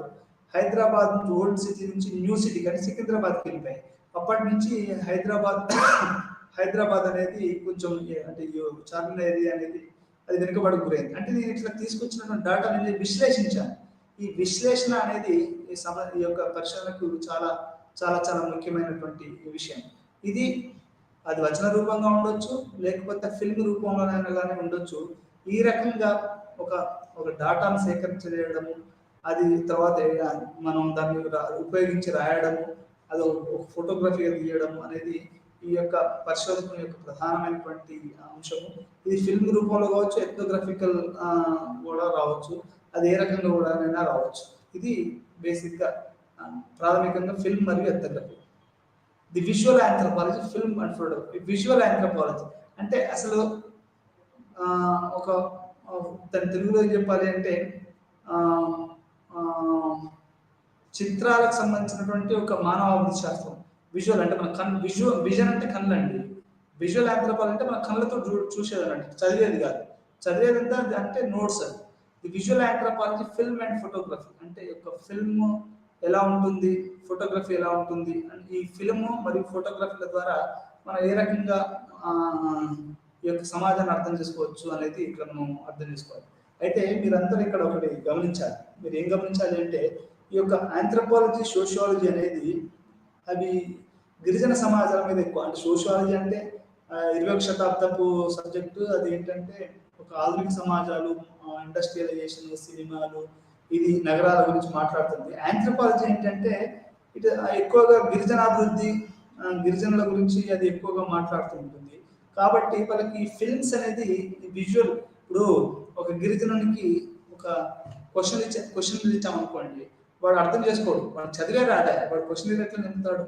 హైదరాబాద్ నుంచి ఓల్డ్ సిటీ నుంచి న్యూ సిటీ కానీ సికింద్రాబాద్కి వెళ్ళిపోయాయి. అప్పటి నుంచి హైదరాబాద్ అనేది కొంచెం అంటే చార్మినార్ ఏరియా అనేది అది వెనుకబడికి గురైంది. అంటే నేను ఇట్లా తీసుకొచ్చినటువంటి డేటా అనేది విశ్లేషించాను. ఈ విశ్లేషణ అనేది ఈ యొక్క పరిశోధనకు చాలా చాలా చాలా ముఖ్యమైనటువంటి విషయం. ఇది అది వచన రూపంగా ఉండొచ్చు, లేకపోతే ఫిల్మ్ రూపంలోనైనా కానీ ఉండొచ్చు. ఈ రకంగా ఒక డేటాను సేకరించడము, అది తర్వాత మనం దాన్ని ఉపయోగించి రాయడము, అది ఒక ఫోటోగ్రఫీ తీయడం అనేది ఈ యొక్క పరిశోధన యొక్క ప్రధానమైనటువంటి అంశము. ఇది ఫిల్మ్ రూపంలో కావచ్చు, ఎథ్నోగ్రఫికల్ కూడా రావచ్చు. అది ఏ రకంగా కూడానైనా రావచ్చు. ఇది బేసిక్గా ప్రాథమికంగా ఫిల్మ్ మరియు ethnography. The visual anthropology, film and photography. Visual anthropology అంటే అసలు ఆ, ఒక దాని తెలుగులో ఏం చెప్పాలి అంటే ఆ, ఆ, చిత్రాలకు సంబంధించినటువంటి ఒక మానవాభివృద్ధి శాస్త్రం. విజువల్ అంటే మన కన్ విజన్ అంటే కళ్ళు అండి. విజువల్ ఆంథ్రోపాలజీ అంటే మన కళ్ళతో చూసేది అన్నట్టు, చదివేది కాదు. చదివేది అంతా అంటే నోట్స్ అది. The visual anthropology, film and photography అంటే ఒక ఫిల్మ్ ఎలా ఉంటుంది, ఫోటోగ్రఫీ ఎలా ఉంటుంది, అండ్ ఈ ఫిల్మ్ మరియు ఫోటోగ్రఫీల ద్వారా మనం ఏ రకంగా ఆ, ఈ యొక్క సమాజాన్ని అర్థం చేసుకోవచ్చు అనేది ఇక్కడ మనం అర్థం చేసుకోవాలి. అయితే మీరందరూ ఇక్కడ ఒకటి గమనించాలి. మీరు ఏం గమనించాలి అంటే ఈ యొక్క ఆంథ్రోపాలజీ, సోషియాలజీ అనేది అవి గిరిజన సమాజాల మీద ఎక్కువ. అంటే సోషియాలజీ అంటే 20వ శతాబ్దపు సబ్జెక్టు. అది ఏంటంటే ఒక ఆధునిక సమాజాలు, ఇండస్ట్రియలైజేషన్, సినిమాలు, ఇది నగరాల గురించి మాట్లాడుతుంది. ఆంథ్రోపాలజీ ఏంటంటే ఇటు ఎక్కువగా గిరిజనాభివృద్ధి, గిరిజనుల గురించి అది ఎక్కువగా మాట్లాడుతూ ఉంటుంది. కాబట్టి వాళ్ళకి ఫిల్మ్స్ అనేది విజువల్. ఇప్పుడు ఒక గిరిజనునికి ఒక క్వశ్చన్ ఇచ్చామనుకోండి, వాడు అర్థం చేసుకోడు, వాడు చదివే రాదా, వాడు క్వశ్చన్ ఎట్లా నింపుతాడు?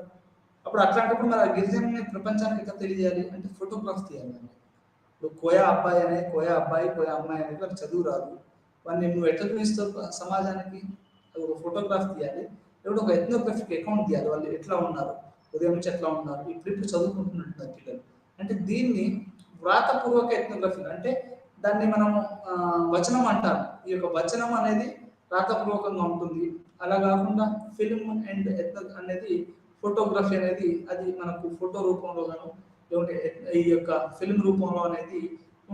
అప్పుడు అట్లాంటప్పుడు మరి ఆ గిరిజనుని ప్రపంచానికి ఎట్లా తెలియజేయాలి అంటే ఫోటోగ్రాఫ్ తీయాలి. ఇప్పుడు కోయా అబ్బాయి కోయా అమ్మాయి అనేది వాళ్ళకి చదువు రాదు, వాడిని నువ్వు ఎట్లా చూపిస్తావు సమాజానికి? ఒక ఫోటోగ్రాఫ్ తీయాలి, లేకపోతే ఒక ఎథ్నోగ్రఫిక్ అకౌంట్ తీయాలి, వాళ్ళు ఎట్లా ఉన్నారు, ఉదయం నుంచి ఎట్లా ఉన్నారు, ఇప్పుడు చదువుకుంటున్నట్టున్నారు పిల్లలు. అంటే దీన్ని వ్రాతపూర్వక ఎథ్నోగ్రఫీ అంటే దాన్ని మనం వచనం అంటారు. ఈ యొక్క వచనం అనేది రాతపూర్వకంగా ఉంటుంది. అలా కాకుండా ఫిల్మ్ అండ్ అనేది ఫోటోగ్రఫీ అనేది అది మనకు ఫోటో రూపంలో గాను లేకుంటే ఈ యొక్క ఫిల్మ్ రూపంలో అనేది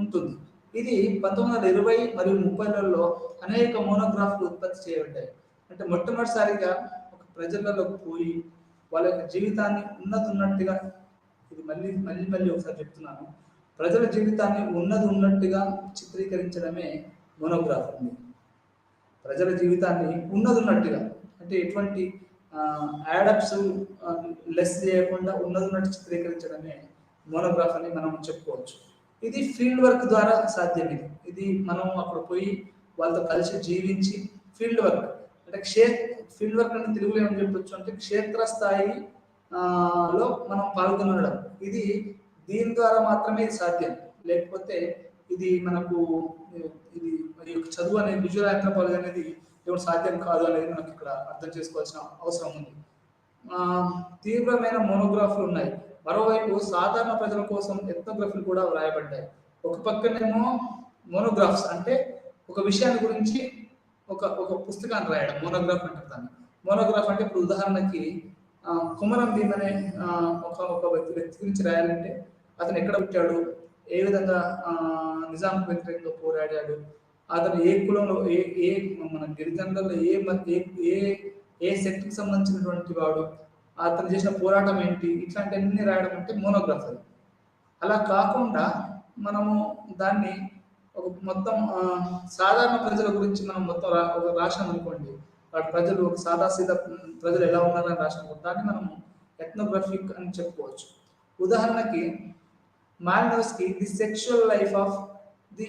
ఉంటుంది. ఇది 1920 మరియు 30లలో అనేక మోనోగ్రాఫ్లు ఉత్పత్తి చేయబడ్డాయి. అంటే మొట్టమొదటిసారిగా ఒక ప్రజలలోకి పోయి వాళ్ళ యొక్క జీవితాన్ని ఉన్నట్టుగా, ఇది మళ్ళీ ఒకసారి చెప్తున్నాను, ప్రజల జీవితాన్ని ఉన్నట్టుగా చిత్రీకరించడమే మోనోగ్రాఫ్ ఉంది. ప్రజల జీవితాన్ని ఉన్నట్టుగా అంటే ఎటువంటి యాడప్స్ లెస్ చేయకుండా ఉన్నట్టు చిత్రీకరించడమే మోనోగ్రాఫ్ అని మనం చెప్పుకోవచ్చు. ఇది ఫీల్డ్ వర్క్ ద్వారా సాధ్యం. ఇది మనం అక్కడ పోయి వాళ్ళతో కలిసి జీవించి ఫీల్డ్ వర్క్ అంటే ఫీల్డ్ వర్క్ అంటే తెలుగులో ఏమని చెప్పొచ్చు అంటే క్షేత్రస్థాయి లో మనం పాల్గొనడం. ఇది దీని ద్వారా మాత్రమే ఇది సాధ్యం. లేకపోతే ఇది మనకు ఇది మరి చదువు అనేది విజువల్ ఆంథ్రోపాలజీ అనేది ఎవరు సాధ్యం కాదు అనేది మనకి ఇక్కడ అర్థం చేసుకోవాల్సిన అవసరం ఉంది. తీవ్రమైన మోనోగ్రాఫ్లు ఉన్నాయి. మరోవైపు సాధారణ ప్రజల కోసం ఎథ్నోగ్రఫీలు కూడా వ్రాయబడ్డాయి. ఒక పక్కనేమో మోనోగ్రాఫ్స్ అంటే ఒక విషయాన్ని గురించి ఒక పుస్తకాన్ని రాయడం మోనోగ్రాఫ్ అంటారు దాన్ని. మోనోగ్రాఫ్ అంటే ఇప్పుడు ఉదాహరణకి కుమరం భీమ్ అనే ఒక వ్యక్తి గురించి రాయాలంటే అతను ఎక్కడ పుట్టాడు, ఏ విధంగా నిజాంకు వ్యతిరేకంగా పోరాడాడు, అతను ఏ కులంలో ఏ మన గిరిజనులలో ఏ శక్తికి సంబంధించినటువంటి వాడు, అతను చేసిన పోరాటం ఏంటి, ఇట్లాంటి అన్ని రాయడం అంటే మోనోగ్రాఫ్. అలా కాకుండా మనము దాన్ని ఒక మొత్తం సాధారణ ప్రజల గురించి మనం మొత్తం ఒక రాష్ట్రం అనుకోండి, వాటి ప్రజలు ఒక సాదాసీదా ప్రజలు ఎలా ఉన్నారని రాష్ట్రం, దాన్ని మనము ఎథ్నోగ్రఫిక్ అని చెప్పుకోవచ్చు. ఉదాహరణకి Malinowski the sexual life of the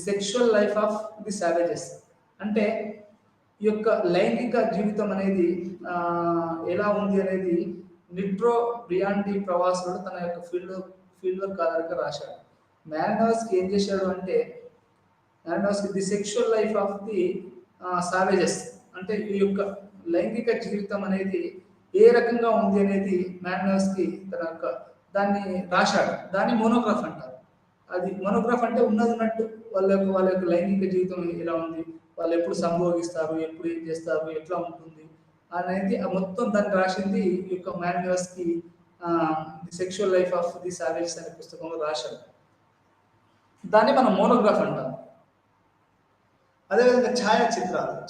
sexual life of the savages అంటే ఈ యొక్క లైంగిక జీవితం అనేది ఎలా ఉంది అనేది నిట్రో బ్రియాండి ప్రవాసుడు తన యొక్క ఫీల్డ్ వర్క్ ఆధారంగా రాశాడు. మాలినోవ్స్కీ ఏం చేశాడు అంటే the sexual life of the savages అంటే ఈ యొక్క లైంగిక జీవితం అనేది ఏ రకంగా ఉంది అనేది మాలినోవ్స్కీ తన యొక్క దాన్ని రాశాడు. దాన్ని మోనోగ్రాఫ్ అంటారు. అది మోనోగ్రాఫ్ అంటే ఉన్నట్టు వాళ్ళ యొక్క లైంగిక జీవితం ఎలా ఉంది, వాళ్ళు ఎప్పుడు సంభోగిస్తారు, ఎప్పుడు ఏం చేస్తారు, ఎట్లా ఉంటుంది అనేది మొత్తం దాన్ని రాసింది ఈ యొక్క Malinowski the sexual life of the savages అనే పుస్తకంలో రాశాడు. దాన్ని మనం మోనోగ్రాఫ్ అంటాం. అదేవిధంగా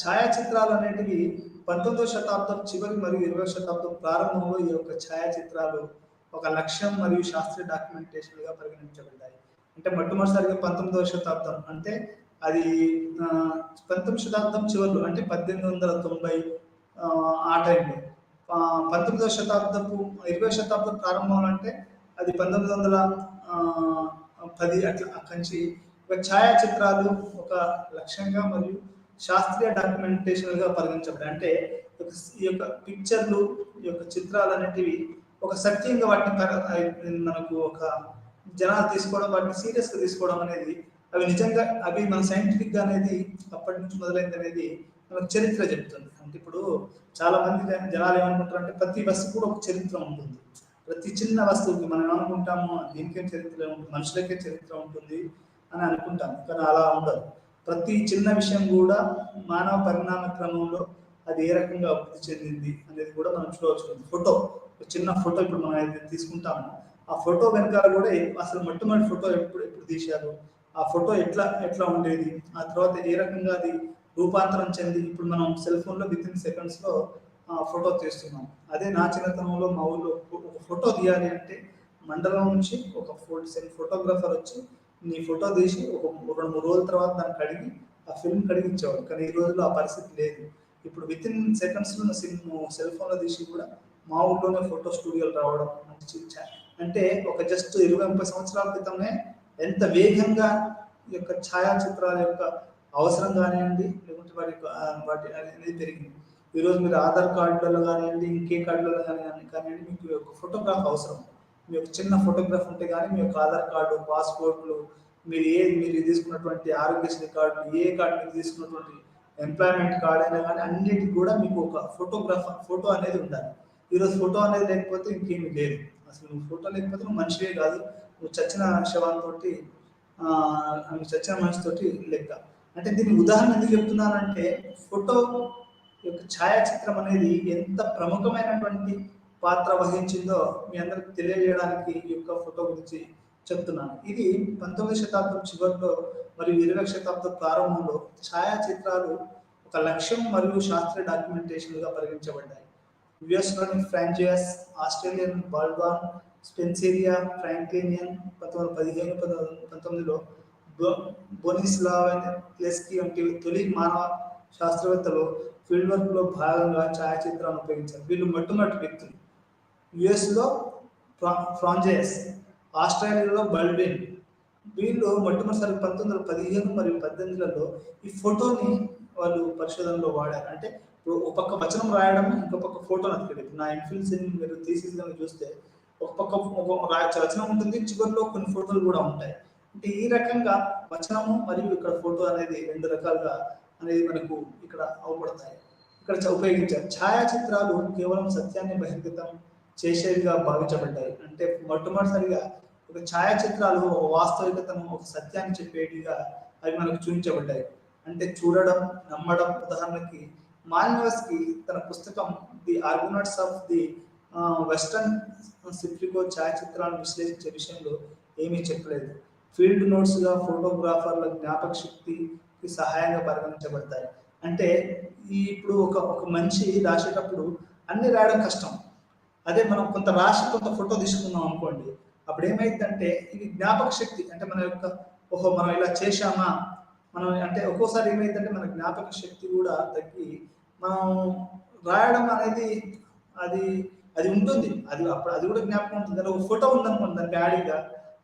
ఛాయాచిత్రాలు అనేటివి 19వ శతాబ్దం చివరి మరియు 20వ శతాబ్దం ప్రారంభంలో ఈ యొక్క ఛాయాచిత్రాలు ఒక లక్ష్యం మరియు శాస్త్రీయ డాక్యుమెంటేషన్గా పరిగణించబడ్డాయి. అంటే మొట్టమొదటిసారిగా 19వ శతాబ్దం అంటే అది 19వ శతాబ్దం చివరిలో అంటే 1890 ఆ టైంలో. 19వ శతాబ్దపు 20వ శతాబ్దం ప్రారంభంలో అంటే అది 1900 10 అట్లా అక్కడి నుంచి ఒక ఛాయాచిత్రాలు ఒక లక్ష్యంగా మరియు శాస్త్రీయ డాక్యుమెంటేషన్గా పరిగణించబడ్డాయి. అంటే ఈ యొక్క పిక్చర్లు, ఈ యొక్క చిత్రాలు అనేటివి ఒక సత్యంగా వాటిని మనకు ఒక జనాలు తీసుకోవడం, వాటిని సీరియస్గా తీసుకోవడం అనేది, అవి నిజంగా అవి మన సైంటిఫిక్గా అనేది అప్పటి నుంచి మొదలైంది అనేది మనకు చరిత్ర చెప్తుంది. అంటే ఇప్పుడు చాలా మంది జనాలు ఏమనుకుంటారు అంటే ప్రతి వస్తువు కూడా ఒక చరిత్ర ఉంటుంది. ప్రతి చిన్న వస్తువుకి మనం ఏమనుకుంటాము, దీనికేం చరిత్ర ఉంటుంది, మనుషులకే చరిత్ర ఉంటుంది అని అనుకుంటాం. కానీ అలా ఉండదు. ప్రతి చిన్న విషయం కూడా మానవ పరిణామ క్రమంలో అది ఏ రకంగా అభివృద్ధి చెందింది అనేది కూడా మనం చూడవచ్చు. ఫోటో, ఒక చిన్న ఫోటో ఇప్పుడు మనం అయితే తీసుకుంటాము, ఆ ఫోటో వెనకాల కూడా అసలు మొట్టమొదటి ఫోటో ఎప్పుడు ఎప్పుడు తీశారు, ఆ ఫోటో ఎట్లా ఎట్లా ఉండేది, ఆ తర్వాత ఏ రకంగా అది రూపాంతరం చెంది ఇప్పుడు మనం సెల్ ఫోన్లో విత్ ఇన్ సెకండ్స్లో ఫోటో తీస్తున్నాం. అదే నా చిన్నతనంలో మా ఊళ్ళో ఒక ఫోటో తీయాలి అంటే మండలం నుంచి ఒక ఫోటోగ్రాఫర్ వచ్చి నీ ఫోటో తీసి ఒక 2-3 రోజుల తర్వాత దాన్ని కడిగి ఆ ఫిల్మ్ కడిగి ఇచ్చేవాడు. కానీ ఈ రోజుల్లో ఆ పరిస్థితి లేదు. ఇప్పుడు విత్ ఇన్ సెకండ్స్లో సెల్ ఫోన్లో తీసి కూడా మా ఊళ్ళోనే ఫోటో స్టూడియోలు రావడం అంటే ఒక జస్ట్ 20-30 సంవత్సరాల క్రితమే ఎంత వేగంగా ఈ యొక్క ఛాయాచిత్రాల యొక్క అవసరం కానివ్వండి, లేకుంటే వాటి అనేది పెరిగింది. ఈరోజు మీరు ఆధార్ కార్డులలో కానివ్వండి, ఇంకే కార్డులలో కానివ్వండి, మీకు ఒక ఫోటోగ్రాఫ్ అవసరం. మీ యొక్క చిన్న ఫోటోగ్రాఫ్ ఉంటే కానీ మీ యొక్క ఆధార్ కార్డు, పాస్పోర్ట్లు, మీరు తీసుకున్నటువంటి ఆరోగ్యశ్రీ కార్డు, ఏ కార్డు మీరు తీసుకున్నటువంటి ఎంప్లాయ్మెంట్ కార్డు అయినా కానీ అన్నిటికి కూడా మీకు ఒక ఫోటో అనేది ఉండాలి. ఈరోజు ఫోటో అనేది లేకపోతే ఇంకేమీ లేదు. అసలు నువ్వు ఫోటో లేకపోతే నువ్వు మనిషివే కాదు, నువ్వు చచ్చిన శవంతోటి చచ్చిన మనిషితోటి లెక్క. అంటే దీని ఉదాహరణ ఎందుకు చెప్తున్నానంటే, ఫోటో యొక్క ఛాయాచిత్రం అనేది ఎంత ప్రముఖమైనటువంటి పాత్ర వహించిందో మీ అందరికి తెలియజేయడానికి ఈ యొక్క ఫోటో గురించి చెప్తున్నాను. ఇది 19వ శతాబ్దం చివరిలో మరియు 20వ శతాబ్దం ప్రారంభంలో ఛాయాచిత్రాలు ఒక లక్ష్యం మరియు శాస్త్రీయ డాక్యుమెంటేషన్గా పరిగణించబడ్డాయి. యుఎస్లోని ఫ్రాంజియస్, ఆస్ట్రేలియన్ బాల్బాన్, స్పెన్సేరియా ఫ్రాంక్లినియన్ 1915-1919లో బోనిస్లావ్ లెస్కీ వంటి తొలి మానవ శాస్త్రవేత్తలు ఫీల్డ్ వర్క్లో భాగంగా ఛాయాచిత్రాలను ఉపయోగించారు. వీళ్ళు మొట్టమొదటి వ్యక్తులు. యుఎస్లో ఫ్రాంజెస్, ఆస్ట్రేలియాలో బల్బిన్, వీళ్ళు మొట్టమొదటిసారి 1915 మరియు 18లలో ఈ ఫోటోని వాళ్ళు పరిశోధనలో వాడారు. అంటే ఇప్పుడు ఒక పక్క వచనం రాయడం, ఇంకో పక్క ఫోటో అతికేయడం. ఇప్పుడు నా ఎంఫిల్స్ మీరు థీసిస్ చూస్తే ఒక పక్క వచనం ఉంటుంది, చివరిలో కొన్ని ఫోటోలు కూడా ఉంటాయి. అంటే ఈ రకంగా వచనము మరియు ఇక్కడ ఫోటో అనేది 2 రకాలుగా అనేది మనకు ఇక్కడ అవపడతాయి. ఇక్కడ ఉపయోగించారు. ఛాయాచిత్రాలు కేవలం సత్యాన్ని బహిర్గతం చేసేవిగా భావించబడ్డాయి. అంటే మొట్టమొదటిసారిగా ఒక ఛాయాచిత్రాలు వాస్తవికతను, ఒక సత్యాన్ని చెప్పేటిగా అవి మనకు చూపించబడ్డాయి. అంటే చూడడం, నమ్మడం. ఉదాహరణకి మాలినోవ్స్కీ తన పుస్తకం the arguments of the western సిప్లికో ఛాయాచిత్రాలను విశ్లేషించే విషయంలో ఏమీ చెప్పలేదు. ఫీల్డ్ నోట్స్గా ఫోటోగ్రాఫర్ల జ్ఞాపక శక్తికి సహాయంగా పరిగణించబడతాయి. అంటే ఇప్పుడు ఒక మనిషి రాసేటప్పుడు అన్ని రాయడం కష్టం. అదే మనం కొంత రాసి కొంత ఫోటో తీసుకున్నాం అనుకోండి, అప్పుడు ఏమైందంటే ఇది జ్ఞాపక శక్తి. అంటే మన యొక్క మనం ఇలా చేశామా, మనం అంటే ఒక్కోసారి ఏమైందంటే మన జ్ఞాపక శక్తి కూడా తగ్గి మనం రాయడం అనేది అది అది ఉంటుంది. అది కూడా జ్ఞాపకం ఉంటుంది. అది ఒక ఫోటో ఉందనుకోండి, దానికి యాడీగా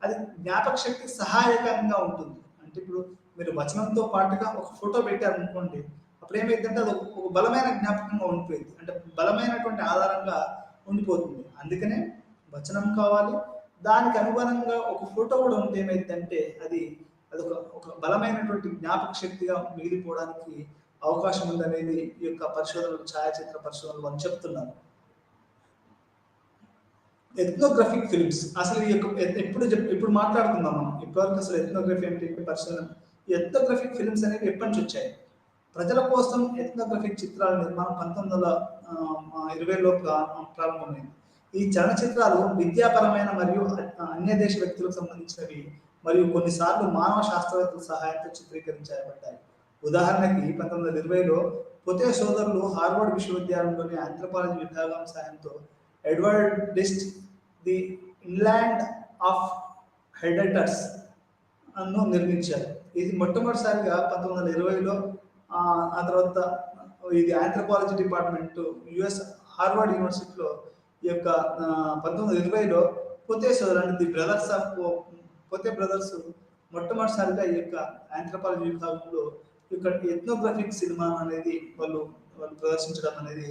అది జ్ఞాపక శక్తికి సహాయకంగా ఉంటుంది. అంటే ఇప్పుడు మీరు వచనంతో పాటుగా ఒక ఫోటో పెట్టారనుకోండి, అప్పుడు ఏమైందంటే అది ఒక బలమైన జ్ఞాపకంగా ఉండిపోయింది. అంటే బలమైనటువంటి ఆధారంగా ఉండిపోతుంది. అందుకనే వచనం కావాలి, దానికి అనుగుణంగా ఒక ఫోటో కూడా ఉంటే ఏమైందంటే అది ఒక బలమైనటువంటి జ్ఞాపక శక్తిగా మిగిలిపోవడానికి అవకాశం ఉందనేది ఈ యొక్క పరిశోధనలు, ఛాయాచిత్ర పరిశోధనలు అని చెప్తున్నారు. ఎథ్నోగ్రఫిక్ ఫిల్మ్స్ అసలు ఈ యొక్క ఇప్పుడు మాట్లాడుకుందాం మనం. ఇప్పటివరకు అసలు ఎథ్నోగ్రఫీ అంటే పరిశోధన. ఈ ఎథ్నోగ్రఫిక్ ఫిల్మ్స్ అనేవి ఎప్పటి నుంచి వచ్చాయి? ప్రజల కోసం ఎథ్నోగ్రఫిక్ చిత్రాల నిర్మాణం 1920లో ప్రారంభమైంది. ఈ చలనచిత్రాలు విద్యాపరమైన మరియు అన్య దేశ వ్యక్తులకు సంబంధించినవి మరియు కొన్నిసార్లు మానవ శాస్త్రవేత్తల సహాయంతో చిత్రీకరించబడ్డాయి. ఉదాహరణకి 1920లో పొతే సోదరులు హార్వర్డ్ విశ్వవిద్యాలయంలోని ఆంథ్రోపాలజీ విభాగం సహాయంతో ఎడ్వర్డ్ డిస్ట్ ది ఇన్లాండ్ ఆఫ్ హెడటర్స్ అను నిర్మించారు. ఇది మొట్టమొదటిసారిగా 1920లో ఆ తర్వాత ఇది ఆంథ్రోపాలజీ డిపార్ట్మెంట్ యుఎస్ హార్వర్డ్ యూనివర్సిటీలో ఈ యొక్క 1920లో పొతే సోదరులు ది బ్రదర్స్ ఆఫ్ పోతే బ్రదర్స్ మొట్టమొదటిసారిగా ఈ యొక్క ఆంథ్రోపాలజీ విభాగంలో ఈ యొక్క ఎథ్నోగ్రాఫిక్ సినిమా అనేది వాళ్ళు ప్రదర్శించడం అనేది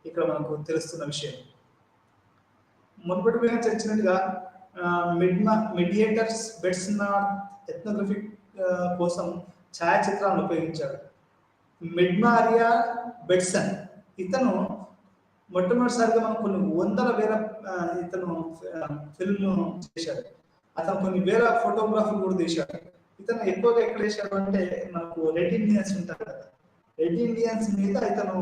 ఇక్కడ మనకు తెలుస్తున్న విషయం. మునుపటి మీద చర్చించినట్టుగా మిడియేటర్స్ బెట్స్నార్ ఎథ్నోగ్రఫిక్ కోసం ఛాయాచిత్రాలను ఉపయోగించాడు. మిడ్మారియా బెట్సన్ ఇతను మొట్టమొదటిసారిగా మనం కొన్ని వందల వేల ఇతను ఫిల్మ్ చేశాడు. అతను కొన్ని వేల ఫోటోగ్రాఫ్లు కూడా తీశాడు. ఇతను ఎక్కువగా ఎక్కడ చేశాడు అంటే మనకు రెడ్ ఇండియన్స్ ఉంటారు కదా, రెడ్ ఇండియన్స్ మీద ఇతను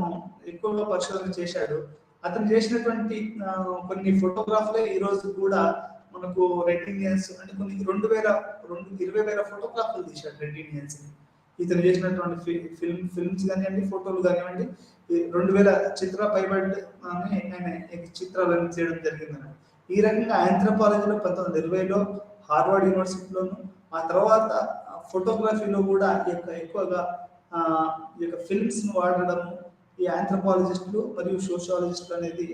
ఎక్కువగా పరిశోధన చేశాడు. అతను చేసినటువంటి కొన్ని ఫోటోగ్రాఫ్లే ఈ రోజు కూడా మనకు రెడ్ ఇండియన్స్ అంటే కొన్ని 20,000 ఫోటోగ్రాఫ్లు తీశాడు రెడ్ ఇండియన్స్. ఇతను చేసినటువంటి ఫిల్మ్స్ కానివ్వండి, ఫోటోలు కానివ్వండి, 2000 చిత్ర పైబడి ఆయన చిత్రాలను చేయడం జరిగిందని. ఈ రకంగా ఆంథ్రోపాలజీలో 1920లో హార్వర్డ్ యూనివర్సిటీలోను, ఆ తర్వాత ఫోటోగ్రఫీలో కూడా ఎక్కువగా ఈ యొక్క ఫిల్మ్స్ ను వాడడము ఈ ఆంథ్రోపాలజిస్టులు మరియు సోషియాలజిస్టులు అనేది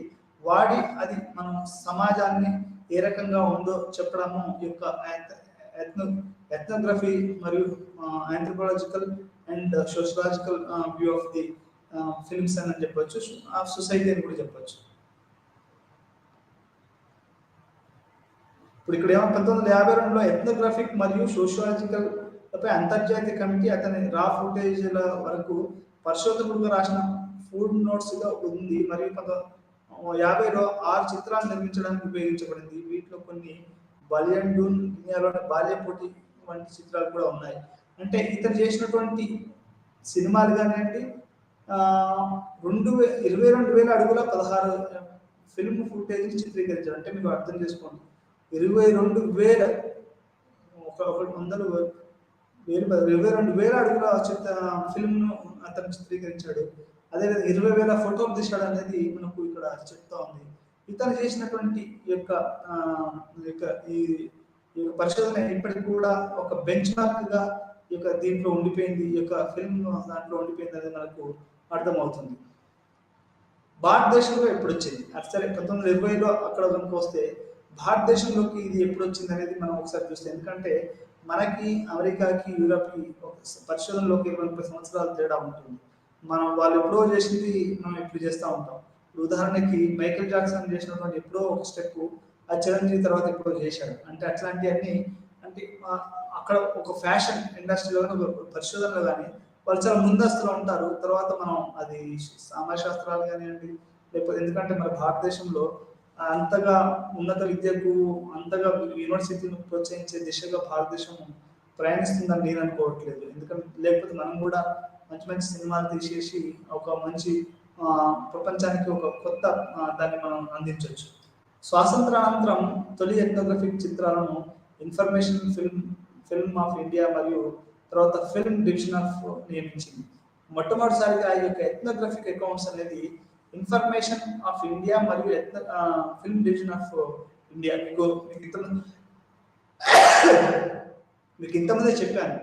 వాడి అది మనం సమాజాన్ని ఏ రకంగా ఉందో చెప్పడము ఈ యొక్క ఎథ్నోగ్రఫీ మరియు anthropological and sociological view of the films అని చెప్పొచ్చు, ఆ సొసైటీ అని కూడా చెప్పొచ్చు. ఇప్పుడు ఇక్కడ ఏమో 1952లో ఎథ్నోగ్రాఫిక్ మరియు సోషియాలజికల్ పై అంతర్జాతీయ కమిటీ అతని రా ఫుటేజ్ల వరకు పరిశోధకుడుగా రాసిన ఫుడ్ నోట్స్ గా ఉంది మరియు 1950లో 6 చిత్రాలు నిర్మించడానికి ఉపయోగించబడింది. వీటిలో కొన్ని బలియండూన్ గినియాలోని బాల్యపోటి వంటి చిత్రాలు కూడా ఉన్నాయి. అంటే ఇతను చేసినటువంటి సినిమాలు కానివ్వండి 22,000 అడుగుల 16 ఫిల్మ్ ఫుటేజ్ చిత్రీకరించారు. అంటే మీరు అర్థం చేసుకోండి, 22,000 22,000 అడుగుల ఫిల్మ్ ను అతను చిత్రీకరించాడు. అదే 20,000 ఫోటోలు తీశాడు అనేది మనకు ఇక్కడ చెప్తా ఉంది. ఇతను చేసినటువంటి ఈ యొక్క పరిశోధన ఇప్పటికి కూడా ఒక బెంచ్ మార్క్ గా ఈ యొక్క దీంట్లో ఉండిపోయింది, ఈ యొక్క ఫిల్మ్ దాంట్లో ఉండిపోయింది అనేది మనకు అర్థమవుతుంది. భారతదేశంలో ఎప్పుడు వచ్చింది అది సరే, 1920లో అక్కడ కనుక వస్తే భారతదేశంలోకి ఇది ఎప్పుడు వచ్చింది అనేది మనం ఒకసారి చూస్తే, ఎందుకంటే మనకి అమెరికాకి యూరోప్కి పరిశోధనలోకి 20-30 సంవత్సరాలు తేడా ఉంటుంది. మనం వాళ్ళు ఎప్పుడో చేసింది మనం ఇప్పుడు చేస్తూ ఉంటాం. ఉదాహరణకి మైకేల్ జాక్సన్ చేసినటువంటి ఎప్పుడో ఒక స్టెప్ ఆ చిరంజీవి తర్వాత ఎప్పుడో చేశాడు. అంటే అట్లాంటివన్నీ అంటే అక్కడ ఒక ఫ్యాషన్ ఇండస్ట్రీలో పరిశోధనలో కానీ వాళ్ళు చాలా ముందస్తులో ఉంటారు. తర్వాత మనం అది సామాజిక శాస్త్రాలు కానివ్వండి, లేకపోతే ఎందుకంటే మన భారతదేశంలో అంతగా ఉన్నత విద్యకు అంతగా యూనివర్సిటీని ప్రోత్సహించే దిశగా భారతదేశం ప్రయాణిస్తుందని నేను అనుకోవట్లేదు. ఎందుకంటే లేకపోతే మనం కూడా మంచి మంచి సినిమాలు తీసేసి ఒక మంచి ప్రపంచానికి ఒక కొత్త దాన్ని మనం అందించవచ్చు. స్వాతంత్రానంతరం తొలి ఎథ్నోగ్రఫిక్ చిత్రాలను ఇన్ఫర్మేషన్ ఫిల్మ్ ఆఫ్ ఇండియా మరియు తర్వాత ఫిల్మ్ డివిజన్ ఆఫ్ నియమించింది. మొట్టమొదటిసారిగా ఈ యొక్క ఎథ్నోగ్రఫిక్ అకౌంట్స్ అనేది ఇన్ఫర్మేషన్ ఆఫ్ ఇండియా మరియు ఫిల్మ్ డివిజన్ ఆఫ్ ఇండియా మీకు ఇంతమంది చెప్పాను.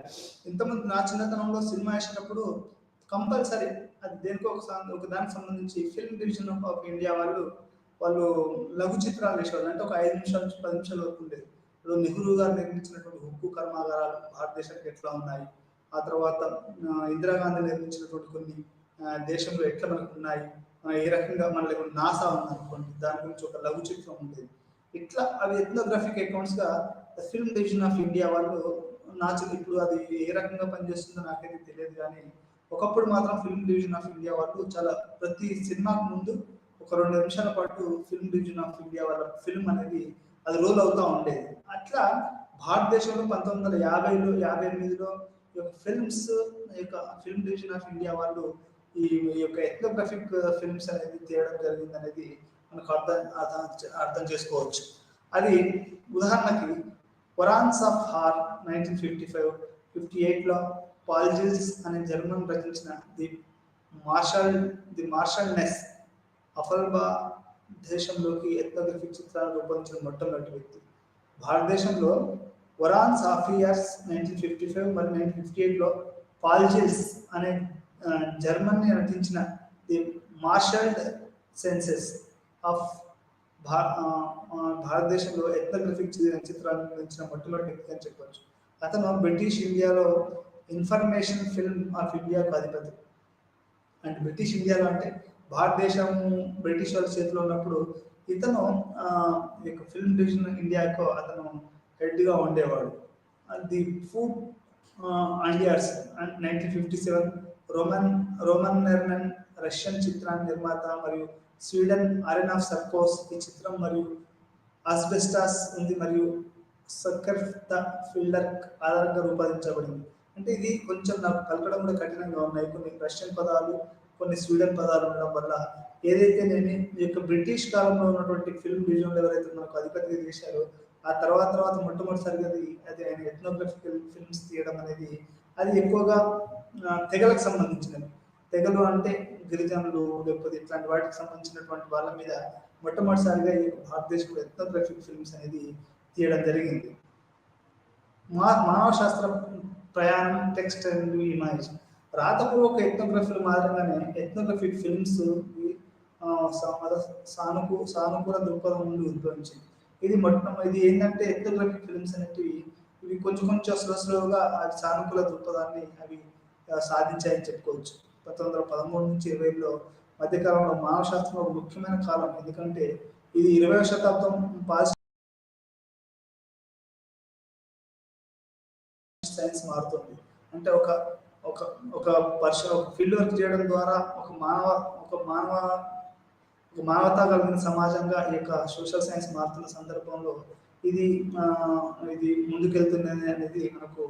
ఇంతమంది నా చిన్నతనంలో సినిమా వేసినప్పుడు కంపల్సరీ అది దేనికో ఒక దానికి సంబంధించి ఫిల్మ్ డివిజన్ ఆఫ్ ఇండియా వాళ్ళు లఘు చిత్రాలు వేసేవాళ్ళు. అంటే ఒక 5 నిమిషాల నుంచి 10 నిమిషాల వరకు ఉండేది. ఇప్పుడు నెహ్రూ గారు నిర్మించినటువంటి ఉక్కు కర్మాగారాలు భారతదేశానికి ఎట్లా ఉన్నాయి, ఆ తర్వాత ఇందిరాగాంధీ నిర్మించినటువంటి కొన్ని దేశంలో ఎట్లా మనకు ఉన్నాయి, ఏ రకంగా మన నాసా ఉందనుకోండి దాని గురించి ఒక లఘు చిత్రం ఉండేది. ఇట్లా అవి ఎథ్నోగ్రఫిక్ అకౌంట్స్ గా ఫిల్మ్ డివిజన్ ఆఫ్ ఇండియా వాళ్ళు ఇప్పుడు అది ఏ రకంగా పనిచేస్తుందో నాకైతే తెలియదు, కానీ ఒకప్పుడు మాత్రం ఫిల్మ్ డివిజన్ ఆఫ్ ఇండియా వాళ్ళు చాలా ప్రతి సినిమాకు ముందు ఒక 2 నిమిషాల పాటు ఫిల్మ్ డివిజన్ ఆఫ్ ఇండియా వాళ్ళ ఫిల్మ్ అనేది అది రోల్ అవుతూ ఉండేది. అట్లా భారతదేశంలో 1950లో 58లో ఫిల్మ్స్ యొక్క ఫిల్మ్ డివిజన్ ఆఫ్ ఇండియా వాళ్ళు ఈ యొక్క ఎథ్నోగ్రఫిక్ ఫిల్మ్స్ అనేది తీయడం జరిగింది అనేది మనకు అర్థం చేసుకోవచ్చు. అది ఉదాహరణకి కొరాన్స్ ఆఫ్ హార్ 1958లో పాల్జిల్స్ అనే జర్మన్ రచించిన ది మార్షల్ నెస్ అఫల్బా దేశంలోకి ఎథ్నోగ్రఫిక్ చిత్రాలను రూపొందించిన మొట్టమొదటి వ్యక్తి. భారతదేశంలో వరాన్స్ ఆఫ్ ఇయర్స్ 1955 మరియు 1958లో పాల్జిల్స్ అనే జర్మన్ నటించిన ది మార్షల్డ్ సెన్సెస్ ఆఫ్ భా భారతదేశంలో ఎథ్నోగ్రఫిక్ చిత్రాలను నిర్మించిన మొట్టమొదటి వ్యక్తి అని చెప్పొచ్చు. అతను బ్రిటిష్ ఇండియాలో ఇన్ఫర్మేషన్ ఫిల్మ్ ఆఫ్ ఇండియాకు అధిపతి. అండ్ బ్రిటిష్ ఇండియాలో అంటే భారతదేశం బ్రిటిష్ వాళ్ళ చేతిలో ఉన్నప్పుడు ఇతను ఈ యొక్క ఫిల్మ్ డివిజన్ ఇండియాకు అతను హెడ్గా ఉండేవాడు. ది ఫుడ్ అండియార్స్ అండ్ 1957 రోమన్ రోమన్ నెర్మన్ రష్యన్ చిత్రాన్ని నిర్మాత మరియు స్వీడన్ అరెన్ ఆఫ్ సర్కోస్ ఈ చిత్రం మరియు ఆస్బెస్టాస్ ఉంది మరియు సక్కర్ ద ఫిల్డర్ ఆధారంగా రూపొందించబడింది. అంటే ఇది కొంచెం నాకు పలకడం కూడా కఠినంగా ఉన్నాయి. కొన్ని రష్యన్ పదాలు, కొన్ని స్వీడన్ పదాలు ఉండడం వల్ల ఏదైతే నేను ఈ యొక్క బ్రిటిష్ కాలంలో ఉన్నటువంటి ఫిల్మ్ డివిజన్లు ఎవరైతే మనకు అధిపతిగా చేశారో ఆ తర్వాత మొట్టమొదటిసారిగా అది ఆయన ఎథ్నోగ్రఫికల్ ఫిల్మ్స్ తీయడం అనేది అది ఎక్కువగా తెగలకు సంబంధించినవి. తెగలు అంటే గిరిజనులు లేకపోతే ఇట్లాంటి వాటికి సంబంధించినటువంటి వాళ్ళ మీద మొట్టమొదటిసారిగా ఈ భారతదేశంలో ఎథ్నోగ్రఫిక్ ఫిల్మ్స్ అనేది తీయడం జరిగింది. మానవ శాస్త్ర ప్రయాణం టెక్స్ట్ అండ్ ఇమేజ్ రాతపూర్వక ఎథ్నోగ్రఫీల మాదిరిగానే ఎథ్నోగ్రఫిక్ ఫిల్మ్స్ సానుకూల దృక్పథం నుండి ఉద్భవించింది. ఇది ఏంటంటే ఎథ్నోగ్రఫిక్ ఫిల్మ్స్ అనేటివి ఇవి కొంచెం స్లోగా అది సానుకూల దృక్పథాన్ని అవి సాధించాయని చెప్పుకోవచ్చు. 1913 నుంచి 20లో మధ్యకాలంలో మానవ శాస్త్రం ఒక ముఖ్యమైన కాలం. ఎందుకంటే ఇది 20వ శతాబ్దం సైన్స్ మారుతుంది. అంటే ఒక ఒక ఒక ఒక ఫీల్డ్ వర్క్ చేయడం ద్వారా ఒక మానవతా కలిగిన సమాజంగా ఈ యొక్క సోషల్ సైన్స్ మారుతున్న సందర్భంలో ఇది ఇది ముందుకెళ్తున్నది అనేది మనకు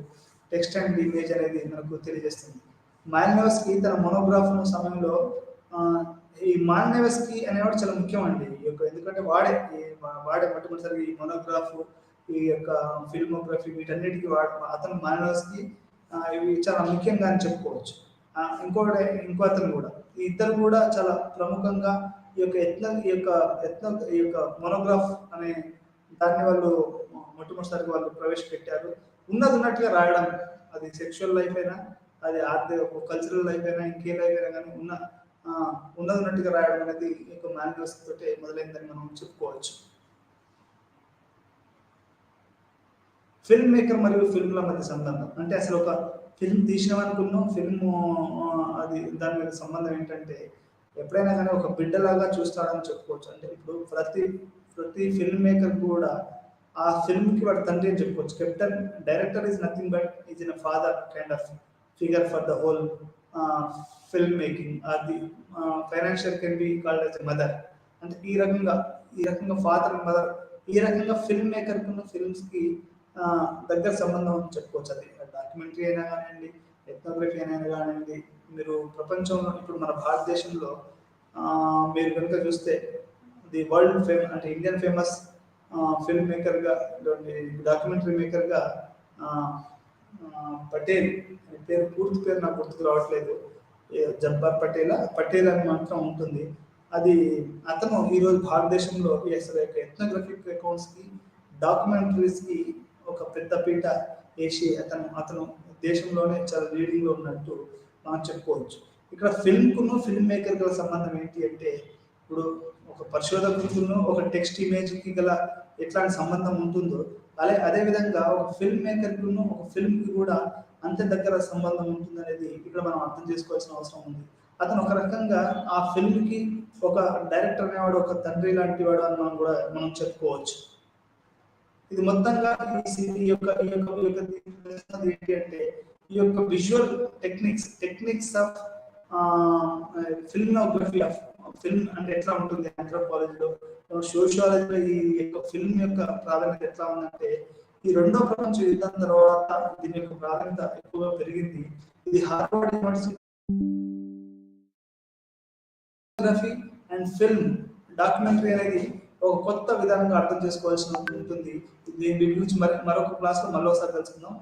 టెక్స్ట్ అండ్ ఇమేజ్ అనేది మనకు తెలియజేస్తుంది. మాలినోవ్స్కీ తన మోనోగ్రాఫ్ సమయంలో ఈ మాలినోవ్స్కీ అనేవాడు చాలా ముఖ్యం అండి. ఈ యొక్క ఎందుకంటే వాడే మొట్టమొదటిసారి ఈ మోనోగ్రాఫ్ ఈ యొక్క ఫిల్మోగ్రఫీ వీటన్నిటికీ అతను మాలినోవ్స్కీ ఇవి చాలా ముఖ్యంగా అని చెప్పుకోవచ్చు. ఇంకో అతను కూడా ఈ ఇద్దరు కూడా చాలా ప్రముఖంగా ఈ యొక్క మోనోగ్రాఫ్ అనే దాన్ని వాళ్ళు మొట్టమొదటిసారిగా వాళ్ళు ప్రవేశపెట్టారు. ఉన్నట్టుగా రాయడం, అది సెక్షువల్ లైఫ్ అయినా అది కల్చరల్ లైఫ్ అయినా ఇంకే లైఫ్ అయినా కానీ ఉన్నట్టుగా రాయడం అనేది ఈ యొక్క మాలినోవ్స్కీ తోటే మొదలైందని మనం చెప్పుకోవచ్చు. ఫిల్మ్ మేకర్ మరియు ఫిల్మ్ల మధ్య సంబంధం అంటే అసలు ఒక ఫిల్మ్ తీసినామనుకున్నాం ఫిల్మ్ అది దాని మీద సంబంధం ఏంటంటే ఎప్పుడైనా కానీ ఒక బిడ్డలాగా చూస్తాడని చెప్పుకోవచ్చు. అంటే ఇప్పుడు ప్రతి ఫిల్మ్ మేకర్ కూడా ఆ ఫిల్మ్కి వాడు తండ్రి అని చెప్పుకోవచ్చు. Captain director is nothing but is in father kind of figure for the whole film making. అది financial can be called as a mother. అంటే ఈ రకంగా ఫాదర్ మదర్ ఈ రకంగా ఫిల్మ్ మేకర్కి ఉన్న ఫిల్మ్స్కి దగ్గర సంబంధం అని చెప్పుకోవచ్చు. అది డాక్యుమెంటరీ అయినా కానివ్వండి, ఎథ్నోగ్రఫీ అయినా కానివ్వండి. మీరు ప్రపంచంలో ఇప్పుడు మన భారతదేశంలో మీరు కనుక చూస్తే ది వరల్డ్ ఫేమస్ అంటే ఇండియన్ ఫేమస్ ఫిల్మ్ మేకర్గా డాక్యుమెంటరీ మేకర్గా పటేల్ పూర్తి పేరు నాకు గుర్తుకు రావట్లేదు. జబ్బార్ పటేల్ అని మాత్రం ఉంటుంది. అతను ఈరోజు భారతదేశంలో అసలు ఎథ్నోగ్రఫిక్ అకౌంట్స్కి డాక్యుమెంటరీస్కి ఒక పెద్ద పీట వేసి అతను దేశంలోనే చాలా లీడింగ్లో ఉన్నట్టు మనం చెప్పుకోవచ్చు. ఇక్కడ ఫిల్మ్ మేకర్ గల సంబంధం ఏంటి అంటే ఇప్పుడు ఒక పరిశోధకుడును ఒక టెక్స్ట్ ఇమేజ్కి గల ఎట్లాంటి సంబంధం ఉంటుందో అదేవిధంగా ఒక ఫిల్మ్ మేకర్కును ఒక ఫిల్మ్కి కూడా అంత దగ్గర సంబంధం ఉంటుంది అనేది ఇక్కడ మనం అర్థం చేసుకోవాల్సిన అవసరం ఉంది. అతను ఒక రకంగా ఆ ఫిల్మ్కి ఒక డైరెక్టర్ అనేవాడు ఒక తండ్రి లాంటి వాడు అని మనం చెప్పుకోవచ్చు. ఇది మొత్తంగా ఈ యొక్క ఏంటి అంటే ఈ యొక్క visual techniques of filmography of film అంటే ఎట్లా ఉంటుంది ఆంథ్రోపాలజీలో, సోషియాలజీలో ఈ యొక్క ఫిల్మ్ యొక్క ప్రాధాన్యత ఎట్లా ఉందంటే ఈ రెండో ప్రపంచ యుద్ధం తర్వాత దీని యొక్క ప్రాధాన్యత ఎక్కువగా పెరిగింది. ఇది Harvard university and film documentary అనేది ఒక కొత్త విధానంగా అర్థం చేసుకోవాల్సి ఉంటుంది. దీని గురించి మరొక క్లాస్లో మళ్ళీ ఒకసారి తెలుసుకుందాం.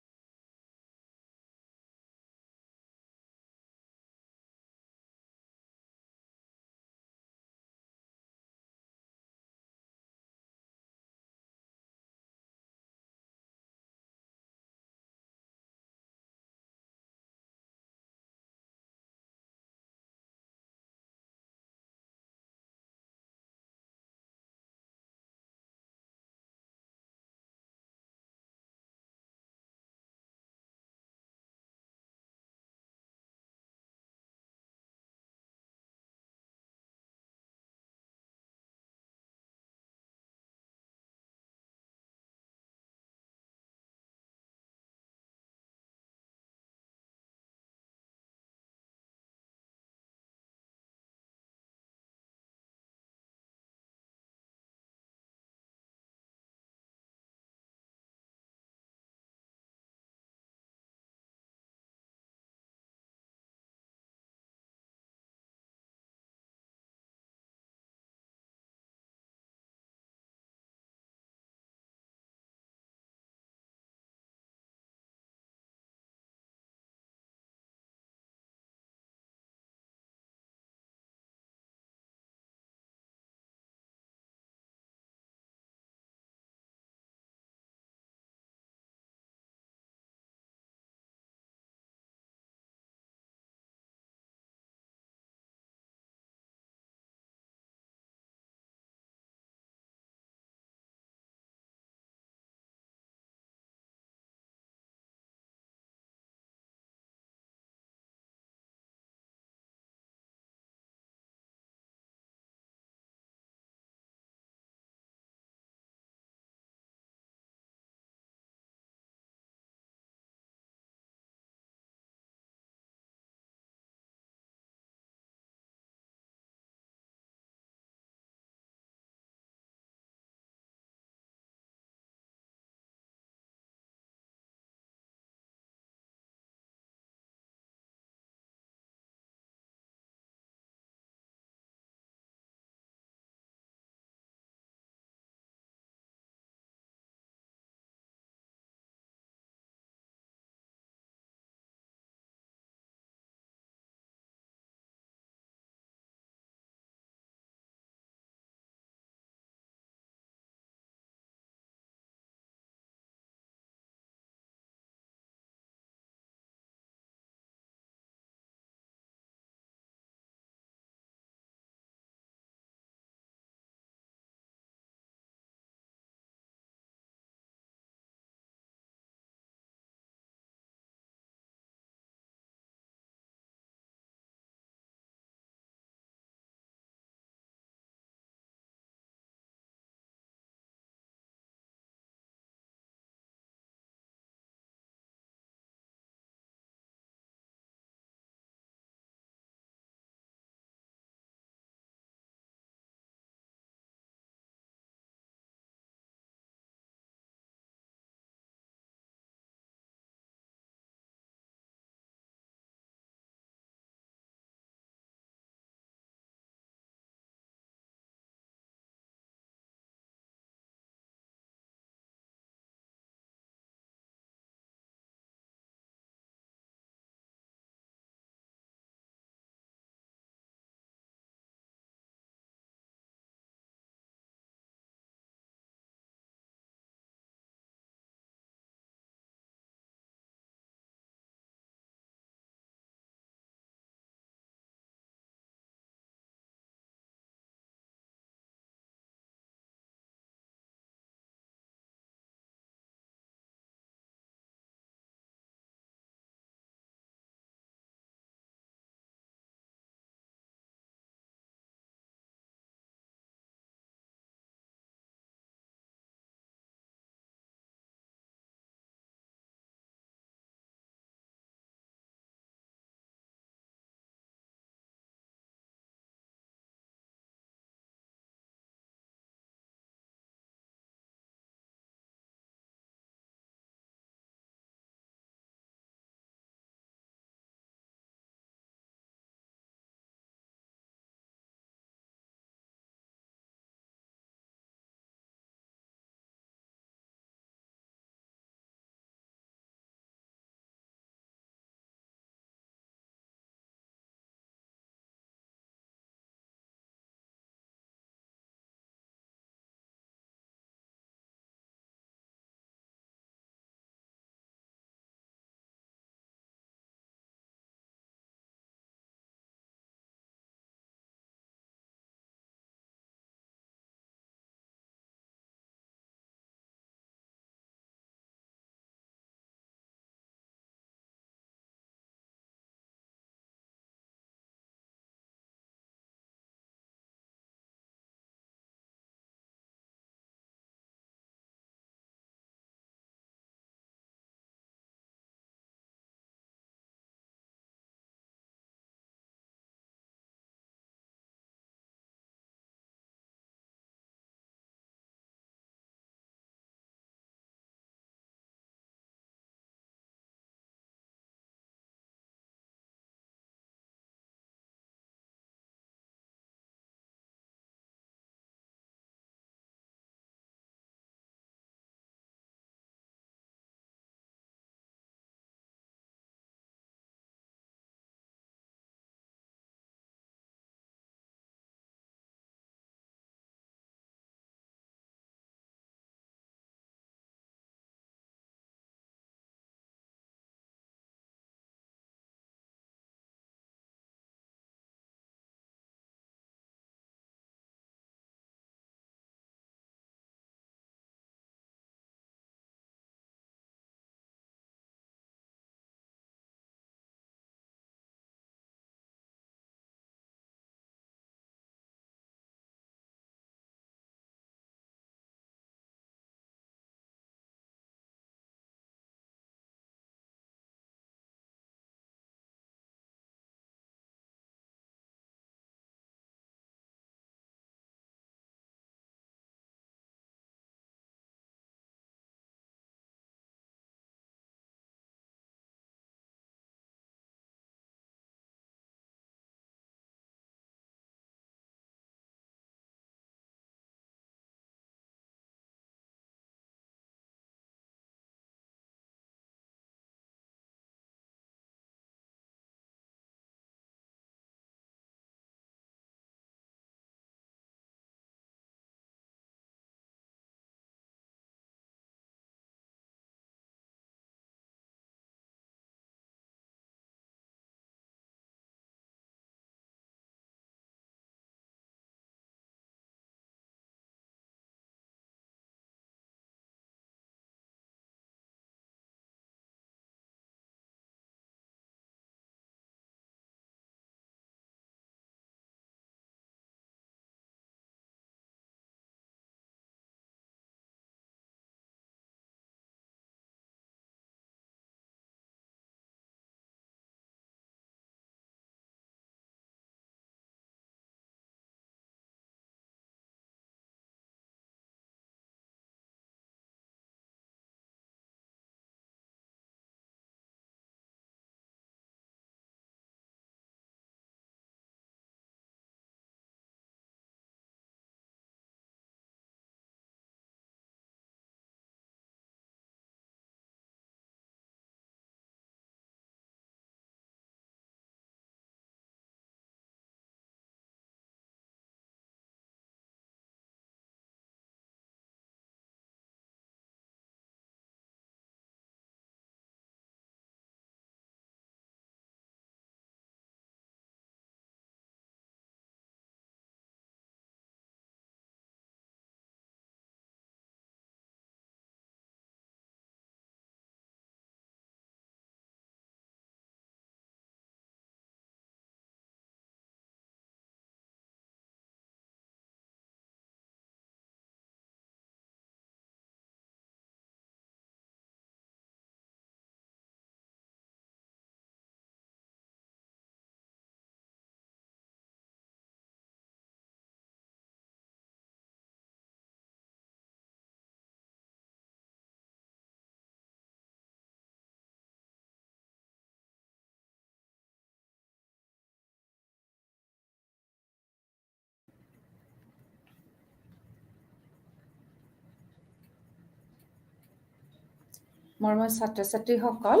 মৰমৰ ছাত্ৰ ছাত্ৰীসকল,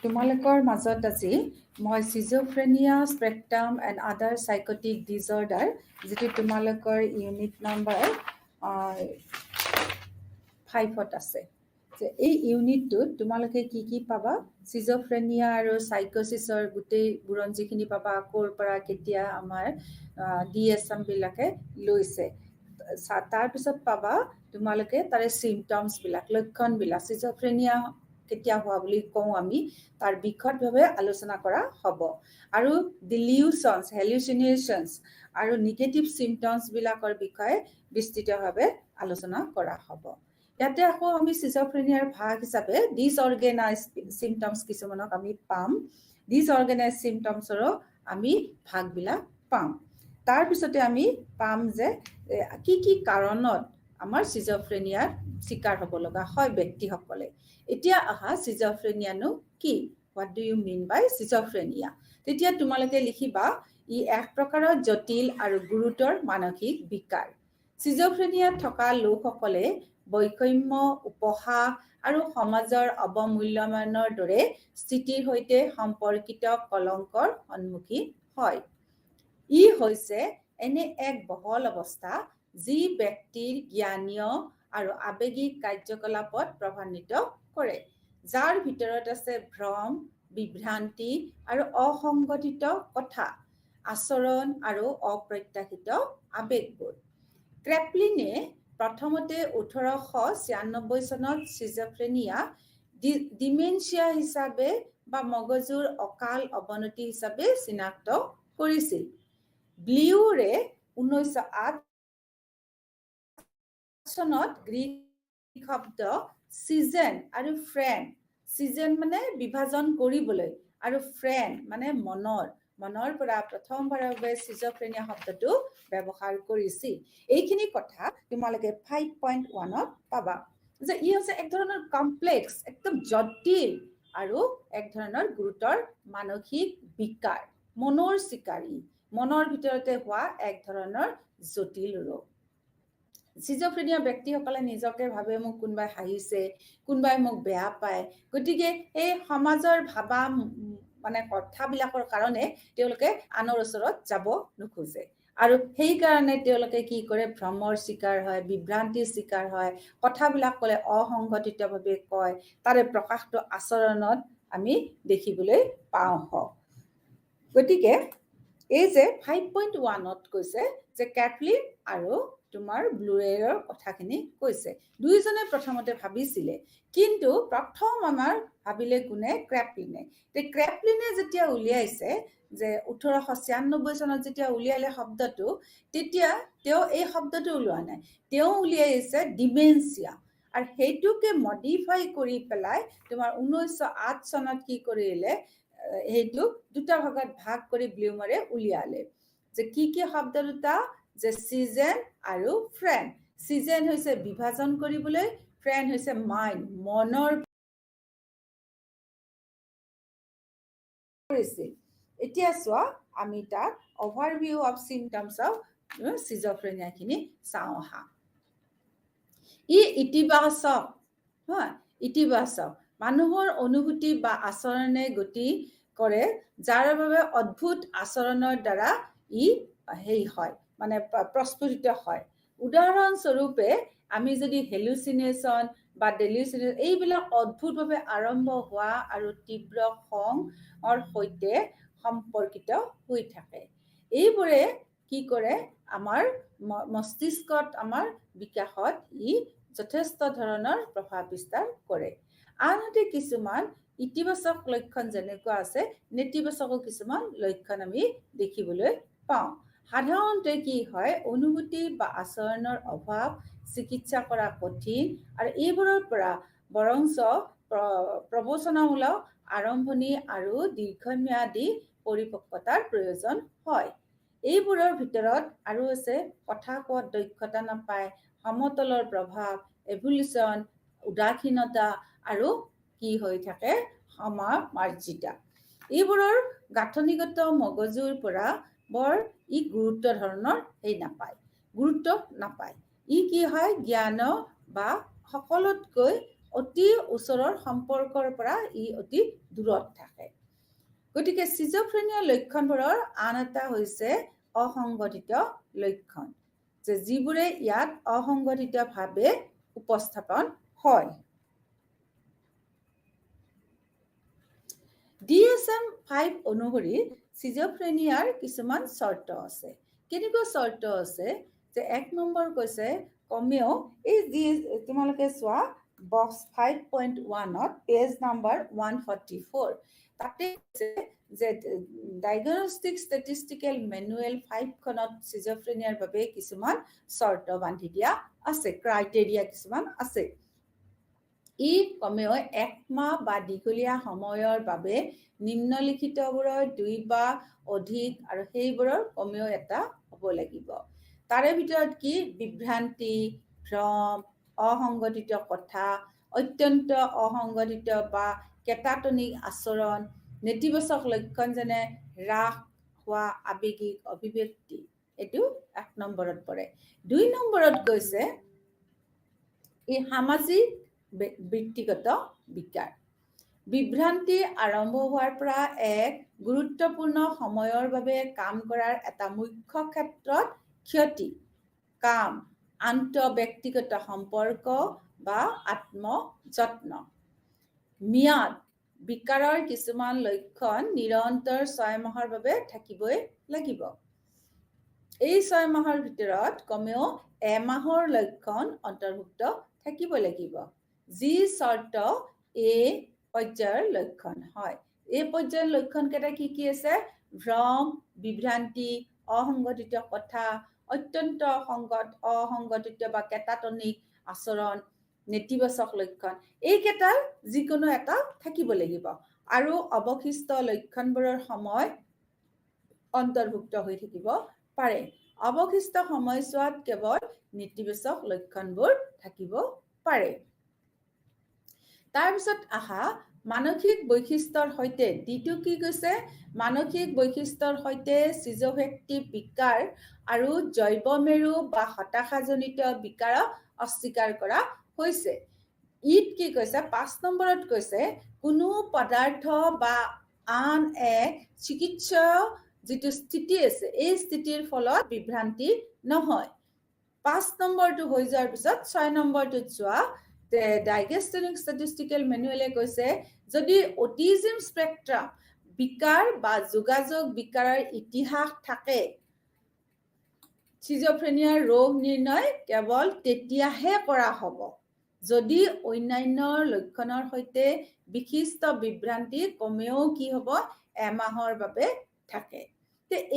তোমালোকৰ মাজত আজি মই schizophrenia spectrum and other সাইকটিক disorder, যিটো তোমালোকৰ ইউনিট নম্বৰ 5ত আছে, যে এই ইউনিটটোত তোমালোকে কি কি পাবা, চিজোফ্ৰেনিয়া আৰু সাইকোচিছৰ গোটেই বুৰঞ্জীখিনি যিখিনি পাবা, ক'ৰ পৰা কেতিয়া আমাৰ DSM বিলাকে লৈছে। তাৰপিছত পাবা তোমালোকে তাৰে চিমটমছবিলাক, লক্ষণবিলাক, চিজোফ্ৰেনিয়া কেতিয়া হোৱা বুলি কওঁ আমি, তাৰ বিশদভাৱে আলোচনা কৰা হ'ব। আৰু ডিলিউশ্যনছ, হেলুচিনেশ্যনছ আৰু নিগেটিভ চিমটমছবিলাকৰ বিষয়ে বিস্তৃতভাৱে আলোচনা কৰা হ'ব। ইয়াতে আকৌ আমি চিজোফ্ৰেনিয়াৰ ভাগ হিচাপে ডিসঅৰ্গেনাইজ চিমটমছ কিছুমানক আমি পাম। ডিসঅৰ্গেনাইজ চিমটমছৰো আমি ভাগবিলাক পাম। তাৰপিছতে আমি পাম যে কি কি কাৰণত আমাৰ চিজোফ্ৰেনিয়াৰ চিকাৰ হ'ব লগা হয় ব্যক্তিসকলে। এতিয়া আহা, চিজোফ্ৰেনিয়ানো কি? What do you mean by schizophrenia? তেতিয়া তোমালোকে লিখিবা, ই এক প্ৰকাৰৰ জটিল আৰু গুৰুতৰ মানসিক বিকাৰ। চিজোফ্ৰেনিয়াত থকা লোকসকলে বৈষম্য, উপহাস আৰু সমাজৰ অৱমূল্যমানৰ দৰে স্থিতিৰ সৈতে সম্পৰ্কিত কলংকৰ সন্মুখীন হয়। ই হৈছে এনে এক বহল অৱস্থা যি ব্যক্তিৰ জ্ঞানীয় আৰু আৱেগিক কাৰ্যকলাপত প্ৰভাৱান্বিত কৰে, যাৰ ভিতৰত আছে ভ্ৰম, বিভ্ৰান্তি আৰু অসংগঠিত কথা, আচৰণ আৰু অপ্ৰত্যাশিত আৱেগবোৰ। ক্ৰেপলিনে প্ৰথমতে 1896 চনত চিজোফ্ৰেনিয়া ডিমেনচিয়া হিচাপে বা মগজুৰ অকাল অৱনতি হিচাপে চিনাক্ত কৰিছিল। ব্লিউৰে 1908 চনত গ্ৰীক শব্দ চিজেন আৰু ফ্ৰেন, চিজেন মানে বিভাজন কৰিবলৈ, আৰু ফ্ৰেন মানে মনৰ পৰা প্ৰথমবাৰৰ বাবে চিজোফ্ৰেনিয়া শব্দটো ব্যৱহাৰ কৰিছিল। এইখিনি কথা তোমালোকে 5.1ত পাবা, যে ই হৈছে এক ধৰণৰ কমপ্লেক্স, একদম জটিল আৰু এক ধৰণৰ গুৰুতৰ মানসিক বিকাৰ, মনৰ চিকাৰী, মনৰ ভিতৰতে হোৱা এক ধৰণৰ জটিল ৰোগ। চিজোফ্ৰেনিয়া ব্যক্তিসকলে নিজকে ভাবে মোক কোনোবাই হাঁহিছে, কোনোবাই মোক বেয়া পায়, গতিকে এই সমাজৰ ভাবা মানে কথাবিলাকৰ কাৰণে তেওঁলোকে আনৰ ওচৰত যাব নোখোজে। আৰু সেইকাৰণে তেওঁলোকে কি কৰে, ভ্ৰমৰ চিকাৰ হয়, বিভ্ৰান্তিৰ চিকাৰ হয়, কথাবিলাক ক'লে অসংগঠিতভাৱে কয়, তাৰে প্ৰকাশটো আচৰণত আমি দেখিবলৈ পাওঁ হওক। গতিকে এই যে 5.1ত কৈছে যে ক্ৰেপলিন আৰু তোমাৰ ব্লুৰেৰ কথাখিনি কৈছে। দুইজনে প্ৰথমতে ভাবিছিলে, কিন্তু প্ৰথম আমাৰ ভাবিলে কোনে? ক্ৰেপলিনে। ক্ৰেপলিনে যেতিয়া উলিয়াইছে, যে 1896 চনত যেতিয়া উলিয়ালে শব্দটো, তেতিয়া তেওঁ এই শব্দটো উলিওৱা নাই, তেওঁ উলিয়াইছে ডিমেনচিয়া, আৰু সেইটোকে মডিফাই কৰি পেলাই তোমাৰ 1908 চনত কি কৰিলে, সেইটো দুটা ভাগত ভাগ কৰি ব্লিউমাৰে উলিয়ালে, যে কি কি শব্দ দুটা, যে চিজেন আৰু ফ্ৰেন। চিজেন হৈছে বিভাজন কৰিবলৈ, ফ্ৰেন হৈছে মাইণ্ড, মনৰ। এতিয়া চোৱা, আমি তাত অভাৰভিউ অফ চিমটমছ অফ চিজোফ্ৰেনিয়াখিনি চাওঁ আহা। ই ইতিবাচক, ইতিবাচক মানুহৰ অনুভূতি বা আচৰণে গতি কৰে, যাৰ বাবে অদ্ভুত আচৰণৰ দ্বাৰা ই হয়, মানে প্ৰস্ফুটিত হয়। উদাহৰণস্বৰূপে আমি যদি হেলুচিনেশ্যন বা ডেলিউচিনেশ্যন, এইবিলাক অদ্ভুতভাৱে আৰম্ভ হোৱা আৰু তীব্ৰ খঙৰ সৈতে সম্পৰ্কিত হৈ থাকে। এইবোৰে কি কৰে, আমাৰ মস্তিষ্কত, আমাৰ বিকাশত ই যথেষ্ট ধৰণৰ প্ৰভাৱ বিস্তাৰ কৰে। আনহাতে কিছুমান ইতিবাচক লক্ষণ যেনেকুৱা আছে, নেতিবাচকো কিছুমান লক্ষণ আমি দেখিবলৈ পাওঁ। সাধাৰণতে কি হয়, অনুভূতি বা আচৰণৰ অভাৱ, চিকিৎসা কৰা কঠিন, আৰু এইবোৰৰ পৰা বৰঞ্চ প্ৰৱচনামূলক আৰম্ভণি আৰু দীৰ্ঘম্যাদী পৰিপক্কতাৰ প্ৰয়োজন হয়। এইবোৰৰ ভিতৰত আৰু আছে কথা কোৱাত দক্ষতা নাপায়, সমতলৰ প্ৰভাৱ, এভলিউশ্যন, উদাসীনতা, আৰু কি হৈ থাকে, সমামাৰ্জিতা। এইবোৰৰ গাঁথনিগত মগজুৰ পৰা বৰ ই গুৰুত্ব ধৰণৰ গুৰুত্ব নাপায়। ই কি হয়, জ্ঞান বা সকলোতকৈ অতি ওচৰৰ সম্পৰ্কৰ পৰা ই অতি দূৰত থাকে। গতিকে সিজোফ্ৰেনিয়া লক্ষণবোৰৰ আন এটা হৈছে অসংগঠিত লক্ষণ, যে যিবোৰে ইয়াত অসংগঠিতভাৱে উপস্থাপন হয়। DSM-5 অনুসৰি সিজোফ্ৰেনিয়াৰ কিছুমান চৰ্ত আছে। কেনেকুৱা চৰ্ত আছে? যে 1 নম্বৰ কৈছে কমেও এই যি তোমালোকে চোৱা বক্স 5.1ত পেজ নাম্বাৰ 144 তাতে যে ডায়াগনষ্টিক ষ্টেটিষ্টিকেল মেনুৱেল 5খনত সিজোফ্ৰেনিয়াৰ বাবে কিছুমান চৰ্ত বান্ধি দিয়া আছে, ক্ৰাইটেৰিয়া কিছুমান আছে। ই কমেও 1 মাহ বা দীঘলীয়া সময়ৰ বাবে নিম্নলিখিতবোৰৰ 2 বা অধিক আৰু সেইবোৰৰ কমেও এটা হ'ব লাগিব। তাৰে ভিতৰত কি? বিভ্ৰান্তি, ভ্ৰম, অসংগঠিত কথা, অত্যন্ত অসংগঠিত বা কেটাটনিক আচৰণ, নেতিবাচক লক্ষণ যেনে হ্ৰাস হোৱা আৱেগিক অভিব্যক্তি, এইটো 1 নম্বৰত পৰে। 2 নম্বৰত কৈছে ই সামাজিক ব্যক্তিগত বিকাৰ। বিভ্ৰান্তি আৰম্ভ হোৱাৰ পৰা এক গুৰুত্বপূৰ্ণ সময়ৰ বাবে কাম কৰাৰ এটা মুখ্য ক্ষেত্ৰত ক্ষতি, কাম, আন্তঃব্যক্তিগত সম্পৰ্ক বা আত্মযত্ন। ম্যাদ, বিকাৰৰ কিছুমান লক্ষণ নিৰন্তৰ 6 মাহৰ বাবে থাকিবই লাগিব। এই 6 মাহৰ ভিতৰত কমেও 1 মাহৰ লক্ষণ অন্তৰ্ভুক্ত থাকিব লাগিব, যি চৰ্ত এ পৰ্যায়ৰ লক্ষণ হয়। এই পৰ্যায়ৰ লক্ষণ কেইটা কি কি আছে? ভ্ৰম, বিভ্ৰান্তি, অসংগঠিত কথা, অত্যন্ত অসংগঠিত বা কেটাটনিক আচৰণ, নেতিবাচক লক্ষণ, এইকেইটাৰ যিকোনো এটা থাকিব লাগিব। আৰু অৱশিষ্ট লক্ষণবোৰৰ সময় অন্তৰ্ভুক্ত হৈ থাকিব পাৰে। অৱশিষ্ট সময়ছোৱাত কেৱল নেতিবাচক লক্ষণবোৰ থাকিব পাৰে। তাৰপিছত আহা মানসিক বৈশিষ্ট্যৰ সৈতে, দ্বিতীয় কি কৈছে? মানসিক বৈশিষ্ট্যৰ সৈতে সিজোফেক্টিভ বিকাৰ আৰু জৈৱমেৰু বা হতাশাজনিত বিকাৰক অস্বীকাৰ কৰা হৈছে। ইত কি কৈছে? 5 নম্বৰত কৈছে কোনো পদাৰ্থ বা আন এক চিকিৎসা যিটো স্থিতি আছে এই স্থিতিৰ ফলত বিভ্ৰান্তি নহয়। 5 নম্বৰটো হৈ যোৱাৰ পিছত 6 নম্বৰটোত চোৱা, ডায়াগনষ্টিক ষ্টেটিষ্টিকেল মেনুৱেলে কৈছে যদি অটিজম স্পেক্ট্ৰাম বিকাৰ বা যোগাযোগ বিকাৰৰ ইতিহাস থাকে, সিজোফ্ৰেনিয়াৰ ৰোগ নিৰ্ণয় কেৱল তেতিয়াহে কৰা হ'ব যদি অন্যান্য লক্ষণৰ সৈতে বিশিষ্ট বিভ্ৰান্তি কমেও কি হ'ব? 1 মাহৰ বাবে থাকে।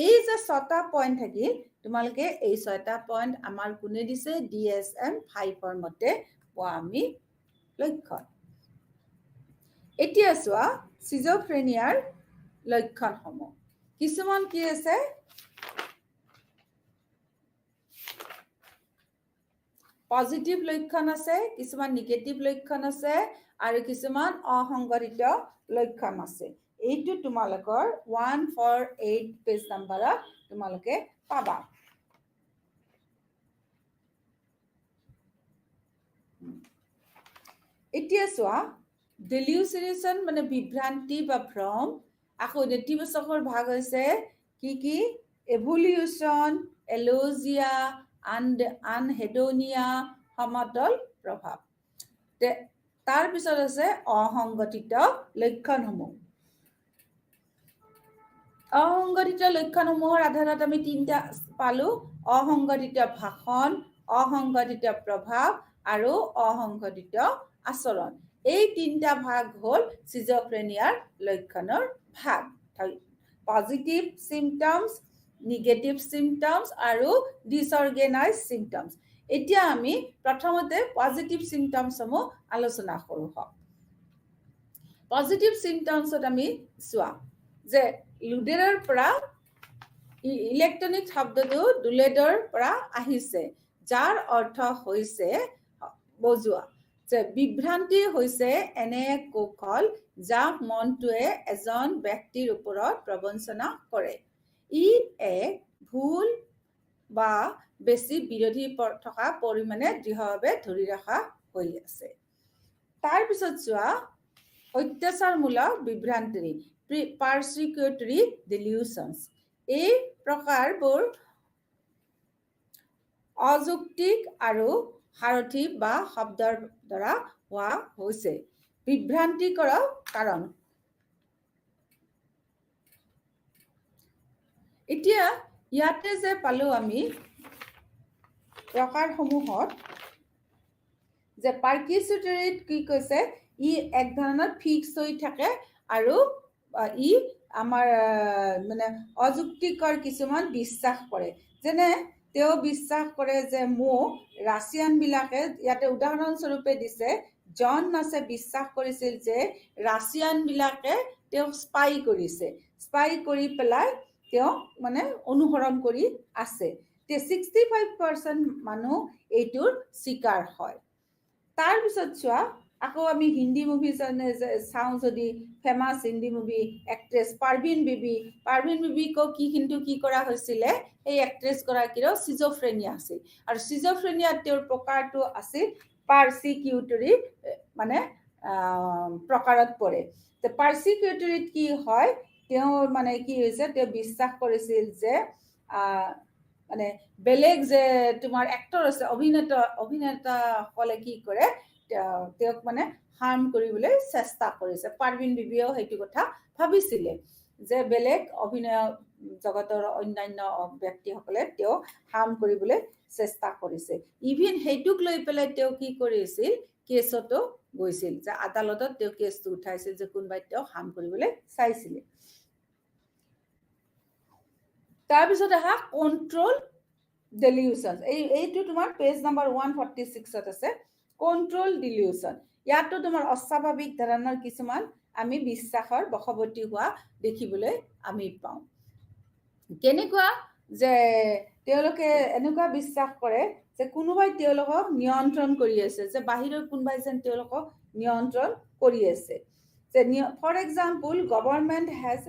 এই যে 6টা পইণ্ট থাকিল, তোমালোকে এই 6টা পইণ্ট আমাৰ কোনে দিছে? DSM-5ৰ মতে পোৱা আমি লক্ষণ। এতিয়া চোৱা সিজোফ্ৰেনিয়াৰ লক্ষণসমূহ কিছুমান কি আছে? পজিটিভ লক্ষণ আছে, কিছুমান নিগেটিভ লক্ষণ আছে আৰু কিছুমান অসংগঠিত লক্ষণ আছে। এইটো তোমালোকৰ 148 পেজ নাম্বাৰত তোমালোকে পাবা। এতিয়া চোৱা ডেলিউচিনেশ্যন মানে বিভ্ৰান্তি বা ভ্ৰম। আকৌ নেতিবাচকৰ ভাগ হৈছে কি কি? এভলিউচন, এলোজিয়া, আনহেডনিয়া, সমতল প্ৰভাৱ। তাৰপিছত আছে অসংগঠিত লক্ষণসমূহ। অসংগঠিত লক্ষণসমূহৰ আধাৰত আমি 3টা পালো: অসংগঠিত ভাষণ, অসংগঠিত প্ৰভাৱ আৰু অসংগঠিত আচৰণ। এই 3টা ভাগ হ'ল সিজোফ্ৰেনিয়াৰ লক্ষণৰ ভাগ। পজিটিভ চিমটমছ, নিগেটিভ চিমটমছ আৰু ডিসঅৰ্গেনাইজ চিমটমছ। এতিয়া আমি প্ৰথমতে পজিটিভ চিমটমছসমূহ আলোচনা কৰোঁ। পজিটিভ চিমটমছত আমি চোৱা যে লুডেৰৰ পৰা ইলেক্ট্ৰনিক শব্দটো ডুলেডৰ পৰা আহিছে, যাৰ অৰ্থ হৈছে বজোৱা। যে বিভ্ৰান্তি হৈছে এনে এক কৌশল যাক মনটোৱে এজন ব্যক্তিৰ ওপৰত প্ৰবঞ্চনা কৰে। ই এক ভুল বা বেছি বিৰোধী থকা পৰিমাণে দৃঢ়ভাৱে ধৰি ৰখা হৈ আছে। তাৰপিছত চোৱা অত্যাচাৰমূলক বিভ্ৰান্তি পাৰ্চিকিউটৰী ডিলিউশ্যনছ। এই প্ৰকাৰবোৰ অযৌক্তিক আৰু সাৰথি বা শব্দৰ দ্বাৰা হোৱা হৈছে বিভ্ৰান্তিকৰ কাৰণ। এতিয়া ইয়াতে যে পালো আমি প্ৰকাৰসমূহত যে পাৰ্কিউটৰীত কি কৈছে, ই এক ধৰণৰ ফিক্স হৈ থাকে আৰু ই আমাৰ মানে অযুক্তিকৰ কিছুমান বিশ্বাস কৰে। যেনে তেওঁ বিশ্বাস কৰে যে মোক ৰাছিয়ানবিলাকে, ইয়াতে উদাহৰণস্বৰূপে দিছে, জন নাছে বিশ্বাস কৰিছিল যে ৰাছিয়ানবিলাকে তেওঁক স্পাই কৰিছে, স্পাই কৰি পেলাই তেওঁক মানে অনুসৰণ কৰি আছে। 65% মানুহ এইটোৰ স্বীকাৰ হয়। তাৰপিছত চোৱা আকৌ আমি হিন্দী মুভি চাওঁ যদি, famous Hindi movie actress Parveen বিবিকো কিন্তু কি কৰা হৈছিলে, এই এক্ট্ৰেছ গৰাকীৰো চিজোফ্ৰেনিয়া আছিল আৰু চিজোফ্ৰেনিয়াত তেওঁৰ প্ৰকাৰটো আছিল পাৰ্চিকিউটৰী মানে প্ৰকাৰত পৰে। পাৰ্চিকিউটৰীত কি হয়, তেওঁ মানে কি হৈছে, তেওঁ বিশ্বাস কৰিছিল যে মানে বেলেগ যে তোমাৰ এক্টৰ আছে, অভিনেতাসকলে কি কৰে, তেওঁক মানে হাৰ্ম কৰিবলৈ চেষ্টা কৰিছে। পাৰভিন বিবিয়েও সেইটো কথা ভাবিছিলে যে বেলেগ অভিনয় জগতৰ অন্যান্য ব্যক্তিসকলে তেওঁক হাৰ্ম কৰিবলৈ চেষ্টা কৰিছে। ইভিন সেইটোক লৈ পেলাই তেওঁ কি কৰিছিল, কেছতো গৈছিল, যে আদালতত তেওঁ কেছটো উঠাইছিল যে কোনোবাই তেওঁক হাৰ্ম কৰিবলৈ চাইছিলে। তাৰপিছত আহা কণ্ট্ৰল ডিলিউশ্যন। এইটো তোমাৰ পেজ নম্বৰ 146ত আছে, কণ্ট্ৰল ডিলিউশ্যন। ইয়াতো তোমাৰ অস্বাভাৱিক ধৰণৰ কিছুমান আমি বিশ্বাসৰ বশৱৰ্তী হোৱা দেখিবলৈ আমি পাওঁ। কেনেকুৱা যে তেওঁলোকে এনেকুৱা বিশ্বাস কৰে যে কোনোবাই তেওঁলোকক নিয়ন্ত্ৰণ কৰি আছে, যে বাহিৰৰ কোনোবাই যেন তেওঁলোকক নিয়ন্ত্ৰণ কৰি আছে। যে ফৰ এক্সাম্পল গভৰ্ণমেণ্ট হেজ,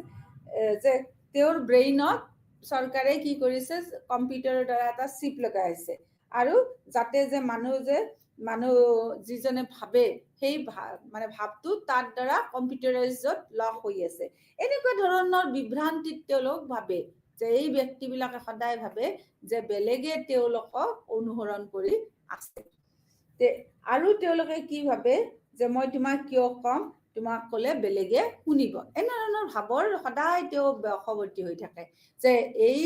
যে তেওঁৰ ব্ৰেইনত চৰকাৰে কি কৰিছে, কম্পিউটাৰৰ দ্বাৰা এটা চিপ লগাই আছে আৰু যাতে যে মানুহ যিজনে ভাবে সেই মানে ভাৱটো তাৰ দ্বাৰা কম্পিউটাৰাইজত লক হৈ আছে। এনেকুৱা ধৰণৰ বিভ্ৰান্তিত তেওঁলোক ভাবে যে এই ব্যক্তিবিলাকে সদায় ভাবে যে বেলেগে তেওঁলোকক অনুসৰণ কৰি আছে। আৰু তেওঁলোকে কি ভাবে যে মই তোমাক কিয় কম, তোমাক ক'লে বেলেগে শুনিব। এনেধৰণৰ ভাৱৰ সদায় তেওঁ বশৱৰ্তী হৈ থাকে। যে এই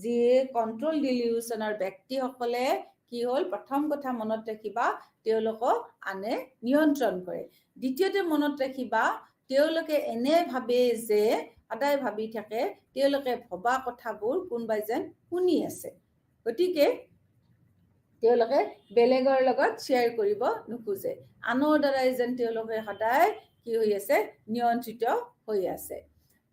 যি কণ্ট্ৰল ডিলিউশ্যনৰ ব্যক্তিসকলে কি হ'ল, প্ৰথম কথা মনত ৰাখিবা, তেওঁলোকক আনে নিয়ন্ত্ৰণ কৰে। দ্বিতীয়তে মনত ৰাখিবা, তেওঁলোকে এনে ভাবে যে সদায় ভাবি থাকে তেওঁলোকে ভবা কথাবোৰ কোনোবাই যেন শুনি আছে, গতিকে তেওঁলোকে বেলেগৰ লগত শ্বেয়াৰ কৰিব নোখোজে। আনৰ দ্বাৰাই যেন তেওঁলোকে সদায় কি হৈ আছে, নিয়ন্ত্ৰিত হৈ আছে।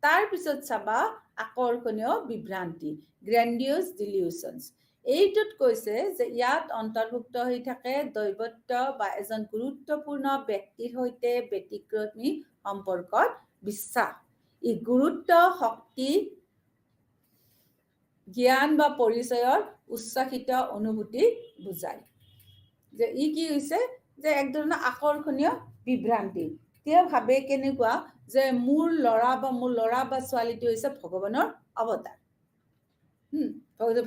তাৰপিছত চাবা আকৰ্ষণীয় বিভ্ৰান্তি, গ্ৰেণ্ডিউজ ডিলিউশ্যনছ। এইটোত কৈছে যে ইয়াত অন্তৰ্ভুক্ত হৈ থাকে দৈৱত্ব বা এজন গুৰুত্বপূৰ্ণ ব্যক্তিৰ সৈতে ব্যতিক্ৰমী সম্পৰ্কত বিশ্বাস। ই গুৰুত্ব, শক্তি, জ্ঞান বা পৰিচয়ৰ উচ্ছ্বাসিত অনুভূতি বুজায়। যে ই কি হৈছে, যে এক ধৰণৰ আকৰ্ষণীয় বিভ্ৰান্তি। তেওঁ ভাবে কেনেকুৱা, যে মোৰ ল'ৰা বা ছোৱালীটো হৈছে ভগৱানৰ অৱতাৰ।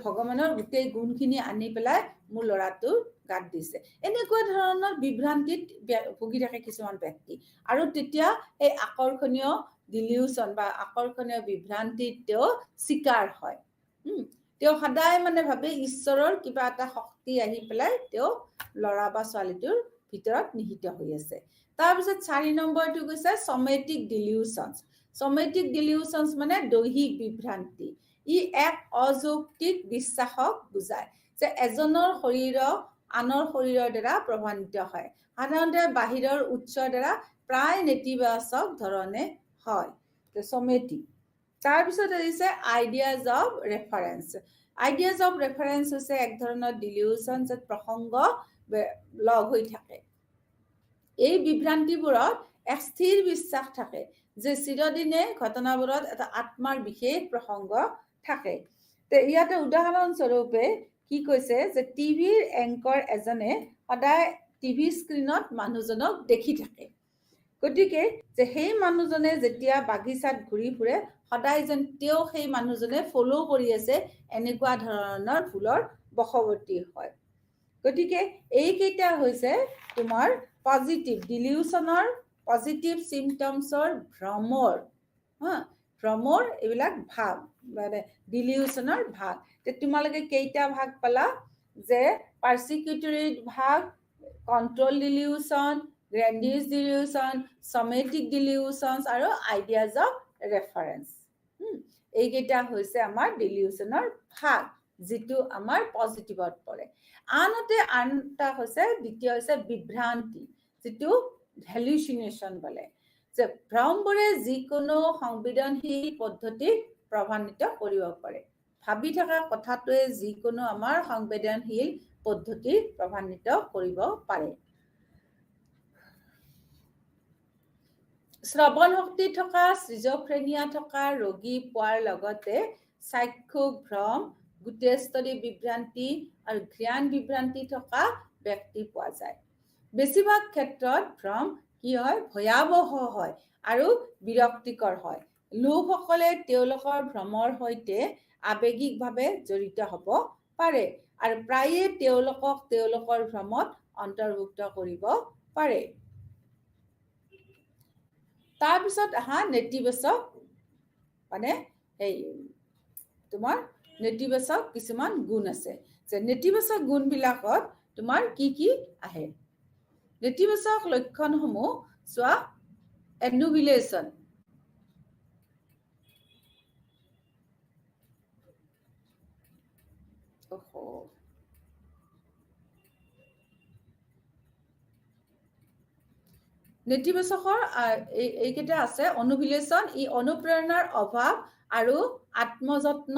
ভগৱানৰ গোটেই গুণখিনি আনি পেলাই মোৰ ল'ৰাটোৰ গাত দিছে। এনেকুৱা ধৰণৰ বিভ্ৰান্তিত ভুগি থাকে কিছুমান ব্যক্তি। আৰু তেতিয়া এই আকৰ্ষণীয় ডিলিউশ্যন বা আকৰ্ষণীয় বিভ্ৰান্তিত তেওঁ চিকাৰ হয়। তেওঁ সদায় মানে ভাবে ঈশ্বৰৰ কিবা এটা শক্তি আহি পেলাই তেওঁ ল'ৰা বা ছোৱালীটোৰ ভিতৰত নিহিত হৈ আছে। তাৰপিছত 4 নম্বৰটো কৈছে ছমেটিক ডিলিউশ্যনছ। ছমেটিক ডিলিউশ্যনছ মানে দৈহিক বিভ্ৰান্তি। ই এক অযৌক্তিক বিশ্বাসক বুজায় যে এজনৰ শৰীৰ আনৰ শৰীৰৰ দ্বাৰা প্ৰভাৱিত হয়। সাধাৰণতে বাহিৰৰ উৎসৰ দ্বাৰা প্ৰায় নেতিবাচক ধৰণে হয়, ছমেটিক। তাৰপিছত আহিছে ideas of reference. Ideas of reference হৈছে এক ধৰণৰ ডিলিউশ্যন য'ত প্ৰসংগ লগ হৈ থাকে। এই বিভ্ৰান্তিবোৰত এক স্থিৰ বিশ্বাস থাকে যে চিৰদিনে ঘটনাবোৰত এটা আত্মাৰ বিশেষ প্ৰসংগ থাকে। ইয়াতে উদাহৰণস্বৰূপে কি কৈছে, যে টিভিৰ এংকৰ এজনে সদায় টিভি স্ক্ৰীণত মানুহজনক দেখি থাকে। গতিকে যে সেই মানুহজনে যেতিয়া বাগিচাত ঘূৰি ফুৰে সদায় যেন তেওঁ সেই মানুহজনে ফ'ল' কৰি আছে এনেকুৱা ধৰণৰ ভুলৰ বশৱৰ্তী হয়। গতিকে এইকেইটা হৈছে তোমাৰ পজিটিভ ডিলিউশ্যনৰ পজিটিভ চিমটমছৰ ভ্ৰমৰ ভ্ৰমৰ এইবিলাক ভাগ মানে ডিলিউশ্যনৰ ভাগ। তোমালোকে কেইটা ভাগ পালা যে পাৰ্চিকিউটৰী ভাগ, কণ্ট্ৰল ডিলিউশ্যন, গ্ৰেণ্ডিউজ ডিলিউশ্যন, চমেটিক ডিলিউশ্যন আৰু আইডিয়াজ অফ ৰেফাৰেঞ্চ। এইকেইটা হৈছে আমাৰ ডিলিউশ্যনৰ ভাগ যিটো আমাৰ পজিটিভত পৰে। আনহাতে আন এটা হৈছে দ্বিতীয় হৈছে বিভ্ৰান্তি যিটো হেলুচিনেশ্যন বোলে, যে ভ্ৰমবোৰে যিকোনো সংবেদনশীল পদ্ধতিক প্ৰভাৱান্বিত কৰিব পাৰে। ভাবি থকা কথাটোৱে যিকোনো আমাৰ সংবেদনশীল পদ্ধতিক প্ৰভাৱান্বিত কৰিব পাৰে। শ্ৰৱণ শক্তি থকা স্কিজোফ্ৰেনিয়া থকা ৰোগী পোৱাৰ লগতে চাক্ষুষ ভ্ৰম, গোটেস্তৰী বিভ্ৰান্তি আৰু জ্ঞান বিভ্ৰান্তি থকা ব্যক্তি পোৱা যায়। বেছিভাগ ক্ষেত্ৰত ভ্ৰম কি হয় ভয়াৱহ হয় আৰু বিৰক্তিকৰ হয়। লোকসকলে তেওঁলোকৰ ভ্ৰমৰ সৈতে আৱেগিকভাৱে জড়িত হ'ব পাৰে আৰু প্ৰায়ে তেওঁলোকক তেওঁলোকৰ ভ্ৰমত অন্তৰ্ভুক্ত কৰিব পাৰে। তাৰপিছত আহা নেতিবাচক মানে এই তোমাৰ নেতিবাচক কিছুমান গুণ আছে। যে নেতিবাচক গুণবিলাকত তোমাৰ কি কি আহে? নেতিবাচক লক্ষণসমূহ চোৱা, এনুভিলেশ্যন, নেতিবাচকৰ এইকেইটা আছে। অনুভিলেশ্যন, ই অনুপ্ৰেৰণাৰ অভাৱ আৰু আত্মযত্ন,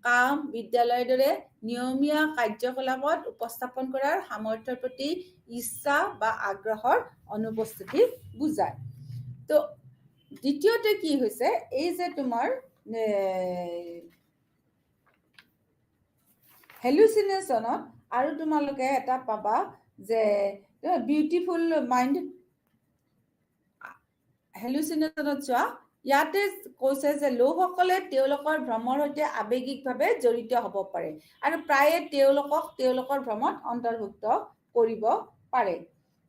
কাম, বিদ্যালয়ৰ দৰে নিয়মীয়া কাৰ্যকলাপত উপস্থাপন কৰাৰ সামৰ্থ্যৰ প্ৰতি ইচ্ছা বা আগ্ৰহৰ অনুপস্থিতি বুজায়। তো দ্বিতীয়তে কি হৈছে, এই যে তোমাৰ হেলুচিনেশ্যনত আৰু তোমালোকে এটা পাবা যে বিউটিফুল মাইণ্ড। হেলুচিনেশ্যনত চোৱা, ইয়াতে কৈছে যে লোকসকলে তেওঁলোকৰ ভ্ৰমৰ সৈতে আৱেগিকভাৱে জড়িত হ'ব পাৰে আৰু প্ৰায়ে তেওঁলোকক তেওঁলোকৰ ভ্ৰমত অন্তৰ্ভুক্ত কৰিব পাৰে।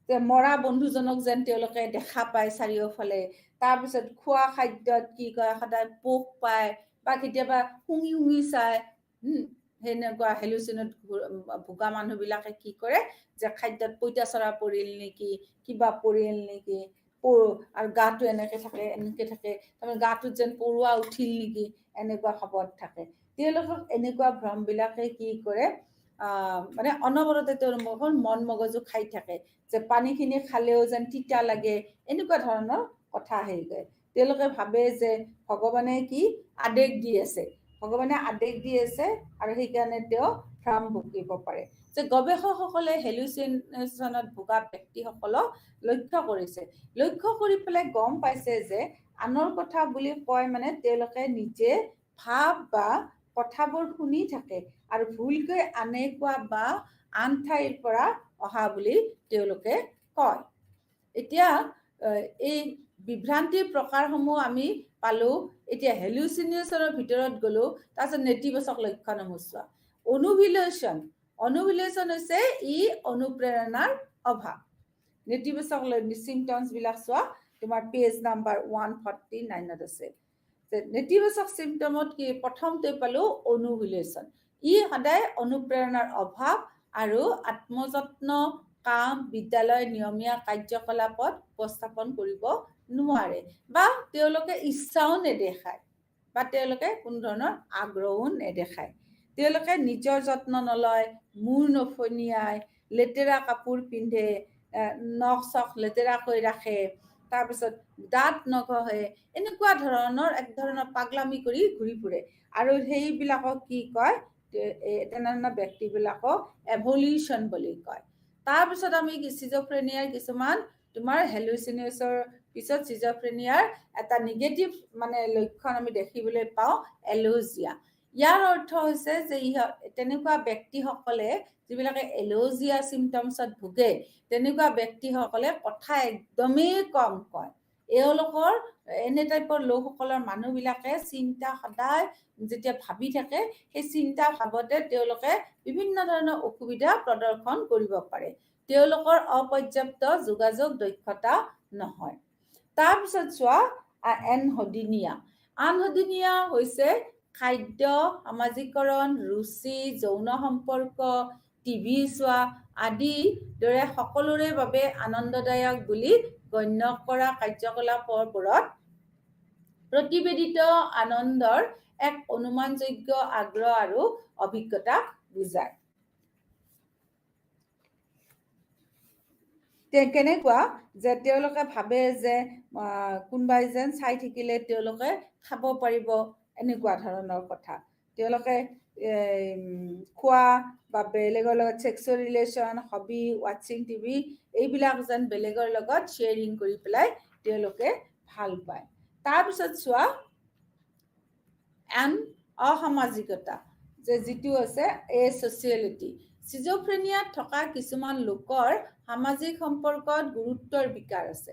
যে মৰা বন্ধুজনক যেন তেওঁলোকে দেখা পায় চাৰিওফালে, তাৰপিছত খোৱা খাদ্যত কি কয় সদায় পোক পায় বা কেতিয়াবা শুঙি শুঙি চায়। সেনেকুৱা হেলুচিনত ভোগা মানুহবিলাকে কি কৰে যে খাদ্যত পঁইতাচোৰা পৰিল নেকি, কিবা পৰিল নেকি, আৰু গাটো এনেকে থাকে তাৰমানে গাটোত যেন পৰুৱা উঠিল নেকি, এনেকুৱা খবৰ থাকে। তেওঁলোকক এনেকুৱা ভ্ৰমবিলাকে কি কৰে মানে অনবৰতে তেওঁলোকৰ মন মগজু খাই থাকে, যে পানীখিনি খালেও যেন তিতা লাগে, এনেকুৱা ধৰণৰ কথা হেৰি কৰে। তেওঁলোকে ভাবে যে ভগৱানে কি আদেশ দি আছে, ভগৱানে আদেশ দি আছে আৰু সেইকাৰণে তেওঁ ভ্ৰম ভুগিব পাৰে। যে গৱেষকসকলে হেলুচিনেশ্যনত ভোগা ব্যক্তিসকলক লক্ষ্য কৰিছে, লক্ষ্য কৰি পেলাই গম পাইছে যে আনৰ কথা বুলি কয় মানে তেওঁলোকে নিজে ভাৱ বা কথাবোৰ শুনি থাকে আৰু ভুলকৈ আনে কোৱা বা আন ঠাইৰ পৰা অহা বুলি তেওঁলোকে কয়। এতিয়া এই বিভ্ৰান্তিৰ প্ৰকাৰসমূহ আমি পালো। এতিয়া হেলুচিনেশ্যনৰ ভিতৰত গলো, তাৰপিছত নেতিবাচক লক্ষণসমূহ চোৱা। অনুভিলেশ্যন হৈছে ই অনুপ্ৰেৰণাৰ অভাৱ। নেতিবাচক চিমটমছ বিলাক চোৱা, তোমাৰ পেজ নাম্বাৰ 149ত আছে। নেতিবাচক চিমটমত কি প্ৰথমতে পালো অনুভিলেশ্যন, ই সদায় অনুপ্ৰেৰণাৰ অভাৱ আৰু আত্মযত্ন, কাম, বিদ্যালয় নিয়মীয়া কাৰ্যকলাপত উপস্থাপন কৰিব নোৱাৰে বা তেওঁলোকে ইচ্ছাও নেদেখায় বা তেওঁলোকে কোনো ধৰণৰ আগ্ৰহো নেদেখায়। তেওঁলোকে নিজৰ যত্ন নলয়, মূৰ নফনিয়ায়, লেতেৰা কাপোৰ পিন্ধে, নখ চখ লেতেৰাকৈ ৰাখে, তাৰপিছত দাঁত নঘহে, এনেকুৱা ধৰণৰ এক ধৰণৰ পাগলামি কৰি ঘূৰি ফুৰে। আৰু সেইবিলাকক কি কয়, তেনেধৰণৰ ব্যক্তিবিলাকক এভলিউশ্যন বুলি কয়। তাৰপিছত আমি স্কিজোফ্ৰেনিয়াৰ কিছুমান তোমাৰ হেলুচিনেশ্যনৰ পিছত স্কিজোফ্ৰেনিয়াৰ এটা নিগেটিভ মানে লক্ষণ আমি দেখিবলৈ পাওঁ, এলোজিয়া। ইয়াৰ অৰ্থ হৈছে যে তেনেকুৱা ব্যক্তিসকলে যিবিলাকে এলজিয়া চিমটমছত ভোগে তেনেকুৱা ব্যক্তিসকলে কথা একদমেই কম কয়। এওঁলোকৰ এনে টাইপৰ লোকসকলৰ মানুহবিলাকে চিন্তা সদায় যেতিয়া ভাবি থাকে সেই চিন্তা ভাবতে তেওঁলোকে বিভিন্ন ধৰণৰ অসুবিধা প্ৰদৰ্শন কৰিব পাৰে। তেওঁলোকৰ অপৰ্যাপ্ত যোগাযোগ দক্ষতা নহয়। তাৰপিছত চোৱা এনহেডোনিয়া। এনহেডোনিয়া হৈছে খাদ্য, সামাজিকৰণ, ৰুচি, যৌন সম্পৰ্ক, টিভি চোৱা আদি দৰে সকলোৰে বাবে আনন্দদায়ক বুলি গণ্য কৰা কাৰ্যকলাপবোৰত প্ৰতিবেদিত আনন্দৰ এক অনুমানযোগ্য আগ্ৰহ আৰু অভিজ্ঞতা বুজায়। কেনেকুৱা যে তেওঁলোকে ভাবে যে কোনোবাই যেন চাই থাকিলে তেওঁলোকে খাব পাৰিব, এনেকুৱা ধৰণৰ কথা। তেওঁলোকে খোৱা বা বেলেগৰ লগত ছেক্সুৱেল ৰিলেশ্যন, হবি, ৱাচিং টিভি এইবিলাক যেন বেলেগৰ লগত শ্বেয়াৰিং কৰি পেলাই তেওঁলোকে ভাল পায়। তাৰপিছত চোৱা অসামাজিকতা, যে যিটো আছে এছ'চিয়েলিটি। চিজোফ্ৰেনিয়াত থকা কিছুমান লোকৰ সামাজিক সম্পৰ্কত গুৰুত্বৰ বিকাৰ আছে।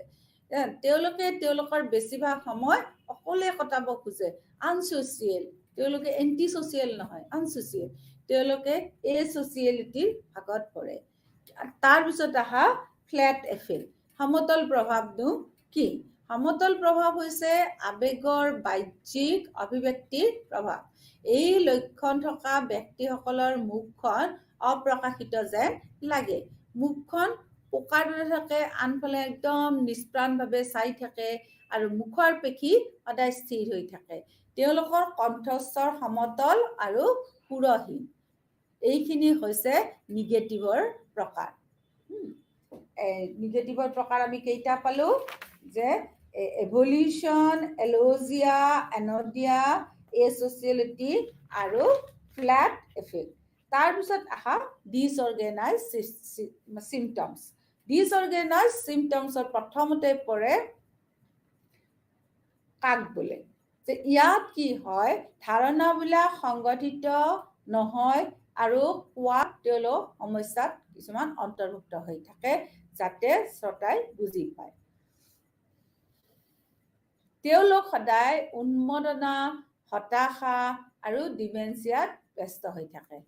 তেওঁলোকে তেওঁলোকৰ বেছিভাগ সময় অকলে কটাব খোজে, আনছ'চিয়েল। তেওঁলোকে এণ্টি ছ'চিয়েল নহয়, আনছ'চিয়েল। তেওঁলোকে এছ'চিয়েলিটিৰ ভাগত পৰে। তাৰপিছত আহা ফ্লেট এফেক্ট। সমতল প্ৰভাৱটো কি? সমতল প্ৰভাৱ হৈছে আৱেগৰ বাহ্যিক অভিব্যক্তিৰ প্ৰভাৱ। এই লক্ষণ থকা ব্যক্তিসকলৰ মুখখন অপ্ৰকাশিত যেন লাগে। মুখখন পোকাৰ দৰে থাকে, আনফালে একদম নিষ্প্ৰাণভাৱে চাই থাকে আৰু মুখৰ পেশী সদায় স্থিৰ হৈ থাকে। তেওঁলোকৰ কণ্ঠস্বৰ সমতল আৰু সুৰহীন। এইখিনি হৈছে নিগেটিভৰ প্ৰকাৰ। নিগেটিভৰ প্ৰকাৰ আমি কেইটা পালো? যে এভলিউশ্যন, এলজিয়া, এনডিয়া, এছ'চিয়েলিটি আৰু ফ্লেট এফেক্ট। তাৰপিছত আহা ডিছঅৰ্গেনাইজ চিমটমছ। ডিছঅৰ্গেনাইজ চিমটমছৰ প্ৰথমতে পৰে কাক বোলে? যে ইয়াত কি হয়, ধাৰণাবিলাক সংগঠিত নহয় আৰু কোৱাত তেওঁলোক সমস্যাত কিছুমান অন্তৰ্ভুক্ত হৈ থাকে, যাতে শ্ৰোতাই বুজি পায়। তেওঁলোক সদায় উন্মাদনা, হতাশা আৰু ডিমেনচিয়াত ব্যস্ত হৈ থাকে।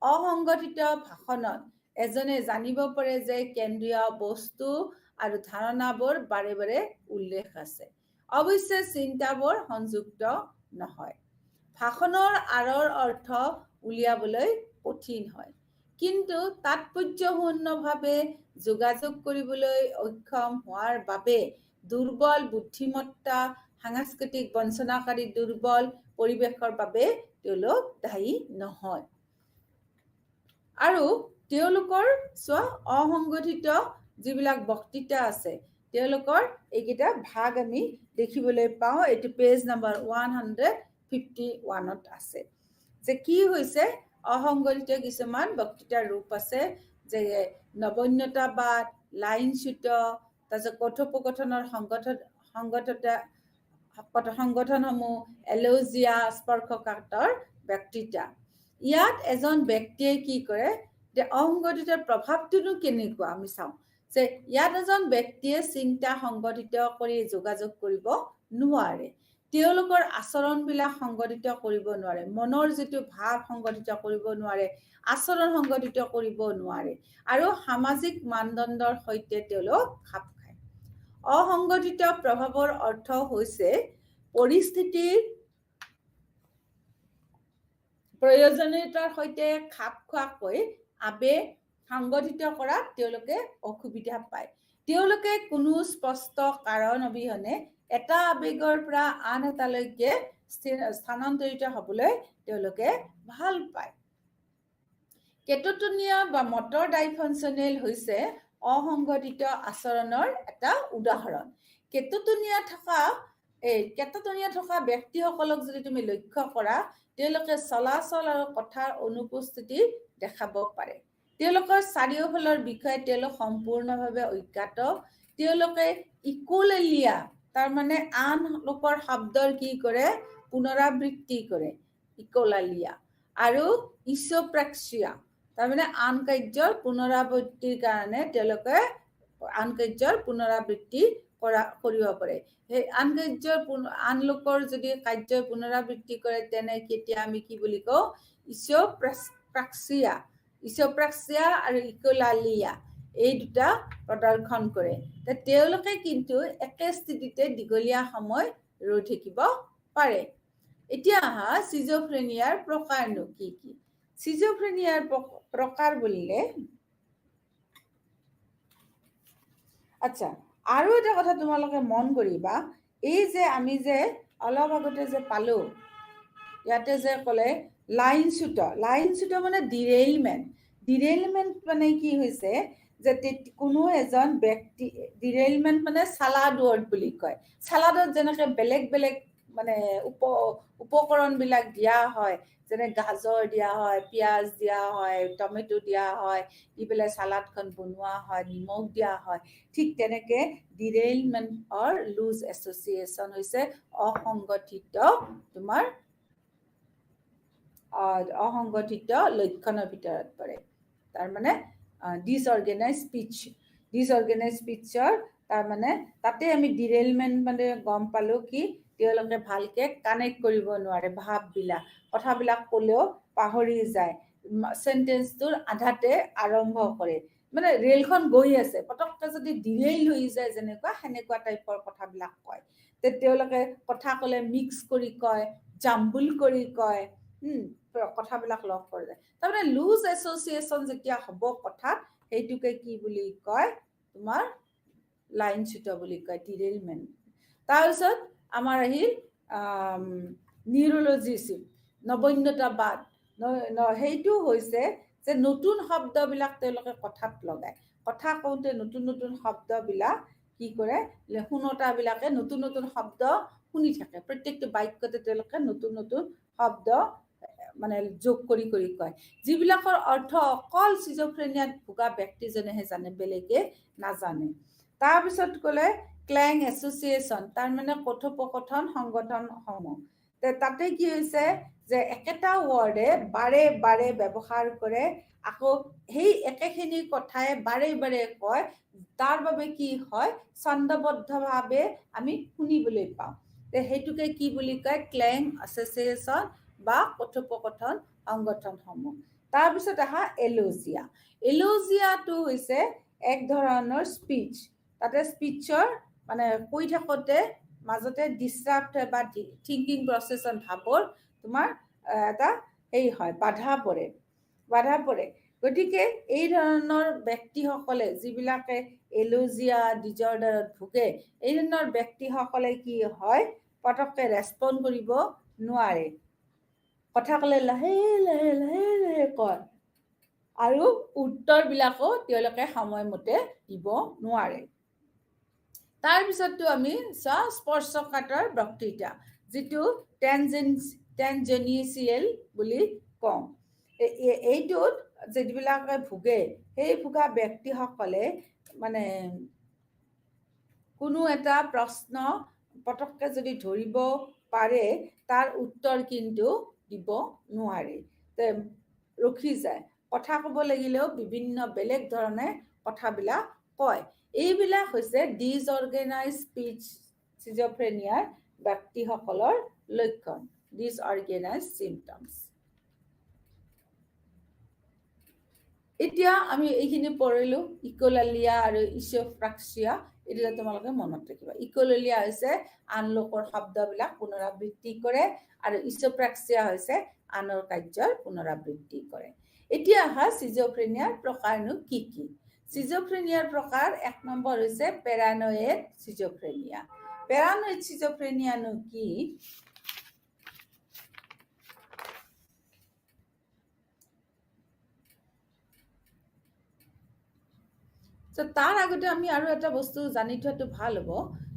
অসংগঠিত ভাষণত এজনে জানিব পাৰে যে কেন্দ্ৰীয় বস্তু আৰু ধাৰণাবোৰ বাৰে বাৰে উল্লেখ আছে, অৱশ্যে চিন্তাবোৰ সংযুক্ত নহয়। ভাষণৰ আঁৰৰ অৰ্থ উলিয়াবলৈ কঠিন হয়, কিন্তু তাৎপৰ্যপূৰ্ণভাৱে যোগাযোগ কৰিবলৈ অক্ষম হোৱাৰ বাবে দুৰ্বল বুদ্ধিমত্তা, সাংস্কৃতিক বঞ্চনাকাৰী দুৰ্বল পৰিৱেশৰ বাবে তেওঁলোক দায়ী নহয়। আৰু তেওঁলোকৰ চোৱা অসংগঠিত যিবিলাক বক্তৃতা আছে, তেওঁলোকৰ এইকেইটা ভাগ আমি দেখিবলৈ পাওঁ। এইটো পেজ নম্বৰ 151ত আছে। যে কি হৈছে, অসংগঠিত কিছুমান বক্তৃতাৰ ৰূপ আছে, যে নবন্যতাবাদ, লাইনচ্যুত, তাৰপিছত কথোপকথনৰ সংগঠনসমূহ, এলজিয়া, স্পৰ্শকাতৰ বক্তৃতা। ইয়াত এজন ব্যক্তিয়ে কি কৰে, যে অসংগঠিত প্ৰভাৱটোনো কেনেকুৱা আমি চাওঁ। যে ইয়াত এজন ব্যক্তিয়ে চিন্তা সংগঠিত কৰি যোগাযোগ কৰিব নোৱাৰে। তেওঁলোকৰ আচৰণবিলাক সংগঠিত কৰিব নোৱাৰে, মনৰ যিটো ভাৱ সংগঠিত কৰিব নোৱাৰে, আচৰণ সংগঠিত কৰিব নোৱাৰে, আৰু সামাজিক মানদণ্ডৰ সৈতে তেওঁলোক খাপ খায়। অসংগঠিত প্ৰভাৱৰ অৰ্থ হৈছে পৰিস্থিতিৰ প্ৰয়োজনীয়তাৰ সৈতে খাপ খোৱাকৈ আৱেগ সংগঠিত কৰাত তেওঁলোকে অসুবিধা পায়। তেওঁলোকে কোনো স্পষ্ট কাৰণ অবিহনে এটা আৱেগৰ পৰা আন এটালৈকে স্থানান্তৰিত হ'বলৈ তেওঁলোকে ভাল পায়। কেটটোনিয়া বা মটৰ ডাইফাংচনেল হৈছে অসংগঠিত আচৰণৰ এটা উদাহৰণ। কেটটোনিয়া থকা ব্যক্তিসকলক যদি তুমি লক্ষ্য কৰা, তেওঁলোকে চলাচল আৰু কথাৰ অনুপস্থিতি দেখাব পাৰে। তেওঁলোকৰ চাৰিওফালৰ বিষয়ে তেওঁলোক সম্পূৰ্ণভাৱে অজ্ঞাত। তেওঁলোকে ইকোলেলিয়া, তাৰমানে আন লোকৰ শব্দৰ কি কৰে, পুনৰাবৃত্তি কৰে। ইকোলালিয়া আৰু ইছ'প্ৰেক্সিয়া তাৰমানে আন কাৰ্যৰ পুনৰাবৃত্তিৰ কাৰণে তেওঁলোকে আন কাৰ্যৰ পুনৰাবৃত্তি কৰিব পাৰে সেই আন লোকৰ যদি কাৰ্যৰ পুনৰাবৃত্তি কৰে তেনে কেতিয়া আমি কি বুলি কওঁ ইছ'প্ৰেক্সিয়া আৰু ইকোলালিয়া এই দুটা প্ৰদৰ্শন কৰে তেওঁলোকে কিন্তু একে স্থিতিতে দীঘলীয়া সময় ৰৈ থাকিব পাৰে এতিয়া আহা সিজোফ্ৰেনিয়াৰ প্ৰকাৰনো কি কি সিজোফ্ৰেনিয়াৰ প্ৰকাৰ বুলিলে আচ্ছা আৰু এটা কথা তোমালোকে মন কৰিবা এই যে আমি যে অলপ আগতে যে পালো ইয়াতে যে ক'লে লাইনচ্যুত মানে ডিৰেইলমেণ্ট মানে কি হৈছে যে কোনো এজন ব্যক্তি ডিৰেইলমেণ্ট মানে চালাড ৱৰ্ড বুলি কয় চালাডত যেনেকৈ বেলেগ বেলেগ মানে উপকৰণবিলাক দিয়া হয় যেনে গাজৰ দিয়া হয় পিঁয়াজ দিয়া হয় টমেটো দিয়া হয় দি পেলাই চালাডখন বনোৱা হয় নিমখ দিয়া হয় ঠিক তেনেকে ডিৰেইলমেণ্ট অৰ লুজ এছ'চিয়েশ্যন হৈছে অসংগঠিত লক্ষণৰ ভিতৰত পৰে তাৰমানে ডিসঅৰ্গেনাইজ স্পীচৰ তাৰমানে তাতে আমি ডিৰেইলমেণ্ট মানে গম পালো কি তেওঁলোকে ভালকে কানেক্ট কৰিব নোৱাৰে ভাৱবিলাক কথাবিলাক ক'লেও পাহৰি যায় সেন্টেন্সটোৰ আধাতে আৰম্ভ কৰে মানে ৰেলখন গৈ আছে পটককে যদি ডিৰেইল হৈ যায় যেনেকুৱা সেনেকুৱা টাইপৰ কথাবিলাক কয় তেওঁলোকে কথা ক'লে মিক্স কৰি কয় জাম্বুল কৰি কয় কথাবিলাক লগ কৰি যায় তাৰমানে লুজ এছ'চিয়েশ্যন যেতিয়া হ'ব কথাত সেইটোকে কি বুলি কয় তোমাৰ লাইনচ্যুত বুলি কয় ডিৰেইলমেণ্ট তাৰপিছত আমাৰ আহিল নিউৰলজিষ্ট নবন্যতাবাদ সেইটো হৈছে যে নতুন শব্দবিলাক তেওঁলোকে কথাত লগায় কথা কওঁতে নতুন শব্দবিলাক কি কৰে শুনোতাবিলাকে নতুন শব্দ শুনি থাকে প্ৰত্যেকটো বাক্যতে তেওঁলোকে নতুন শব্দ মানে যোগ কৰি কয় যিবিলাকৰ অৰ্থ অকল সিজোফ্ৰেনিয়াত ভোগা ব্যক্তিজনেহে জানে বেলেগে নাজানে তাৰপিছত ক'লে ক্লেং এছ'চিয়েশ্যন তাৰমানে কথোপকথন সংগঠনসমূহ তাতে কি হৈছে যে একেটা ৱৰ্ডে বাৰে বাৰে ব্যৱহাৰ কৰে আকৌ সেই একেখিনি কথাই বাৰে বাৰে কয় তাৰ বাবে কি হয় ছন্দবদ্ধভাৱে আমি শুনিবলৈ পাওঁ সেইটোকে কি বুলি কয় ক্লেং এছ'চিয়েশ্যন বা কথোপকথন সংগঠনসমূহ তাৰপিছত আহা এলজিয়াটো হৈছে এক ধৰণৰ স্পীচ তাতে স্পীচৰ মানে কৈ থাকোঁতে মাজতে ডিষ্টাৰ্ব হয় বা থিংকিং প্ৰচেছন ভাৱৰ তোমাৰ এটা হয় বাধা পৰে গতিকে এই ধৰণৰ ব্যক্তিসকলে যিবিলাকে এলজিয়া ডিজৰ্ডাৰত ভোগে এই ধৰণৰ ব্যক্তিসকলে কি হয় পটককে ৰেছপণ্ড কৰিব নোৱাৰে কথা ক'লে লাহে কয় আৰু উত্তৰবিলাকো তেওঁলোকে সময়মতে দিব নোৱাৰে তাৰপিছততো আমি স্পৰ্শকাতৰ বক্তৃতা যিটো টেনজেনিচিয়েল বুলি কওঁ এইটোত যিবিলাকে ভোগে সেই ভোগা ব্যক্তিসকলে মানে কোনো এটা প্ৰশ্ন পটককে যদি ধৰিব পাৰে তাৰ উত্তৰ কিন্তু দিব নোৱাৰে ৰখি যায় কথা ক'ব লাগিলেও বিভিন্ন বেলেগ ধৰণে কথাবিলাক কয় এইবিলাক হৈছে ডিসঅৰ্গেনাইজ স্পীচ সিজোফ্ৰেনিয়াৰ ব্যক্তিসকলৰ লক্ষণ ডিসঅৰ্গেনাইজ চিম্পটমছ এতিয়া আমি এইখিনি পঢ়িলো ইকোলালিয়া আৰু ইছ'প্ৰেক্সিয়া এইটো তোমালোকে মনত ৰাখিবা ইকোলালিয়া হৈছে আন লোকৰ শব্দবিলাক পুনৰাবৃত্তি কৰে আৰু ইছ'প্ৰেক্সিয়া হৈছে আনৰ কাৰ্যৰ পুনৰাবৃত্তি কৰে এতিয়া আহা সিজোফ্ৰেনিয়াৰ প্ৰকাৰনো কি কি সিজোফ্ৰেনিয়াৰ প্ৰকাৰ 1 নম্বৰ হৈছে পেৰানয়েড সিজোফ্ৰেনিয়ানো কি তাৰ আগতে আমি আৰু এটা বস্তু জানি থোৱাটো ভাল হ'ব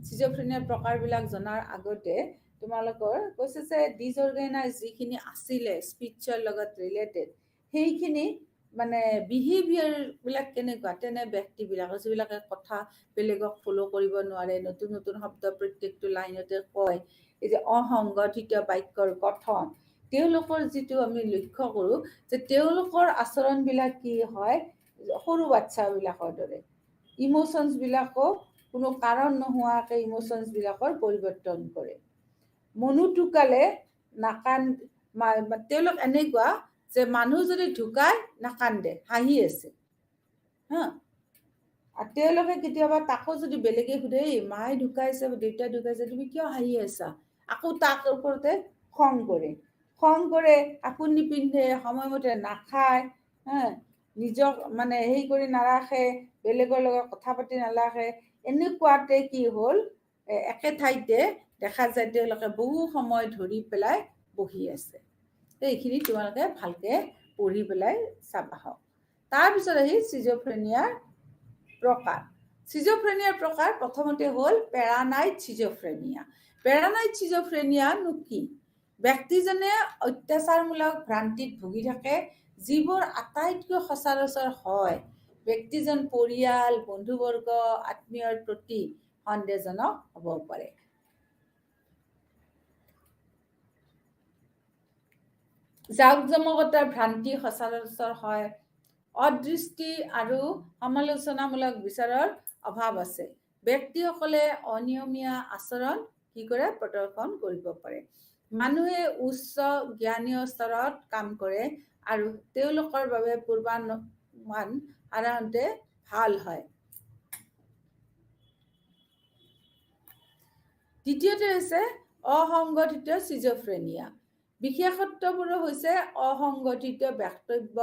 সিজোফ্ৰেনিয়াৰ প্ৰকাৰবিলাক জনাৰ আগতে তোমালোকৰ কৈছে যে ডিসঅৰ্গেনাইজ যিখিনি আছিলে স্পীচৰ লগত ৰিলেটেড সেইখিনি মানে বিহেভিয়াৰবিলাক কেনেকুৱা তেনে ব্যক্তিবিলাকৰ যিবিলাকে কথা বেলেগক ফ'ল' কৰিব নোৱাৰে নতুন শব্দ প্ৰত্যেকটো লাইনতে কয় এই যে অসংগঠিত বাক্যৰ গঠন তেওঁলোকৰ যিটো আমি লক্ষ্য কৰোঁ যে তেওঁলোকৰ আচৰণবিলাক কি হয় সৰু বাচ্চাবিলাকৰ দৰে ইম'শ্যনছবিলাকো কোনো কাৰণ নোহোৱাকৈ ইম'শ্যনছবিলাকৰ পৰিৱৰ্তন কৰে মনুটোকালে তেওঁলোক এনেকুৱা যে মানুহ যদি ঢুকায় নাকান্দে হাঁহি আছে হা আৰু তেওঁলোকে কেতিয়াবা তাকো যদি বেলেগে সোধে মায়ে ঢুকাইছে দেউতা ঢুকাইছে তুমি কিয় হাঁহি আছা আকৌ তাৰ ওপৰতে খং কৰে কাপোৰ নিপিন্ধে সময়মতে নাখায় হা নিজক মানে হেৰি কৰি নাৰাখে বেলেগৰ লগত কথা পাতি নাৰাখে এনেকুৱাতে কি হ'ল একে ঠাইতে দেখা যায় তেওঁলোকে বহু সময় ধৰি পেলাই বহি আছে এইখিনি তোমালোকে ভালকে পঢ়ি পেলাই চাবা হওক তাৰপিছত আহি চিজোফ্ৰেনিয়াৰ প্ৰকাৰ প্ৰথমতে হ'ল পেৰানাইড চিজোফ্ৰেনিয়ানো কি ব্যক্তিজনে অত্যাচাৰমূলক ভ্ৰান্তিত ভুগি থাকে যিবোৰ আটাইতকৈ সচৰাচৰ হয় ব্যক্তিজন পৰিয়াল বন্ধুবৰ্গ আত্মীয়ৰ প্ৰতি সন্দেহজনক হ'ব পাৰে জাকজমকতাৰ ভ্ৰান্তি সচৰাচৰ হয় অদৃষ্টি আৰু সমালোচনামূলক বিচাৰৰ অভাৱ আছে ব্যক্তিসকলে অনিয়মীয়া আচৰণ কি কৰে প্ৰদৰ্শন কৰিব পাৰে মানুহে উচ্চ জ্ঞানীয় স্তৰত কাম কৰে আৰু তেওঁলোকৰ বাবে পূৰ্বানুমান সাধাৰণতে ভাল হয় দ্বিতীয়তে হৈছে অসংগঠিত চিজোফ্ৰেনিয়া বিশেষত্ববোৰ হৈছে অসংগঠিত বক্তব্য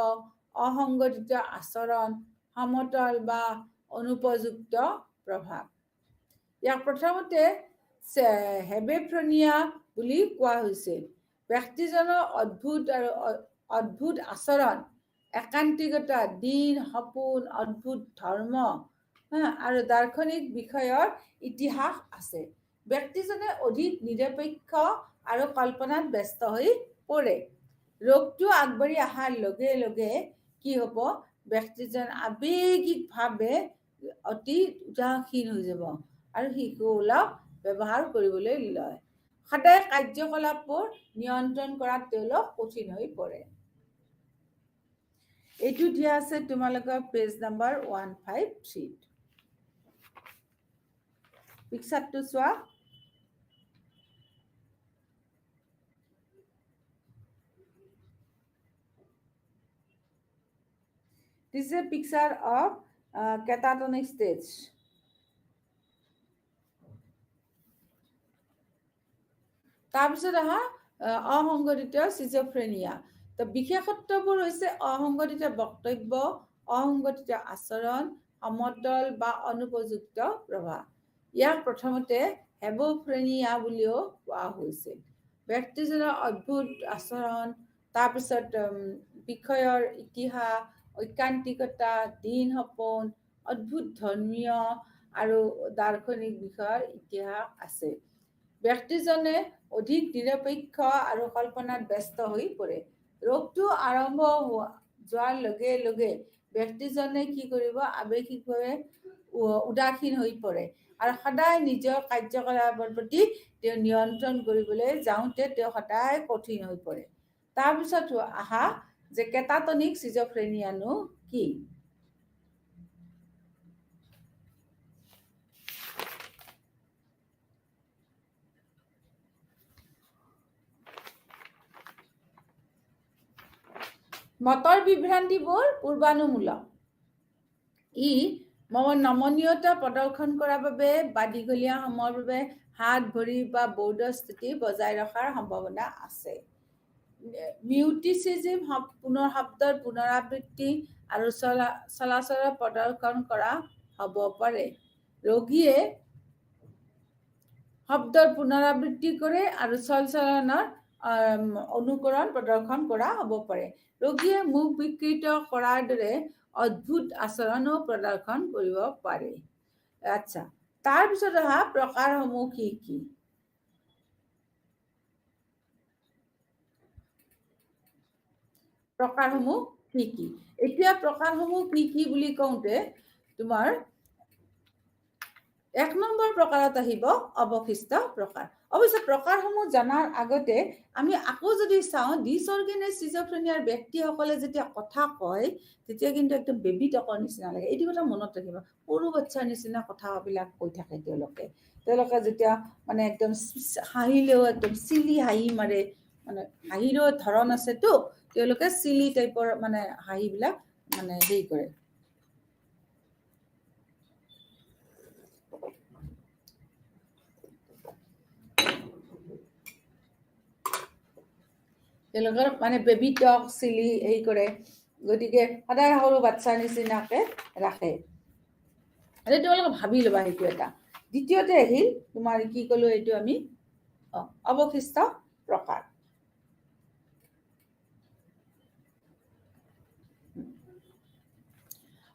অসংগঠিত আচৰণ সমতল বা অনুপযুক্ত প্ৰভাৱ ইয়াক প্ৰথমতে হেবেফ্ৰনিয়া বুলি কোৱা হৈছিল ব্যক্তিজনৰ অদ্ভুত আচৰণ একান্তিকতা দিন সপোন অদ্ভুত ধৰ্ম আৰু দাৰ্শনিক বিষয়ৰ ইতিহাস আছে ব্যক্তিজনে অধিক নিৰপেক্ষ আৰু কল্পনাত ব্যস্ত হৈ পৰে ৰোগটো আগবাঢ়ি অহাৰ লগে লগে কি হ'ব ব্যক্তিজন আৱেগিকভাৱে অতি উদাসীন হৈ যাব আৰু শিশুসুলভ ব্যৱহাৰ কৰিবলৈ লয় সদায় কাৰ্যকলাপবোৰ নিয়ন্ত্ৰণ কৰাত তেওঁলোক কঠিন হৈ পৰে এইটো দিয়া আছে তোমালোকৰ পেজ নম্বৰ 153 পিকচাৰটো চোৱা This is a picture of catatonic stage. তাৰপিছত অসংগঠিত চিজোফ্ৰেনিয়া তো বিশেষত্ববোৰ হৈছে অসংগঠিত বক্তব্য অসংগঠিত আচৰণ সমতল বা অনুপযুক্ত প্ৰভাৱ ইয়াক প্ৰথমতে হেবফ্ৰেনিয়া বুলিও কোৱা হৈছিল ব্যক্তিজনৰ অদ্ভুত আচৰণ তাৰপিছত বিষয়ৰ ইতিহাস ঐকান্তিকতা দিন সপোন অদ্ভুত ধৰ্মীয় আৰু দাৰ্শনিক বিষয়ৰ ইতিহাস আছে ব্যক্তিজনে অধিক নিৰপেক্ষ আৰু কল্পনাত ব্যস্ত হৈ পৰে ৰোগটো আৰম্ভ যোৱাৰ লগে লগে ব্যক্তিজনে কি কৰিব আৱেগিকভাৱে উদাসীন হৈ পৰে আৰু সদায় নিজৰ কাৰ্যকলাপৰ প্ৰতি তেওঁ নিয়ন্ত্ৰণ কৰিবলৈ যাওঁতে তেওঁ সদায় কঠিন হৈ পৰে তাৰপিছত আহা যে কেটাটনিক চিজোফ্ৰেনিয়ানো কি মতৰ বিভ্ৰান্তিবোৰ পূৰ্বানুমূলক ই নমনীয়তা প্ৰদৰ্শন কৰাৰ বাবে বা দীঘলীয়া সময়ৰ বাবে হাত ভৰি বা বৌদ্ধ স্থিতি বজাই ৰখাৰ সম্ভাৱনা আছে মিউটিচিজম শব্দৰ পুনৰাবৃত্তি আৰু চলাচলৰ প্ৰদৰ্শন কৰা হ'ব পাৰে ৰোগীয়ে শব্দৰ পুনৰাবৃত্তি কৰে আৰু চলনৰ অনুকৰণ প্ৰদৰ্শন কৰা হ'ব পাৰে ৰোগীয়ে মুখ বিকৃত কৰাৰ দৰে অদ্ভুত আচৰণো প্ৰদৰ্শন কৰিব পাৰে আচ্ছা তাৰপিছত অহা প্ৰকাৰসমূহ কি কি এতিয়া প্ৰকাৰসমূহ কি কি বুলি কওঁতে তোমাৰ 1 নম্বৰ প্ৰকাৰত আহিব অৱশিষ্ট প্ৰকাৰ অৱশ্যে প্ৰকাৰসমূহ জনাৰ আগতে আমি আকৌ যদি চাওঁ ডিসঅৰ্গেনাইজ সিজোফ্ৰেনিয়াৰ ব্যক্তিসকলে যেতিয়া কথা কয় তেতিয়া কিন্তু একদম বেবী টকৰ নিচিনা লাগে। এইটো কথা মনত ৰাখিব, সৰু বাচ্চাৰ নিচিনা কথাবিলাক কৈ থাকে তেওঁলোকে যেতিয়া মানে একদম হাঁহিলেও একদম চিলি হাঁহি মাৰে, মানে হাঁহিৰো ধৰণ আছেতো, তেওঁলোকে চিলি টাইপৰ মানে হাঁহিবিলাক মানে হেৰি কৰে। তেওঁলোকৰ মানে বেবী টক চিলি হেৰি কৰে, গতিকে সদায় সৰু বাচ্চাৰ নিচিনাকে ৰাখে। তোমালোকে ভাবি ল'বা সেইটো এটা। দ্বিতীয়তে আহিল তোমাৰ কি ক'লো এইটো আমি অৱশিষ্ট প্ৰকাৰ।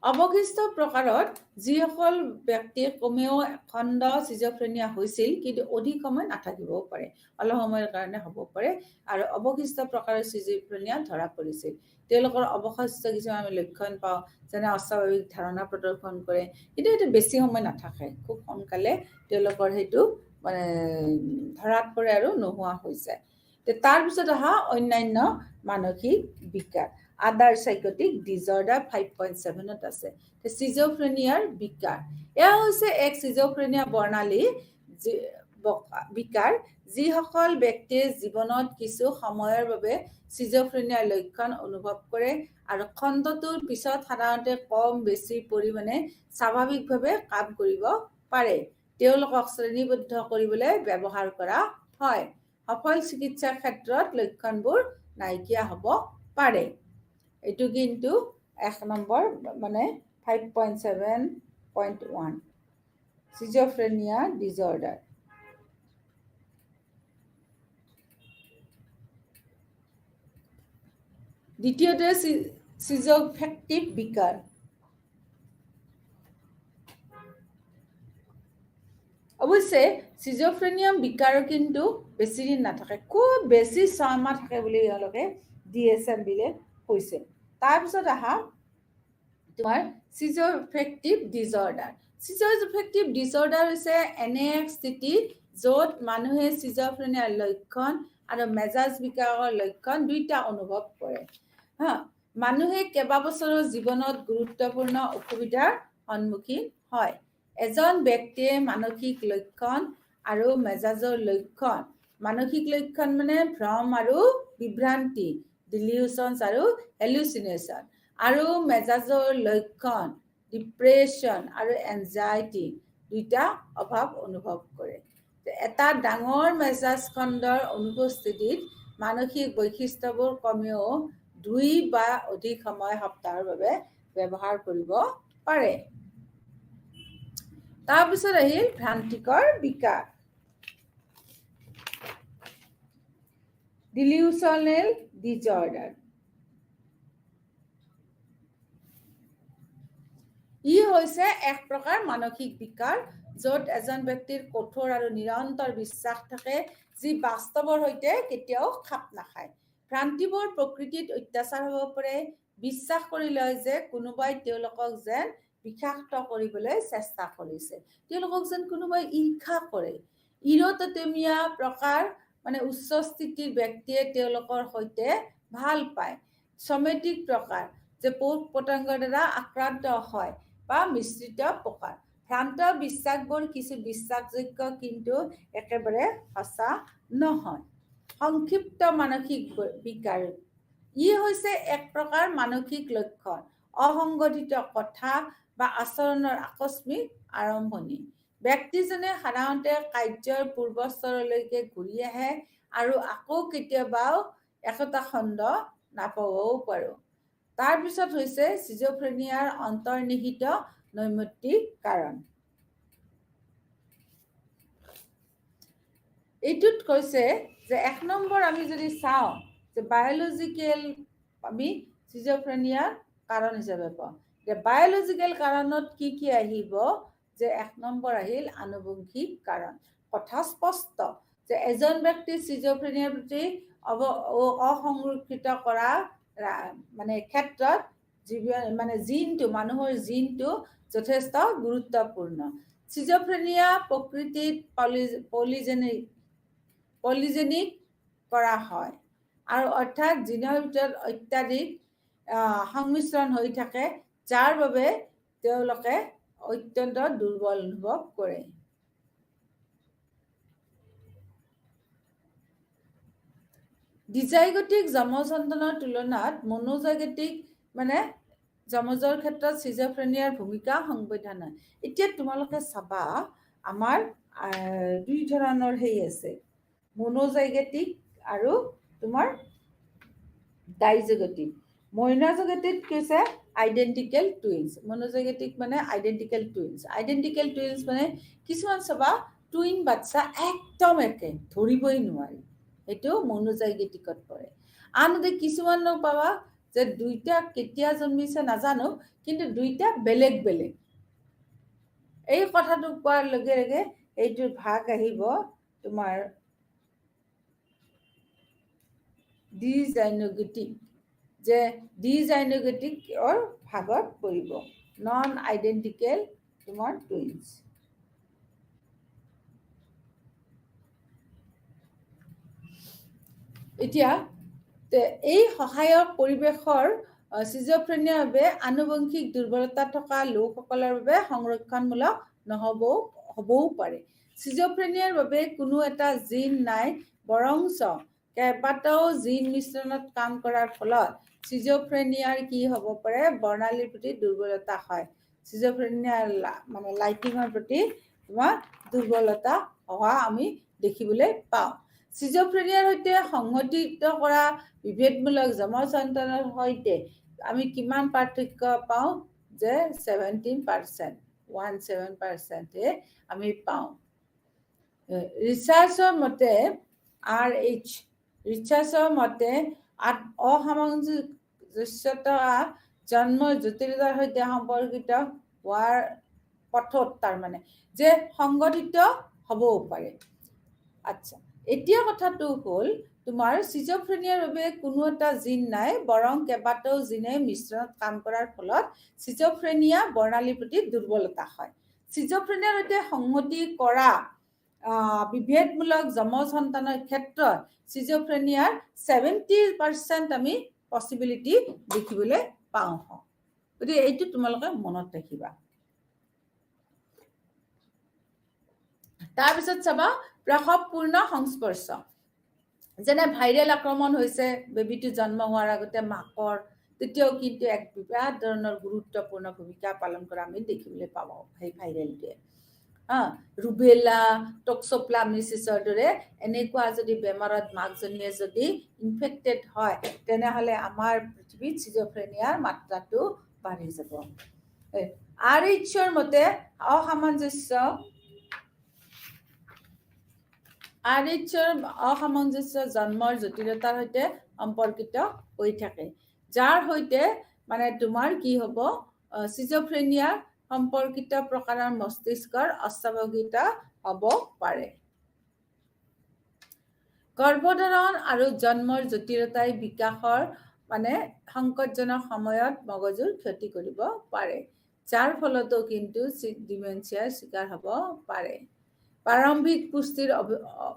অৱশিষ্ট প্ৰকাৰত যিসকল ব্যক্তিৰ কমেও খণ্ড সিজোফ্ৰেনিয়া হৈছিল কিন্তু অধিক সময় নাথাকিবও পাৰে, অলপ সময়ৰ কাৰণে হ'ব পাৰে, আৰু অৱশিষ্ট প্ৰকাৰৰ সিজোফ্ৰেনিয়া ধৰা পৰিছিল। তেওঁলোকৰ অৱশিষ্ট কিছুমান আমি লক্ষণ পাওঁ, যেনে অস্বাভাৱিক ধাৰণা প্ৰদৰ্শন কৰে, কিন্তু এইটো বেছি সময় নাথাকে, খুব সোনকালে তেওঁলোকৰ সেইটো মানে ধৰাত পৰে আৰু নোহোৱা হৈ যায়। তাৰপিছত অহা অন্যান্য মানসিক বিকাৰ, আদাৰ সাইকটিক ডিজৰ্ডাৰ 5.7 আছে। সিজোফ্ৰেনিয়াৰ বিকাৰ, এয়া হৈছে এক সিজোফ্ৰেনিয়া বৰ্ণালী বিকাৰ যিসকল ব্যক্তিয়ে জীৱনত কিছু সময়ৰ বাবে সিজোফ্ৰেনিয়াৰ লক্ষণ অনুভৱ কৰে আৰু খণ্ডটোৰ পিছত সাধাৰণতে কম বেছি পৰিমাণে স্বাভাৱিকভাৱে কাম কৰিব পাৰে। তেওঁলোকক শ্ৰেণীবদ্ধ কৰিবলৈ ব্যৱহাৰ কৰা হয়। সফল চিকিৎসাৰ ক্ষেত্ৰত লক্ষণবোৰ নাইকিয়া হ'ব পাৰে। এইটো কিন্তু 1 নম্বৰ মানে 5.7.1 সিজোফ্ৰেনিয়া ডিজৰ্ডাৰ। দ্বিতীয়তে সিজোফেক্টিভ বিকাৰ। অৱশ্যে সিজোফ্ৰেনিয়া বিকাৰো কিন্তু বেছি দিন নাথাকে, খুব বেছি 6 মাহ থাকে বুলি তেওঁলোকে DSM বিলে কৈছে। তাৰপিছত আহা তোমাৰ সিজোফেক্টিভ ডিজৰ্ডাৰ। সিজোফেক্টিভ ডিজৰ্ডাৰ হৈছে এনে এক স্থিতি য'ত মানুহে সিজোফ্ৰেনিয়াৰ লক্ষণ আৰু মেজাজ বিকাৰৰ লক্ষণ দুইটা অনুভৱ কৰে। মানুহে কেইবাবছৰৰ জীৱনত গুৰুত্বপূৰ্ণ অসুবিধাৰ সন্মুখীন হয়। এজন ব্যক্তিয়ে মানসিক লক্ষণ আৰু মেজাজৰ লক্ষণ, মানসিক লক্ষণ মানে ভ্ৰম আৰু বিভ্ৰান্তি, ডিলিউশনছ আৰু হেলুচিনেশ্যন, আৰু মেজাজৰ লক্ষণ ডিপ্ৰেশ্যন আৰু এনজাইটি দুইটা অভাৱ অনুভৱ কৰে। এটা ডাঙৰ মেজাজ খণ্ডৰ অনুপস্থিতিত মানসিক বৈশিষ্ট্যবোৰ কমেও 2 বা অধিক সময় সপ্তাহৰ বাবে ব্যৱহাৰ কৰিব পাৰে। তাৰপিছত আহিল ভ্ৰান্তিকৰ বিকাৰ, ডিলিউশনেল ডিজৰ্ডাৰ। ই হৈছে এক প্ৰকাৰ মানসিক বিকাৰ য'ত এজন ব্যক্তিৰ কঠোৰ আৰু নিৰন্তৰ বিশ্বাস থাকে যি বাস্তৱৰ সৈতে কেতিয়াও খাপ নাখায়। ভ্ৰান্তিবোৰ প্ৰকৃতিত অত্যাচাৰ হ'ব পাৰে, বিশ্বাস কৰি লয় যে কোনোবাই তেওঁলোকক যেন বিষাক্ত কৰিবলৈ চেষ্টা কৰিছে, তেওঁলোকক যেন কোনোবাই ঈৰ্ষা কৰে। ইৰ'টটেমিয়া প্ৰকাৰ মানে উচ্চ স্থিতিৰ ব্যক্তিয়ে তেওঁলোকৰ সৈতে ভাল পায়। সমেটিক প্ৰকাৰ যে পোক পতংগৰ দ্বাৰা আক্ৰান্ত হয় বা মিশ্ৰিত প্ৰকাৰ। ভ্ৰান্ত বিশ্বাসবোৰ কিছু বিশ্বাসযোগ্য কিন্তু একেবাৰে সঁচা নহয়। সংক্ষিপ্ত মানসিক বিকাৰ, ই হৈছে এক প্ৰকাৰ মানসিক লক্ষণ, অসংগঠিত কথা বা আচৰণৰ আকস্মিক আৰম্ভণি। ব্যক্তিজনে সাধাৰণতে কাৰ্যৰ পূৰ্বস্তৰলৈকে ঘূৰি আহে আৰু আকৌ কেতিয়াবাও একোটা খণ্ড নাপাবও পাৰোঁ। তাৰপিছত হৈছে সিজোফ্ৰেনিয়াৰ অন্তৰ্নিহিত নৈমিত্তিক কাৰণ। এইটোত কৈছে যে 1 নম্বৰ আমি যদি চাওঁ যে বায়'লজিকেল আমি সিজোফ্ৰেনিয়াৰ কাৰণ হিচাপে পাওঁ। যে বায়'লজিকেল কাৰণত কি আহিব, যে 1 নম্বৰ আহিল আনুবংশিক কাৰণ। কথা স্পষ্ট যে এজন ব্যক্তিৰ সিজোফ্ৰেনিয়াৰ প্ৰতি অসংৰক্ষিত কৰা মানে ক্ষেত্ৰত মানে জিনটো, মানুহৰ জিনটো যথেষ্ট গুৰুত্বপূৰ্ণ। সিজোফ্ৰেনিয়া প্ৰকৃতিত পলিজেনিক পলিজেনিক কৰা হয় আৰু অৰ্থাৎ জিনৰ ভিতৰত অত্যাধিক সংমিশ্ৰণ হৈ থাকে, যাৰ বাবে তেওঁলোকে অত্যন্ত দুৰ্বল অনুভৱ কৰে। ডিজাইগটিক যমজ সন্তানৰ তুলনাত মনোজাইগটিক মানে যমজৰ ক্ষেত্ৰত চিজফ্ৰেনিয়াৰ ভূমিকা সংবেদন হয়। এতিয়া তোমালোকে চাবা আমাৰ দুই ধৰণৰ আছে, মনোজাইগটিক আৰু তোমাৰ ডাইজেগটিক। মনোজাইগটিক কৈছে আইডেন্টিকেল টুইন্স, মনোজাইগটিক মানে আইডেন্টিকেল টুইন্স। আইডেন্টিকেল টুইন্স মানে কিছুমান চাবা টুইন বাচ্চা একদম একে, ধৰিবই নোৱাৰি, সেইটো মনোজাইগটিকত পৰে। আনহাতে কিছুমান পাবা যে দুইটা কেতিয়া জন্মিছে নাজানো, কিন্তু দুইটা বেলেগ বেলেগ। এই কথাটো কোৱাৰ লগে লগে এইটোৰ ভাগ আহিব তোমাৰ ডিজাইনগেটিক, যে ডিজাইনগেটিকৰ ভাগত পৰিব, নন আইডেন্টিকেল তোমাৰ টুইন্স। এতিয়া এই সহায়ক পৰিৱেশৰ চিজফ্ৰেনিয়াৰ বাবে আনুবংশিক দুৰ্বলতা থকা লোকসকলৰ বাবে সংৰক্ষণমূলক হ'বও পাৰে। চিজফ্ৰেনিয়াৰ বাবে কোনো এটা জিন নাই, বৰঞ্চ কেইবাটাও জিন মিশ্ৰণত কাম কৰাৰ ফলত চিজফ্ৰেনিয়াৰ কি হ'ব পাৰে, বৰ্ণালীৰ প্ৰতি দুৰ্বলতা হয়। চিজফ্ৰেনিয়াৰ মানে লাইটিঙৰ প্ৰতি তোমাৰ দুৰ্বলতা হোৱা আমি দেখিবলৈ পাওঁ। চিজফ্ৰেনিয়াৰ সৈতে সংঘটিত কৰা বিভেদমূলক যমজ সন্তানৰ সৈতে আমি কিমান পাৰ্থক্য পাওঁ, যে 17%, 17% আমি পাওঁ। ৰিচাৰ্চৰ মতে ৰিচাৰ্চৰ মতে অসামঞ্জস্যতা জন্মৰ জটিলতাৰ সৈতে সম্পৰ্কিত হোৱাৰ পথত, তাৰমানে যে সংগঠিত হ'বও পাৰে। আচ্ছা, এতিয়া কথাটো হ'ল তোমাৰ চিজফ্ৰেনিয়াৰ বাবে কোনো এটা জিন নাই, বৰং কেইবাটাও জিনে মিশ্ৰণত কাম কৰাৰ ফলত চিজফ্ৰেনিয়া বৰ্ণালীৰ প্ৰতি দুৰ্বলতা হয়। চিজফ্ৰেনিয়াৰ সৈতে সংগতি কৰা বিভেদমূলক যমজ সন্তানৰ ক্ষেত্ৰত চিজফ্ৰেনিয়াৰ 70% আমি পচিবিলিটি দেখিবলৈ পাওঁ। গতিকে এইটো তোমালোকে মনত ৰাখিবা। তাৰপিছত চাবা প্ৰসৱপূৰ্ণ সংস্পৰ্শ, যেনে ভাইৰেল আক্ৰমণ হৈছে বেবীটো জন্ম হোৱাৰ আগতে মাকৰ, তেতিয়াও কিন্তু এক বিৰাট ধৰণৰ গুৰুত্বপূৰ্ণ ভূমিকা পালন কৰা আমি দেখিবলৈ পাওঁ সেই ভাইৰেলটোৱে। ৰুবেলা, টক্সোপ্লাজমিছিছৰ দৰে এনেকুৱা যদি বেমাৰত মাকজনীয়ে যদি ইনফেক্টেড হয়, তেনেহ'লে আমাৰ পৃথিৱীত চিজফ্ৰেনিয়াৰ মাত্ৰাটো বাঢ়ি যাব। RH-ৰ মতে অসামঞ্জস্য জন্মৰ জটিলতাৰ সৈতে সম্পৰ্কিত হৈ থাকে, যাৰ সৈতে মানে তোমাৰ কি হ'ব, চিজফ্ৰেনিয়া সম্পৰ্কিত প্ৰকাৰৰ মস্তিষ্কৰ অস্বাভাৱিকতা হ'ব পাৰে। গৰ্ভধাৰণ আৰু জন্মৰ জটিলতাই বিকাশৰ মানে সংকটজনক সময়ত মগজুৰ ক্ষতি কৰিব পাৰে, যাৰ ফলতো কিন্তু ডিমেনচিয়াৰ চিকাৰ হ'ব পাৰে। প্ৰাৰম্ভিক পুষ্টিৰ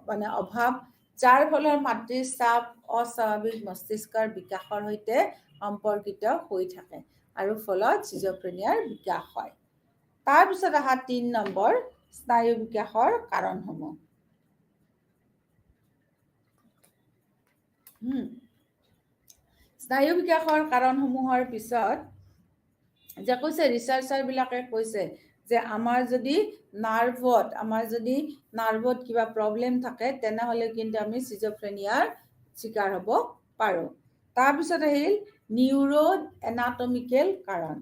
মানে অভাৱ, যাৰ ফলত মাতৃৰ চাপ অস্বাভাৱিক মস্তিষ্কৰ বিকাশৰ সৈতে সম্পৰ্কিত হৈ থাকে আৰু ফলত চিজফ্ৰেনিয়াৰ বিকাশ হয়। তাৰপিছত অহা 3 নম্বৰ, স্নায়ু বিকাশৰ কাৰণসমূহ। স্নায়ু বিকাশৰ কাৰণসমূহৰ পিছত যে কৈছে, ৰিচাৰ্চাৰবিলাকে কৈছে যে আমাৰ যদি নাৰ্ভত কিবা প্ৰব্লেম থাকে, তেনেহ'লে কিন্তু আমি চিজফ্ৰেনিয়াৰ চিকাৰ হ'ব পাৰোঁ। তাৰপিছত আহিল নিউৰো এনাটমিকেল কাৰণ,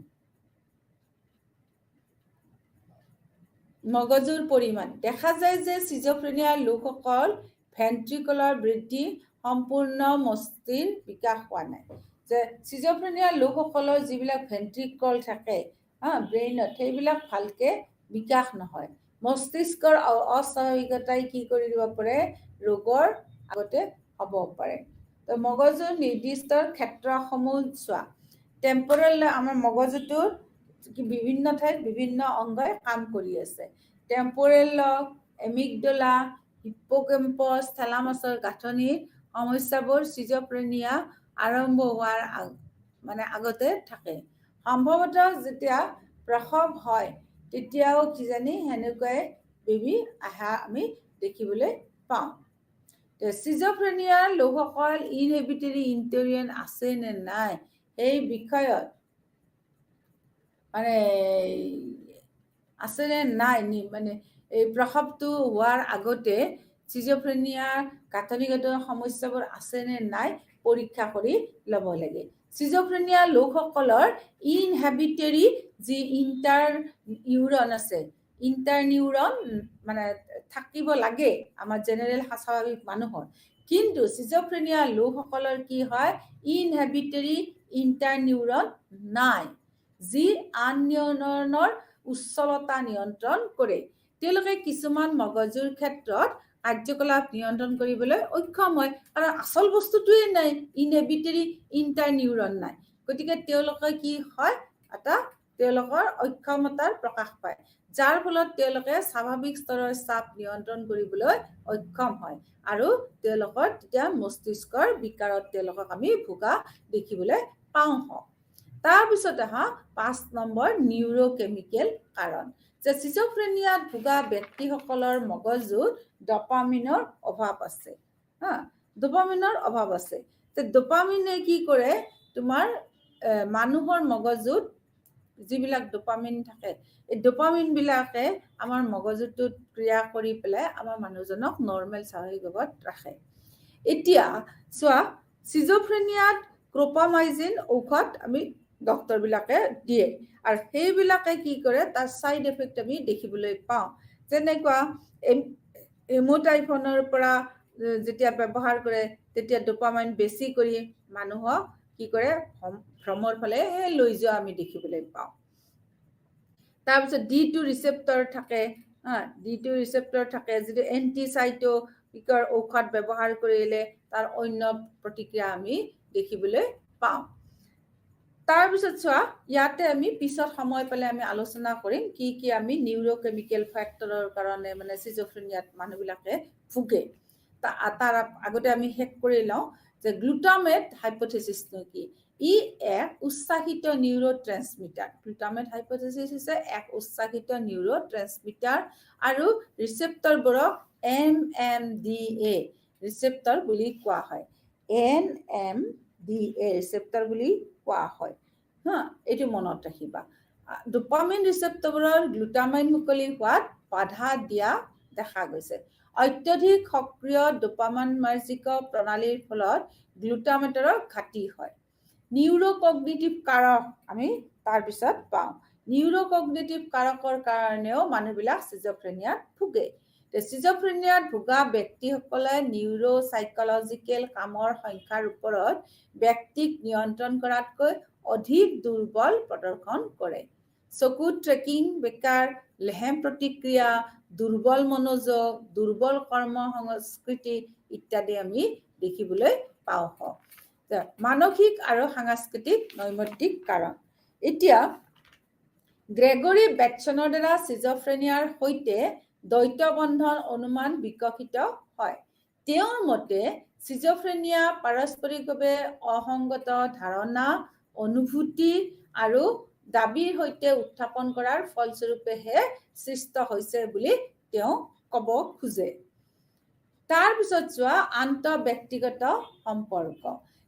মগজুৰ পৰিমাণ। দেখা যায় যে চিজফ্ৰেনিয়াৰ লোকসকল ভেন্ট্ৰিকলৰ বৃদ্ধি, সম্পূৰ্ণ মস্তিষ্কৰ বিকাশ হোৱা নাই। যে চিজফ্ৰেনিয়াৰ লোকসকলৰ যিবিলাক ভেন্ট্ৰিকল থাকে ব্ৰেইনত, সেইবিলাক ভালকে বিকাশ নহয়। মস্তিষ্কৰ অস্বাভাৱিকতাই কি কৰি দিব পাৰে, ৰোগৰ আগতে হ'ব পাৰে। তো মগজুৰ নিৰ্দিষ্ট ক্ষেত্ৰসমূহ চোৱা। টেম্পৰেল, আমাৰ মগজুটোৰ বিভিন্ন ঠাইত বিভিন্ন অংগই কাম কৰি আছে। টেম্পৰেল লব, এমিগডলা, হিপ্পোকেম্পাছ থেলামাছৰ গাঁথনিৰ সমস্যাবোৰ সিজোফ্ৰেনিয়া আৰম্ভ হোৱাৰ আগতে থাকে। সম্ভৱতঃ যেতিয়া প্ৰসৱ হয় তেতিয়াও কিজানি সেনেকুৱাই বেবী আহা আমি দেখিবলৈ পাওঁ। সিজোফ্ৰেনিয়াৰ লোকসকল ইনহেবিটৰী ইণ্টেৰিয়ন আছে নে নাই এই বিষয়ত আছে নে নাই এই প্ৰসৱটো হোৱাৰ আগতে সিজোফ্ৰেনিয়াৰ গাঁথনিগত সমস্যাবোৰ আছে নে নাই পৰীক্ষা কৰি ল'ব লাগে। সিজোফ্ৰেনিয়া লোকসকলৰ ইনহেবিটৰী যি ইণ্টাৰ নিউৰন আছে, ইণ্টাৰ নিউৰন থাকিব লাগে আমাৰ জেনেৰেল স্বাভাৱিক মানুহৰ, কিন্তু সিজোফ্ৰেনিয়া লোকসকলৰ কি হয়, ইনহেবিটৰী ইণ্টাৰ নিউৰন নাই, যি আননিয়ৰণৰ উচ্চলতা নিয়ন্ত্ৰণ কৰে। তেওঁলোকে কিছুমান মগজুৰ ক্ষেত্ৰত কাৰ্যকলাপ নিয়ন্ত্ৰণ কৰিবলৈ অক্ষম হয়, কাৰণ আচল বস্তুটোৱে নাই, ইনহেবিটৰী ইণ্টাৰ নিউৰন নাই। গতিকে তেওঁলোকে কি হয়, তেওঁলোকৰ অক্ষমতাৰ প্ৰকাশ পায়, যাৰ ফলত তেওঁলোকে স্বাভাৱিক স্তৰৰ চাপ নিয়ন্ত্ৰণ কৰিবলৈ অক্ষম হয় আৰু তেওঁলোকৰ তেতিয়া মস্তিষ্কৰ বিকাৰত তেওঁলোকক আমি ভোগা দেখিবলৈ পাওঁ। তাৰপিছত 5 নম্বৰ নিউৰোকেমিকেল কাৰণ, যে সিজোফ্ৰেনিয়াত ভোগা ব্যক্তিসকলৰ মগজুত ডপামিনৰ অভাৱ আছে। ডপামিনৰ অভাৱ আছে। ডপামিনে কি কৰে, তোমাৰ মানুহৰ মগজুত যিবিলাক ডপামিন থাকে, এই ডপামিন বিলাকে আমাৰ মগজুটোত ক্ৰিয়া কৰি পেলাই আমাৰ মানুহজনক নৰ্মেল স্বাভাৱিকত ৰাখে। এতিয়া চোৱা, সিজোফ্ৰেনিয়াত ক্ৰোপামাইজিন ঔষধ আমি ডক্তৰ বিলাকে দিয়ে আৰু সেইবিলাকে কি কৰে, তাৰ চাইড এফেক্ট আমি দেখিবলৈ পাওঁ। যেনেকুৱা এমোটাইফনৰ পৰা যেতিয়া ব্যৱহাৰ কৰে তেতিয়া ডপামাইন বেছি কৰি মানুহক কি কৰে, ভ্ৰমৰ ফালে লৈ যোৱা আমি দেখিবলৈ পাওঁ। তাৰপিছত D2 ৰিচেপ্টৰ থাকে, D2 ৰিচেপ্টৰ থাকে, যিটো এণ্টিচাইটোকিকৰ ঔষধ ব্যৱহাৰ কৰিলে তাৰ অন্য প্ৰতিক্ৰিয়া আমি দেখিবলৈ পাওঁ। তাৰপিছত চোৱা, ইয়াতে আমি পিছত সময় পালে আমি আলোচনা কৰিম কি কি আমি নিউৰোকেমিকেল ফেক্টৰৰ কাৰণে সিজোফ্ৰেনিয়াত মানুহবিলাকে ভোগে। তাৰ আগতে আমি শেষ কৰি লওঁ যে গ্লুটামেট হাইপথেচিছটো কি। ই এক উচ্চাসিত নিউৰো ট্ৰেন্সমিটাৰ। গ্লুটামেট হাইপথেচিছ হৈছে এক উচ্চাসিত নিউৰো ট্ৰেন্সমিটাৰ আৰু ৰিচেপ্টৰবোৰক NMDA ৰিচেপ্টৰ বুলি কোৱা হয়। NMDA ৰিচেপ্টৰ বুলি কোৱা হয়। এইটো মনত ৰাখিবা। ডপামিন ৰিচেপ্টৰবোৰৰ গ্লুটামাইন মুকলি হোৱাত বাধা দিয়া দেখা গৈছে। অত্যধিক সক্ৰিয় ডপামিনাৰ্জিক প্ৰণালীৰ ফলত গ্লুটামেটৰ ঘাটি হয়। নিউৰোকগনিটিভ কাৰক আমি তাৰপিছত পাওঁ। নিউৰোকগনিটিভ কাৰকৰ কাৰণেও মানুহবিলাক সিজোফ্ৰেনিয়াত ভোগে। সিজোফ্ৰেনিয়াত ভোগা ব্যক্তিসকলে নিউৰোচাইকলজিকেল কামৰ সংখ্যাৰ ওপৰত ব্যক্তিক নিয়ন্ত্ৰণ কৰাতকৈ অধিক দুৰ্বল প্ৰদৰ্শন কৰে। চকু ট্ৰেকিং বেকাৰ, লেহেম প্ৰতিক্ৰিয়া, দুৰ্বল মনোযোগ, দুৰ্বল কৰ্ম সংস্কৃতি ইত্যাদি আমি দেখিবলৈ পাওঁ। মানসিক আৰু সাংস্কৃতিক নৈমিত্তিক কাৰণ। এতিয়া গ্ৰেগৰী বেটছনৰ দ্বাৰা সিজোফ্ৰেনিয়াৰ সৈতে দ্বৈত বন্ধন অনুমান বিকশিত হয়। তেওঁৰ মতে সিজোফ্ৰেনিয়া পাৰস্পৰিকভাৱে অসংগত ধাৰণা, অনুভূতি আৰু দাবীৰ সৈতে উত্থাপন কৰাৰ ফলস্বৰূপেহে সৃষ্ট হৈছে বুলি তেওঁ ক'ব খোজে। তাৰপিছত চোৱা, আন্তঃব্যক্তিগত সম্পৰ্ক।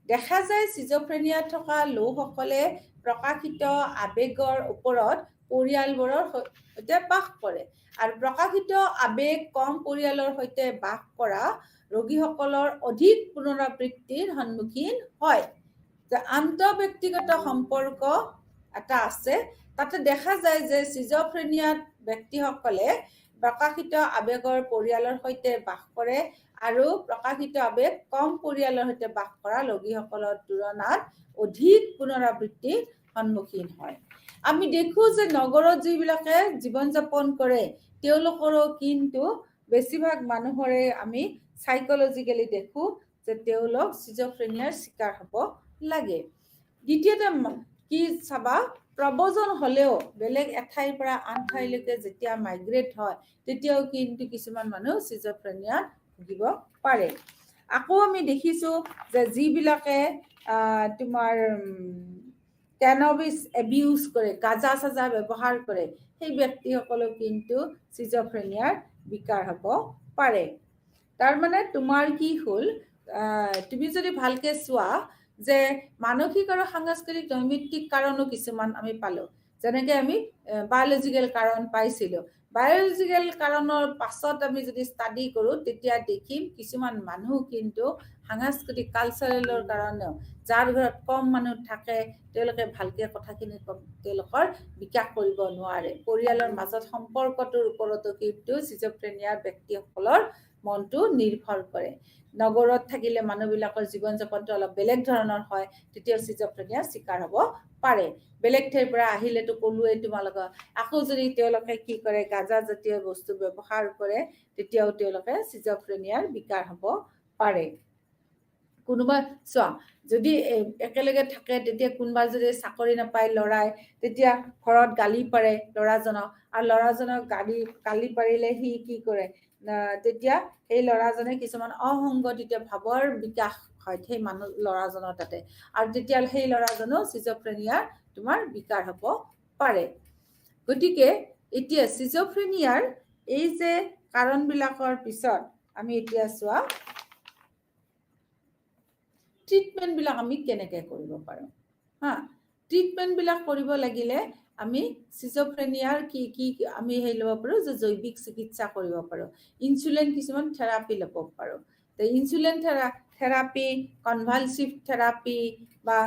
দেখা যায় সিজোফ্ৰেনিয়াত থকা লোকসকলে প্ৰকাশিত আৱেগৰ ওপৰত পৰিয়ালবোৰৰ সৈতে বাস কৰে আৰু প্ৰকাশিত আৱেগ কম পৰিয়ালৰ সৈতে বাস কৰা ৰোগীসকলৰ অধিক পুনৰাবৃত্তিৰ সন্মুখীন হয়। আন্তঃব্যক্তিগত সম্পৰ্ক এটা আছে, তাতে দেখা যায় যে সিজোফ্ৰেনিয়াত ব্যক্তিসকলে প্ৰকাশিত আৱেগৰ পৰিয়ালৰ সৈতে বাস কৰে আৰু প্ৰকাশিত আৱেগ কম পৰিয়ালৰ সৈতে বাস কৰা ৰোগীসকলৰ তুলনাত অধিক পুনৰাবৃত্তিৰ সন্মুখীন হয়। আমি দেখো যে নগৰত যিবিলাকে জীৱন যাপন কৰে তেওঁলোকৰো কিন্তু বেছিভাগ মানুহৰে আমি সাইকোলজিকেলি দেখো যে তেওঁলোক সিজোফ্ৰেনিয়াৰ চিকাৰ হ'ব লাগে। দ্বিতীয়তে কি চাবা, প্ৰব্ৰজন হ'লেও বেলেগ এঠাইৰ পৰা আন ঠাইলৈকে যেতিয়া মাইগ্ৰেট হয় তেতিয়াও কিন্তু কিছুমান মানুহ সিজোফ্ৰেনিয়াত ভুগিব পাৰে। আকৌ আমি দেখিছোঁ যে যিবিলাকে তোমাৰ কেনাবিছ এবিউজ কৰে, গাঁজা চাজা ব্যৱহাৰ কৰে, সেই ব্যক্তিসকলেও কিন্তু সিজোফ্ৰেনিয়াৰ বিকাৰ হ'ব পাৰে। তাৰমানে তোমাৰ কি হ'ল, তুমি যদি ভালকে চোৱা যে মানসিক আৰু সাংস্কৃতিক নৈমিত্তিক কাৰণো কিছুমান আমি পালোঁ। যেনেকে আমি বায়'লজিকেল কাৰণ পাইছিলোঁ। বায়'লজিকেল কাৰণৰ পাছত আমি যদি ষ্টাডি কৰোঁ তেতিয়া দেখিম কিছুমান মানুহ কিন্তু সাংস্কৃতিক কালচাৰেলৰ কাৰণেও, যাৰ ঘৰত কম মানুহ থাকে তেওঁলোকে ভালকে কথাখিনি তেওঁলোকৰ বিকাশ কৰিব নোৱাৰে। পৰিয়ালৰ মাজত সম্পৰ্কটোৰ ওপৰতো কিন্তু সিজোফ্ৰেনিয়াৰ ব্যক্তিসকলৰ মনটো নিৰ্ভৰ কৰে। নগৰত থাকিলে মানুহবিলাকৰ জীৱন যাপনটো অলপ বেলেগ ধৰণৰ হয়, তেতিয়াও সিজোফ্ৰেনিয়াৰ চিকাৰ হ'ব পাৰে। বেলেগ ঠাইৰ পৰা আহিলেতো ক'লোৱেই তোমালোকক। আকৌ যদি তেওঁলোকে কি কৰে, গাঁজা জাতীয় বস্তু ব্যৱহাৰ কৰে তেতিয়াও তেওঁলোকে সিজোফ্ৰেনিয়াৰ বিকাৰ হ'ব পাৰে। কোনোবা চোৱা যদি একেলগে থাকে তেতিয়া কোনোবা যদি চাকৰি নাপায় ল'ৰাই, তেতিয়া ঘৰত গালি পাৰে ল'ৰাজনক, আৰু ল'ৰাজনক গালি পাৰিলে সি কি কৰে, তেতিয়া সেই ল'ৰাজনে কিছুমান অসংগঠিত ভাৱৰ বিকাশ হয় সেই ল'ৰাজনৰ তাতে, আৰু তেতিয়া সেই ল'ৰাজনো সিজোফ্ৰেনিয়াৰ তোমাৰ বিকাৰ হ'ব পাৰে। গতিকে এতিয়া সিজোফ্ৰেনিয়াৰ এই যে কাৰণবিলাকৰ পিছত আমি এতিয়া চোৱা ট্ৰিটমেণ্টবিলাক আমি কেনেকৈ কৰিব পাৰোঁ। ট্ৰিটমেণ্টবিলাক কৰিব লাগিলে আমি সিজোফ্ৰেনিয়াৰ কি আমি ল'ব পাৰোঁ, যে জৈৱিক চিকিৎসা কৰিব পাৰোঁ। ইনচুলিন কিছুমান থেৰাপি ল'ব পাৰোঁ। ইনচুলিন থেৰাপি, কনভালচিভ থেৰাপি বা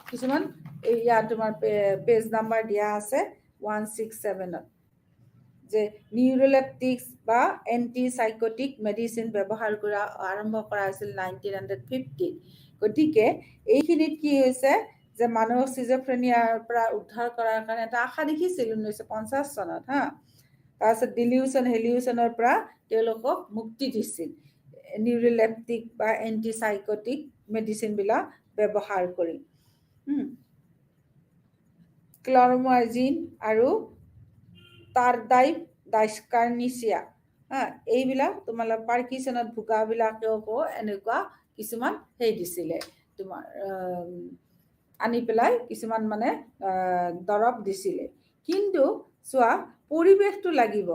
কিছুমান ইয়াত তোমাৰ পেজ নাম্বাৰ দিয়া আছে 167ত, যে নিউৰোলেপটিক্স বা এণ্টিচাইকটিক মেডিচিন ব্যৱহাৰ কৰা আৰম্ভ কৰা হৈছিল 1950। গতিকে এইখিনিত কি হৈছে যে মানুহক সিজোফ্ৰেনিয়াৰ পৰা উদ্ধাৰ কৰাৰ কাৰণে এটা আশা দেখিছিল 1950 চনত। তাৰপিছত হেলিউচনৰ পৰা তেওঁলোকক মুক্তি দিছিল নিউৰোলেপটিক বা এণ্টিচাইকটিক মেডিচিনবিলাক ব্যৱহাৰ কৰি। ক্লৰমাজিন আৰু টাৰডাইপ ডাইস্কাৰ্নিচিয়া, এইবিলাক তোমালোক পাৰ্কিনছনত ভোগাবিলাকেও এনেকুৱা কিছুমান দিছিলে তোমাৰ আনি পেলাই কিছুমান মানে দৰৱ দিছিলে। কিন্তু চোৱা পৰিৱেশটো লাগিব,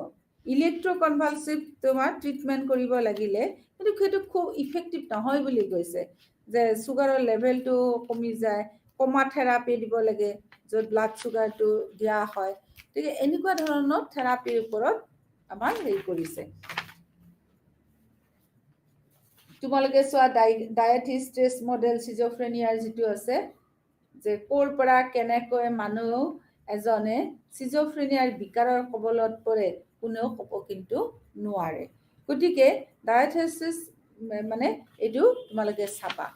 ইলেক্ট্ৰকনভালচিভ তোমাৰ ট্ৰিটমেণ্ট কৰিব লাগিলে কিন্তু সেইটো খুব ইফেক্টিভ নহয় বুলি কৈছে, যে চুগাৰৰ লেভেলটো কমি যায়, কমা থেৰাপি দিব লাগে য'ত ব্লাড চুগাৰটো দিয়া হয়। গতিকে এনেকুৱা ধৰণৰ থেৰাপিৰ ওপৰত আমাৰ কৰিছে। তোমালোকে চোৱা ডায়েথিছ ষ্ট্ৰেছ মডেল সিজোফ্ৰেনিয়াৰ যিটো আছে, যে ক'ৰ পৰা কেনেকৈ মানুহ এজনে সিজোফ্ৰেনিয়াৰ বিকাৰৰ কবলত পৰে কোনেও ক'ব কিন্তু নোৱাৰে। গতিকে ডায়েথিছ মানে এইটো তোমালোকে চাবা।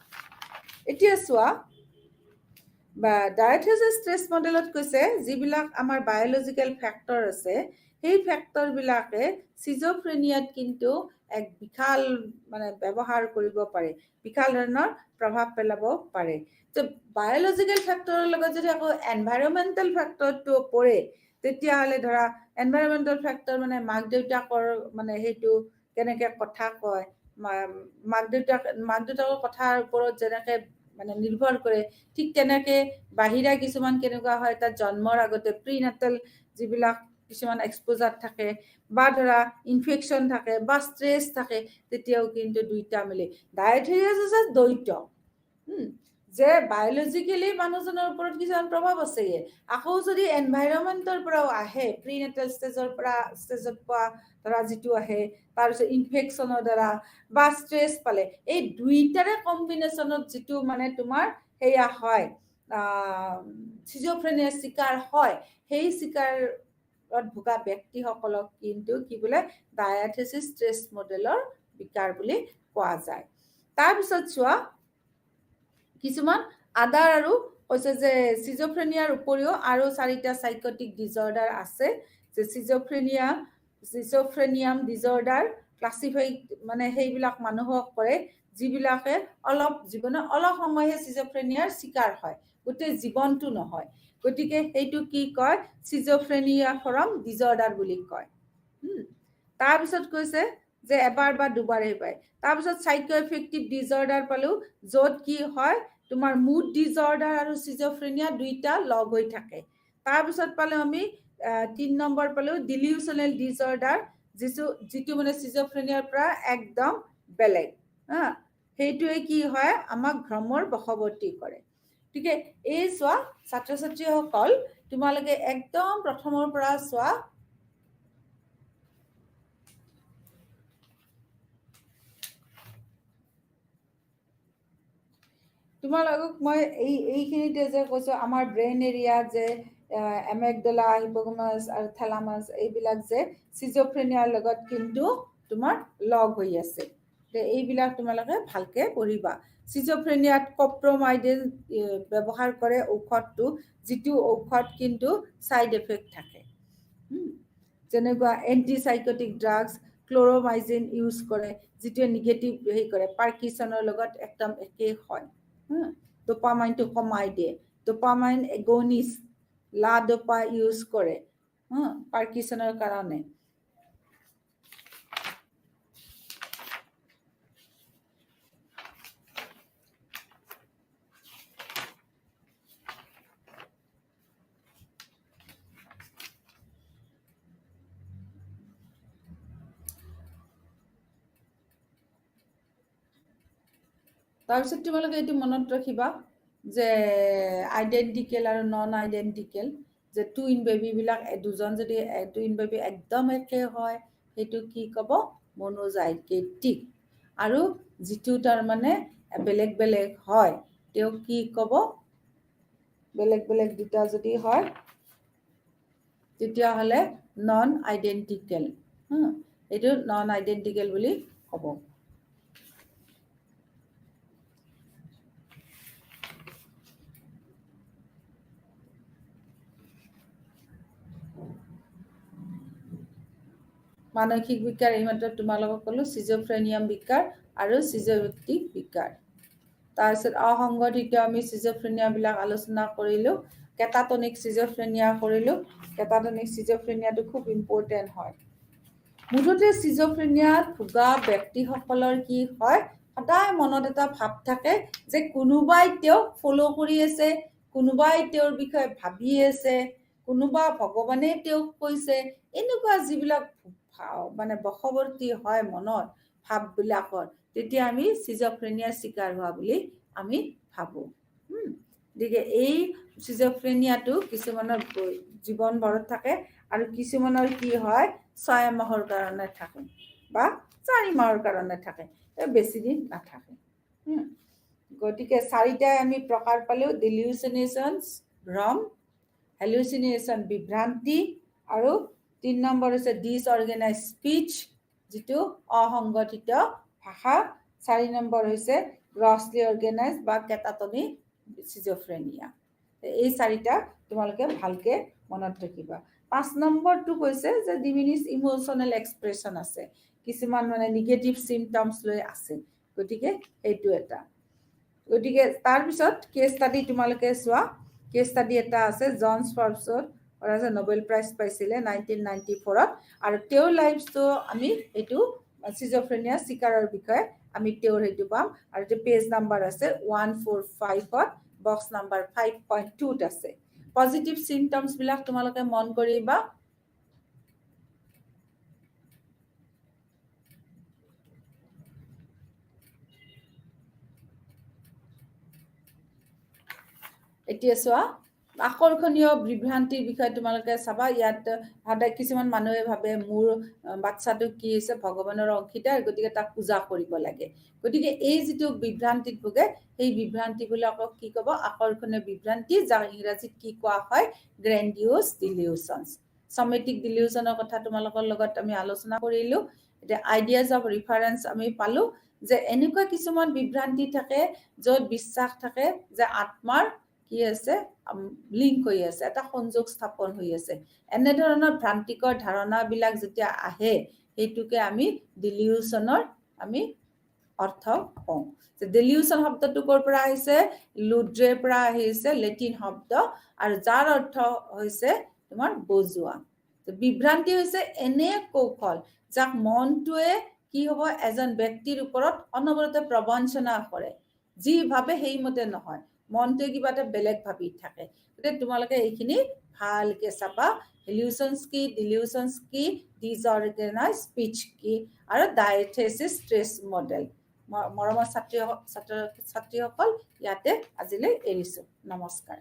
এতিয়া চোৱা ডায়েথিছ ষ্ট্ৰেছ মডেলত কৈছে যিবিলাক আমাৰ বায়'লজিকেল ফেক্টৰ আছে সেই ফেক্টৰবিলাকে সিজোফ্ৰেনিয়াত কিন্তু এক বিশাল মানে ব্যৱহাৰ কৰিব পাৰে, বিশাল ধৰণৰ প্ৰভাৱ পেলাব পাৰে। তো বায়'লজিকেল ফেক্টৰৰ লগত যদি আকৌ এনভাইৰনমেণ্টেল ফেক্টৰটো পৰে, তেতিয়াহ'লে ধৰা এনভাইৰনমেণ্টেল ফেক্টৰ মানে মাক দেউতাকৰ মানে সেইটো কেনেকৈ কথা কয়, মাক দেউতাকৰ কথাৰ ওপৰত যেনেকৈ মানে নিৰ্ভৰ কৰে, ঠিক তেনেকৈ বাহিৰা কিছুমান কেনেকুৱা হয়, তাত জন্মৰ আগতে প্ৰিনেটেল যিবিলাক কিছুমান এক্সপ'জাৰ থাকে বা ধৰা ইনফেকশ্যন থাকে বা ষ্ট্ৰেছ থাকে, তেতিয়াও কিন্তু দুইটা মিলি ডায়েথিছ হৈছে দ্বৈত, যে বায়'লজিকেলি মানুহজনৰ ওপৰত কিছুমান প্ৰভাৱ আছে, আকৌ যদি এনভাইৰনমেণ্টৰ পৰাও আহে, প্ৰিনেটেল ষ্টেজত পোৱা ধৰা যিটো আহে, তাৰপিছত ইনফেকশ্যনৰ দ্বাৰা বা ষ্ট্ৰেছ পালে, এই দুইটাৰে কম্বিনেশ্যনত যিটো মানে তোমাৰ হয় সিজোফ্ৰেনিয়াৰ চিকাৰ হয়, সেই চিকাৰত ভোগা ব্যক্তিসকলক কিন্তু কি বোলে ডায়েথিছ ষ্ট্ৰেছ মডেলৰ বিকাৰ বুলি কোৱা যায়। তাৰপিছত চোৱা কিছুমান আদাৰ আৰু কৈছে যে সিজোফ্ৰেনিয়াৰ উপৰিও আৰু 4টা সাইকটিক ডিজঅৰ্ডাৰ আছে, যে সিজোফ্ৰেনিয়াম ডিজঅৰ্ডাৰ, ক্লাছিফাই মানে সেইবিলাক মানুহক কৰে যিবিলাকে অলপ জীৱনৰ অলপ সময়হে সিজোফ্ৰেনিয়াৰ শিকাৰ হয়, গোটেই জীৱনটো নহয়। গতিকে সেইটো কি কয়, সিজোফ্ৰেনিয়া ফৰম ডিজঅৰ্ডাৰ বুলি কয়। তাৰপিছত কৈছে যে এবাৰ বা দুবাৰেই পায়। তাৰপিছত সাইকো এফেক্টিভ ডিজঅৰ্ডাৰ পালো, য'ত কি হয় তোমাৰ মুড ডিজঅৰ্ডাৰ আৰু সিজোফ্ৰেনিয়া দুইটা লগ হৈ থাকে। তাৰপিছত পালো আমি 3 নম্বৰ পালো ডিলিউশনেল ডিজঅৰ্ডাৰ, যিটো মানে সিজোফ্ৰেনিয়াৰ পৰা একদম বেলেগ। সেইটোৱে কি হয় আমাক ভ্ৰমৰ বশৱৰ্তী কৰে। গতিকে এই চোৱা ছাত্ৰ ছাত্ৰীসকল, তোমালোকে একদম প্ৰথমৰ পৰা চোৱা, তোমালোকক মই এইখিনিতে যে কৈছো আমাৰ ব্ৰেইন এৰিয়া যে এমেগডালা, হিপোকাম্পাছ আৰু থালামাছ এইবিলাক যে সিজোফ্ৰেনিয়াৰ লগত কিন্তু তোমাৰ লগ হৈ আছে। এইবিলাক তোমালোকে ভালকে পঢ়িবা। সিজোফ্ৰেনিয়াত কপ্ৰমাইডেল ব্যৱহাৰ কৰে ঔষধটো, যিটো ঔষধ কিন্তু সাইড এফেক্ট থাকে। যেনেকুৱা এণ্টিসাইকটিক ড্ৰাগছ ক্ল'ৰমাইজিন ইউজ কৰে, যিটোৱে নিগেটিভ হেৰি কৰে, পাৰ্কিনছনৰ লগত একদম একেই হয়। ডোপামাইনটো কমাই দিয়ে। ডোপামাইন এগনিষ্ট লা ডোপা ইউজ কৰে পাৰ্কিনছনৰ কাৰণে। তাৰপিছত তোমালোকে এইটো মনত ৰাখিবা যে আইডেণ্টিকেল আৰু নন আইডেণ্টিকেল, যে টুইন বেবীবিলাক দুজন যদি টুইন বেবী একদম একে হয় সেইটো কি ক'ব, মনোজাইগেটিক। আৰু যিটো তাৰমানে বেলেগ বেলেগ হয় তেওঁ কি ক'ব, বেলেগ বেলেগ দুটা যদি হয় তেতিয়াহ'লে নন আইডেণ্টিকেল। এইটো নন আইডেণ্টিকেল বুলি ক'ব। মানসিক বিকাৰ এইমাত্ৰ তোমালোকক ক'লো, সিজোফ্ৰেনিয়াম বিকাৰ আৰু সিজোৰেক্টিক বিকাৰ। তাৰপিছত অসংগঠিত আমি সিজোফ্ৰেনিয়াবিলাক আলোচনা কৰিলোঁ। কেটাটনিক সিজোফ্ৰেনিয়া কৰিলোঁ। কেটাটনিক সিজোফ্ৰেনিয়াটো খুব ইম্পৰ্টেণ্ট হয়। মুঠতে সিজোফ্ৰেনিয়াত ভোগা ব্যক্তিসকলৰ কি হয়, সদায় মনত এটা ভাৱ থাকে যে কোনোবাই তেওঁক ফ'ল' কৰি আছে, কোনোবাই তেওঁৰ বিষয়ে ভাবি আছে, কোনোবা ভগৱানে তেওঁক কৈছে, এনেকুৱা যিবিলাক মানে বশৱৰ্তী হয় মনত ভাৱবিলাকৰ, তেতিয়া আমি সিজোফ্ৰেনিয়াৰ শিকাৰ হোৱা বুলি আমি ভাবোঁ। গতিকে এই সিজোফ্ৰেনিয়াটো কিছুমানৰ জীৱনভৰত থাকে আৰু কিছুমানৰ কি হয় 6 মাহৰ কাৰণে থাকে বা 4 মাহৰ কাৰণে থাকে, বেছি দিন নাথাকে। গতিকে 4টাই আমি প্ৰকাৰ পালোঁ, ডিলিউচিনেশ্যন ভ্ৰম, হেলুচিনেশ্যন বিভ্ৰান্তি, আৰু 3 নম্বৰ হৈছে ডিসঅৰ্গেনাইজ স্পীচ, যিটো অসংগঠিত ভাষা। 4 নম্বৰ হৈছে গ্ৰছলি অৰ্গেনাইজ বা কেটাটনিক সিজোফ্ৰেনিয়া। এই 4টা তোমালোকে ভালকে মনত ৰাখিবা। 5 নম্বৰটো কৈছে যে ডিমিনিছ ইমোচনেল এক্সপ্ৰেছন আছে, কিছুমান মানে নিগেটিভ চিমটমছ লৈ আছে। গতিকে এইটো এটা। গতিকে তাৰপিছত কেছ ষ্টাডি তোমালোকে চোৱা। কেছ ষ্টাডি এটা আছে জন ফৰ্বছত, নোবেল প্ৰাইজ পাইছিলে 1994ত, আৰু তেওঁৰ লাইফটো আমি এইটো সিজোফ্ৰেনিয়া চিকাৰৰ বিষয়ে আমি তেওঁৰ সেইটো পাম। আৰু এইটো পেজ নাম্বাৰ আছে 145ত, বক্স নাম্বাৰ 5.2ত আছে। পজিটিভ চিমটমছবিলাক তোমালোকে মন কৰিবা। এতিয়া চোৱা, আকৰ্ষণীয় বিভ্ৰান্তিৰ বিষয়ে তোমালোকে চাবা। ইয়াত সদায় কিছুমান মানুহে ভাবে মোৰ বাচ্চাটো কি হৈছে, ভগৱানৰ অংশীদাৰ, গতিকে তাক পূজা কৰিব লাগে। গতিকে এই যিটো বিভ্ৰান্তিত ভোগে, সেই বিভ্ৰান্তিবিলাকক কি ক'ব, আকৰ্ষণীয় বিভ্ৰান্তি, যাক ইংৰাজীত কি কোৱা হয়, গ্ৰেণ্ডিউজ ডিলিউশ্যনছ। সমেটিক ডিলিউশ্যনৰ কথা তোমালোকৰ লগত আমি আলোচনা কৰিলোঁ। এতিয়া আইডিয়াজ অফ ৰিফাৰেঞ্চ আমি পালোঁ যে এনেকুৱা কিছুমান বিভ্ৰান্তি থাকে য'ত বিশ্বাস থাকে যে আত্মাৰ কি আছে, লিংক হৈ আছে, এটা সংযোগ স্থাপন হৈ আছে। এনেধৰণৰ ভ্ৰান্তিকৰ ধাৰণাবিলাক যেতিয়া আহে, সেইটোকে আমি ডিলিউশ্যনৰ আমি অৰ্থ কওঁ। ডিলিউশ্যন শব্দটো ক'ৰ পৰা আহিছে? লুড্ৰেৰ পৰা আহিছে, লেটিন শব্দ, আৰু যাৰ অৰ্থ হৈছে তোমাৰ বজোৱা। বিভ্ৰান্তি হৈছে এনে কৌশল যাক মনটোৱে কি হ'ব, এজন ব্যক্তিৰ ওপৰত অনবৰতে প্ৰবঞ্চনা কৰে, যি ভাবে সেইমতে নহয়, মনটোৱে কিবা এটা বেলেগ ভাবি থাকে। গতিকে তোমালোকে এইখিনি ভালকে চাবা, হেলিউচনছ কি, ডিলিউচনছ কি, ডিসঅৰ্গেনাইজ স্পিচ কি, আৰু ডায়েথেচিছ ষ্ট্ৰেছ মডেল। মৰমৰ ছাত্ৰীসকল, ইয়াতে আজিলৈ এৰিছোঁ। নমস্কাৰ।